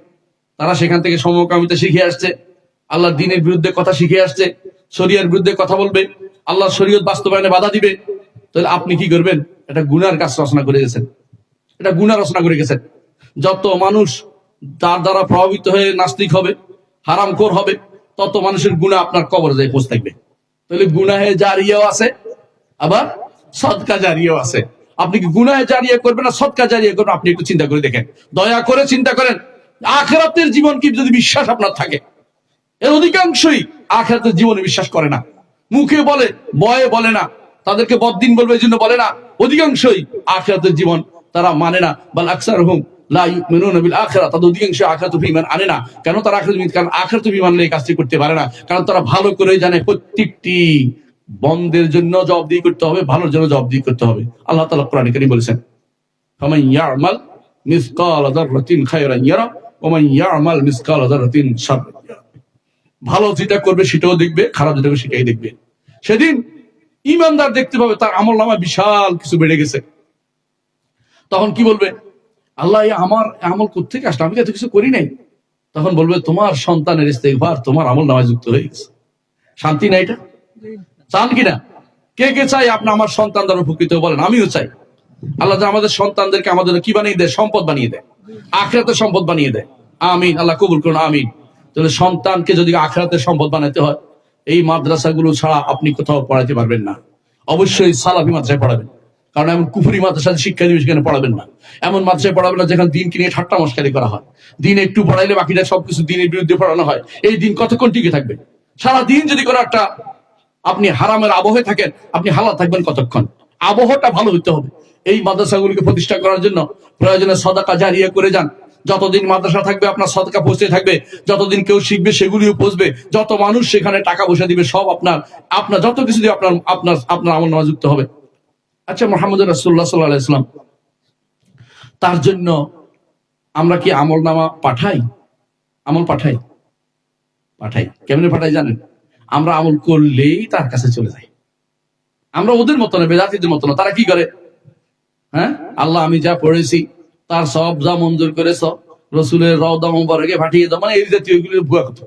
তারা সেখান থেকে সমকামিতা শিখে আসছে, আল্লাহর দ্বীনের বিরুদ্ধে কথা শিখে আসছে, শরিয়ার বিরুদ্ধে কথা বলবে, আল্লাহর শরীয়ত বাস্তবায়নে বাধা দিবে, তাহলে আপনি কি করবেন? এটা গুনার কাজ রচনা করে গেছেন, এটা গুনাহ রচনা করে গেছেন। যত মানুষ তার দ্বারা প্রভাবিত হয়ে নাস্তিক হবে, হারামখোর হবে, তত মানুষের গুনাহ আপনার কবরে যায় পৌঁছে থাকবে। তাহলে গুনাহে জারিয়াও আছে, আবার সদকা জারিয়াও আছে। আপনি কি গুনাহে জারিয়া করবেন না সদকা জারিয়া করবেন? আপনি একটু চিন্তা করে দেখেন, দয়া করে চিন্তা করেন। আখিরাতের জীবন কি যদি বিশ্বাস আপনার থাকে, এর অধিকাংশই আখিরাতের জীবনে বিশ্বাস করে না, মুখে বলে, বয়ে বলে না, তাদেরকে বদ্দিন বলবে এই জন্য বলে না। অধিকাংশই আখিরাতের জীবন তারা মানে না। বাল আকসারুহুম লা ইউমিনুনা বিল আখিরাহ, তাদের অধিকাংশ আখিরাতুল ঈমান আনে না। কেন তারা আখিরাতুল ঈমান নিয়ে কাজটি করতে পারে না? কারণ তারা ভালো করে জানে প্রত্যেকটি বন্দের জন্য জবাবদিহি করতে হবে, ভালোর জন্য জবাবদিহি করতে হবে। আল্লাহ তাআলা কোরআনে কারীম বলেছেন, ফামান ইয়ামাল মিসকাল যাররাতিন খায়রান ইয়ারা ওয়া মান ইয়ামাল মিসকাল যাররাতিন শাররান ইয়ারা। ভালো যেটা করবে সেটাও দেখবে, খারাপ যেটা করবে সেটাই দেখবে। সেদিন ইমানদার দেখতে পাবে তার আমল নামায় বিশাল কিছু বেড়ে গেছে। তখন কি বলবে? আল্লাহ, আমার আমল কোত্থেকে আসলো? আমি তো এত কিছু করি নাই। তখন বলবে, তোমার সন্তানের ইস্তেগফার তোমার আমল নামায় যুক্ত হয়ে গেছে। শান্তি না এটা? চান কিনা? কে কে চাই আপনার আমার সন্তান দ্বারা উপকৃত বলেন? আমিও চাই। আল্লাহ আমাদের সন্তানদেরকে আমাদের কি বানিয়ে দেয়? সম্পদ বানিয়ে দেয়, আখিরাতের সম্পদ বানিয়ে দেয়। আমিন, আল্লাহ কবুল করুন, আমিন। তাহলে সন্তানকে যদি আখিরাতের সম্পদ বানাতে হয়, এই মাদ্রাসাগুলো ছাড়া আপনি কোথাও পড়াইতে পারবেন না। অবশ্যই সালাফি মাদ্রাসায় পড়াবেন, কারণ এমন কুফরি মাদ্রাসায় শিক্ষা দিবে সেখানে পড়াবেন না। এমন মাদ্রাসায় পড়াবেন না যেখানে দিনকে নিয়ে ঠাট্টা মশকারি করা হয়। দিন একটু পড়াইলে বাকিটা সবকিছু দিনের বিরুদ্ধে পড়ানো হয়। এই দিন কতক্ষণ টিকে থাকবে? সারা দিন যদি কোনো একটা আপনি হারামের আবহে থাকেন, আপনি হালাল থাকবেন কতক্ষণ? আবহাওয়াটা ভালো হইতে হবে। এই মাদ্রাসাগুলিকে প্রতিষ্ঠা করার জন্য প্রয়োজনে সদকা জারিয়া করে যান। যতদিন মাদ্রাসা থাকবে আপনার সদকা পৌঁছে থাকবে, যতদিন কেউ শিখবে সেগুলিও পৌঁছবে, যত মানুষ সেখানে টাকা পয়সা দিবে সব আপনার যত কিছু দিয়ে আপনার আমল নামা যুক্ত হবে। আচ্ছা, মুহাম্মদ রাসূলুল্লাহ সাল্লাল্লাহু আলাইহি ওয়াসাল্লাম, তার জন্য আমরা কি আমল নামা পাঠাই? আমল পাঠাই? কেমনে পাঠাই জানেন? আমরা আমল করলেই তার কাছে চলে যাই। আমরা ওদের মতো না, বেদাতীদের মতো না। তারা কি করে? হ্যাঁ, আল্লাহ আমি যা পড়েছি তার সব যা মঞ্জুর করেছ রসুলের রওদা মুবারকে পাঠিয়ে দাও, মানে এই জাতীয় এগুলি ভুয়া কথা।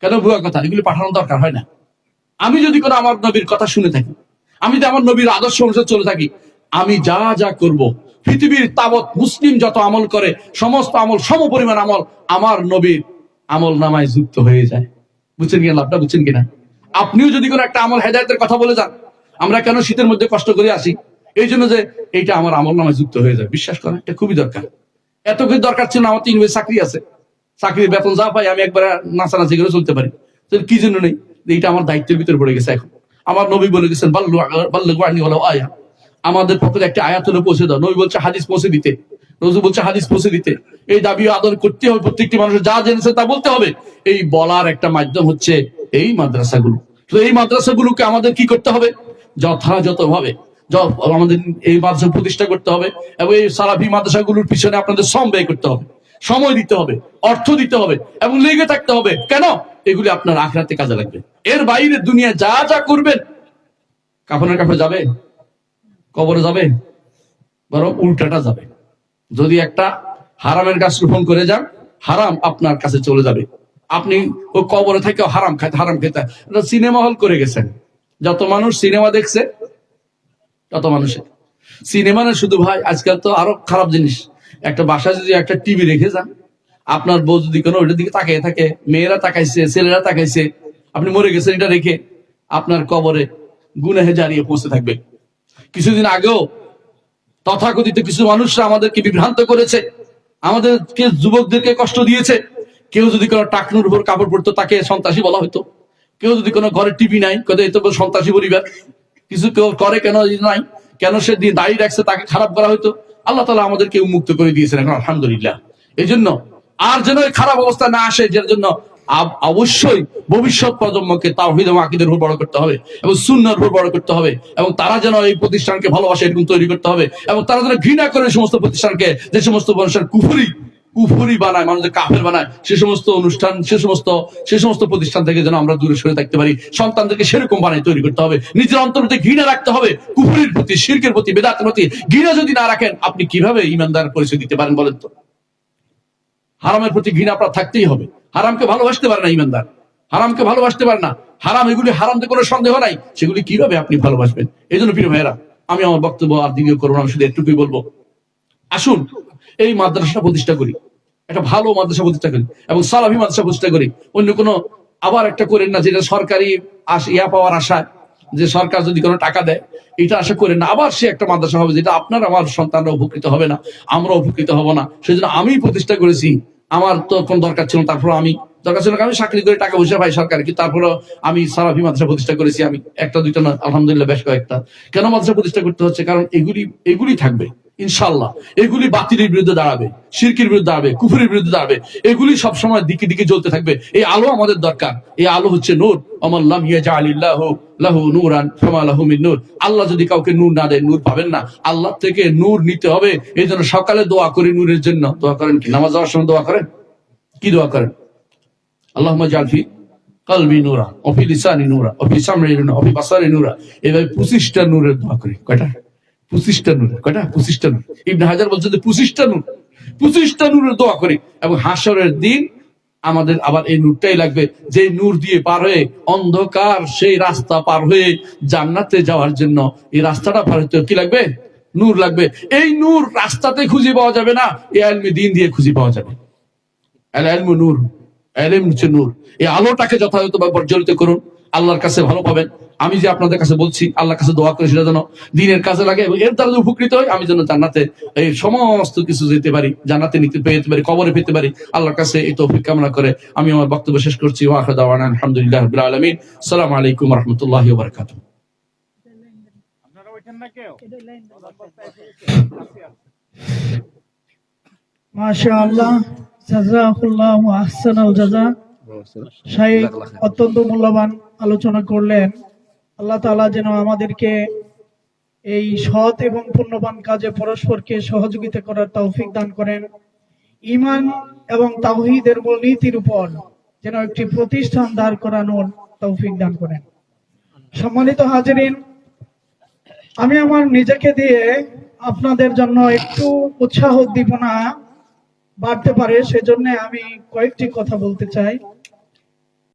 কেন ভুয়া কথা? এগুলি পাঠানোর দরকার হয় না। আমি যদি কোনো আমার নবীর কথা শুনে থাকি, আমি যদি আমার নবীর আদর্শ অনুসারে চলে থাকি, আমি যা যা করব, পৃথিবীর তাবৎ মুসলিম যত আমল করে সমস্ত আমল সমপরিমাণ আমল আমার নবীর আমল নামায় যুক্ত হয়ে যায়। বুঝছেন কিনা? লাভটা বুঝছেন কিনা? আপনিও যদি কোনো একটা আমল হেদায়েতের কথা বলে যান, আমরা কেন শীতের মধ্যে কষ্ট করে আসি? এই জন্য যে এইটা আমার আমল নামায় যুক্ত হয়ে যায়। বিশ্বাস করেন, এটা খুবই দরকার। এত কিছু দরকার ছিল না। আমার 3 বছর চাকরি আছে, চাকরির বেতন যা পাই আমি একবার নাচানাচি করে চলতে পারি। তো কি জন্য নেই? এইটা আমার দায়িত্বের ভিতরে পড়ে গেছে। এখন আমার নবী বলে গেছেন আয়া, আমাদের পক্ষে একটা আয়াত হলে পৌঁছে দাও। নবী বলছে হাদিস পৌঁছে দিতে, রসুল বলছে হাদিস পৌঁছে দিতে। এই দাবি আদর করতে হবে, প্রত্যেকটি মানুষের যা জেনেছে তা বলতে হবে। এই বলার একটা মাধ্যম হচ্ছে এই মাদ্রাসাগুলো। তো এই মাদ্রাসাগুলোকে আমাদের কি করতে হবে? যথাযথভাবে আমাদের এই মাদ্রাসা প্রতিষ্ঠা করতে হবে এবং এই সালাফি মাদ্রাসাগুলোর পিছনে আপনাদের শ্রম ব্যয় করতে হবে, সময় দিতে হবে, অর্থ দিতে হবে এবং লেগে থাকতে হবে। কেন? এগুলি আপনার আখিরাতে কাজে লাগবে। এর বাইরে দুনিয়া যা যা করবেন, কাফনের কাপড়ে যাবে, কবরে যাবে, বরং উল্টাটা যাবে। যদি একটা হারামের গাছ রোপণ করে যান, হারাম আপনার কাছে চলে যাবে। আপনি ওই কবরে থেকেও হারাম খেতে সিনেমা হল করে গেছেন। যত মানুষ সিনেমা দেখছে, তত মানুষের সিনেমা না শুধু ভাই, আজকাল তো আরো খারাপ জিনিস। একটা বাসায় যদি একটা টিভি রেখে যান, আপনার বউ যদি কোনো ওইটার দিকে তাকিয়ে থাকে, মেয়েরা তাকাইছে, ছেলেরা তাকাইছে, আপনি মরে গেছেন এটা রেখে, আপনার কবরে গুনাহে জারিয়ে পৌঁছে থাকবে। কিছুদিন আগেও তথাকথিত কিছু মানুষরা আমাদেরকে বিভ্রান্ত করেছে, আমাদেরকে যুবকদেরকে কষ্ট দিয়েছে। কেউ যদি কোনো টাকনুর উপর কাপড় পরতো তাকে সন্ত্রাসী বলা হতো। কেউ যদি কোনো ঘরে টিভি নাই, এই তো সন্ত্রাসী পরিবার। কিছু কেউ করে কেন নাই, কেন সে দাঁড়িয়ে রাখছে তাকে খারাপ করা হতো। আল্লাহ তাআলা আমাদেরকে উন্মুক্ত করে দিয়েছেন এখন, আলহামদুলিল্লাহ। এই জন্য আর যেন খারাপ অবস্থা না আসে, যার জন্য অবশ্যই ভবিষ্যৎ প্রজন্মকে তাওহীদ এবং আকীদার উপর বড় করতে হবে এবং সুন্নাহর উপর বড় করতে হবে এবং তারা যেন এই প্রতিষ্ঠানকে ভালোবাসে এরকম তৈরি করতে হবে এবং তারা যেন ঘৃণা করে সমস্ত প্রতিষ্ঠানকে, যে সমস্ত প্রতিষ্ঠান কুফরি বানায়, মানুষদের কাফের বানায়, সে সমস্ত অনুষ্ঠান, সে সমস্ত প্রতিষ্ঠান থেকে যেন আমরা দূরে সরে থাকতে পারি। সন্তানদেরকে সেরকম বানায় তৈরি করতে হবে। নিজের অন্তরে ঘৃণা রাখতে হবে কুফরির প্রতি, শিরকের প্রতি, বেদাতের প্রতি। ঘৃণা যদি না রাখেন, আপনি কিভাবে ঈমানদার পরিচয় দিতে পারেন বলেন তো? হারামের প্রতি ঘৃণা আপনার থাকতেই হবে। হারামকে ভালোবাসতে পারে না ঈমানদার, হারামকে ভালোবাসতে পারে না। হারাম, এগুলি হারামতে কোনো সন্দেহ নাই, সেগুলি কিভাবে আপনি ভালোবাসবেন? এই জন্য প্রিয় ভাইয়েরা, আমি আমার বক্তব্য আর দীর্ঘ করবো না, শুধু এটুকুই বলবো, আসুন এই মাদ্রাসা প্রতিষ্ঠা করি, একটা ভালো মাদ্রাসা প্রতিষ্ঠা করি এবং সালাফি মাদ্রাসা প্রতিষ্ঠা করি। অন্য কোনো আবার একটা করেন না যেটা সরকারি পাওয়ার আশায়, যে সরকার যদি কোনো টাকা দেয় এটা আশা করেন না আবার সে একটা মাদ্রাসা হবে যেটা আপনার আমার সন্তানরা উপকৃত হবে না, আমরা উপকৃত হব না। সেজন্য আমি প্রতিষ্ঠা করেছি। আমার তো কোন দরকার ছিল, তারপর আমি চাকরি করে টাকা পয়সা পাই সরকার, কিন্তু তারপরে আমি সালাফি মাদ্রাসা প্রতিষ্ঠা করেছি। আমি একটা দুইটা না, আলহামদুলিল্লাহ বেশ কয়েকটা। কেন মাদ্রাসা প্রতিষ্ঠা করতে হচ্ছে? কারণ এগুলি থাকবে ইনশাআল্লাহ। এগুলি বাতিলের বিরুদ্ধে দাঁড়াবে, শিরকের বিরুদ্ধে দাঁড়াবে, কুফরের বিরুদ্ধে দাঁড়াবে। এগুলি সবসময় দিকে দিকে জ্বলতে থাকবে। এই আলো আমাদের দরকার। এই আলো হচ্ছে নূর। আমাল্লাম ইয়াজআলিল্লাহু লাহু নূরান ফামা লাহু মিন নূর। আল্লাহ যদি কাউকে নূর না দেয়, নূর পাবেন না। আল্লাহ থেকে নূর নিতে হবে। এই জন্য সকালে দোয়া করি নূরের জন্য। দোয়া করেন কি? নামাজ যাওয়ার সময় দোয়া করেন কি? দোয়া করেন আল্লাহুম্মা জাল ফি কলবি নূরা ওয়া ফি লিসানি নূরা ওয়া ফি সামরি নূরা ওয়া ফি বাসারি নূরা। এভাবে 25টা নূরের দোয়া করি। কয়টা? 25টা নূর। কয়টা? 25টা নূর। ইবনে হাজার বলছে যে 25টা নূর, 25টা নূরের দোয়া করি। এবং হাসরের দিন আমাদের আবার এই নূরটাই লাগবে, যে নূর দিয়ে পার হয়ে অন্ধকার সেই রাস্তা পার হয়ে জান্নাতে যাওয়ার জন্য এই রাস্তাটা পার হতে কি লাগবে? নূর লাগবে। এই নূর রাস্তাতে খুঁজে পাওয়া যাবে না, এই ইলমে দ্বীন দিয়ে খুঁজে পাওয়া যাবে। আল ইলমু নূর, ইলম হচ্ছে নূর। এই আলোটাকে যথাযথভাবে প্রজ্বলিত করুন, আল্লাহর কাছে ভালো পাবেন। আমি যে আপনাদের কাছে বলছি, আল্লাহর কাছে দোয়া করে সেটা যেন দ্বীনের কাজে লাগে এবং এর দ্বারা উপকৃত হয়। আমি যেন জান্নাতে এই সমস্ত কিছু যেতে পারি, জান্নাতে পেতে পারি, কবরে পেতে পারি। আল্লাহর কাছে এই তৌফিক কামনা করে আমি আমার বক্তব্য শেষ করছি। ওয়া আখিরু দাওয়ানা আলহামদুলিল্লাহি রাব্বিল আলামিন। আসসালামু আলাইকুম ওয়া রাহমাতুল্লাহি ওয়া বারাকাতুহু। আপনারা ওইখান না কেউ মাশাআল্লাহ, জাযাকুল্লাহু আহসানাল জাযা। শাইখ অত্যন্ত মূল্যবান আলোচনা করলেন। আল্লাহ তাআলা যেন আমাদেরকে এই সৎ এবং পুণ্যবান কাজে পরস্পরকে সহযোগিতা করার তৌফিক দান করেন। ঈমান এবং তাওহীদের মূলনীতির উপর যেন একটি প্রতিষ্ঠান দাঁড় করানোর তৌফিক দান করেন। সম্মানিত হাজিরিন, আমি আমার নিজেকে দিয়ে আপনাদের জন্য একটু উৎসাহ উদ্দীপনা বাড়তে পারে, সেজন্য আমি কয়েকটি কথা বলতে চাই।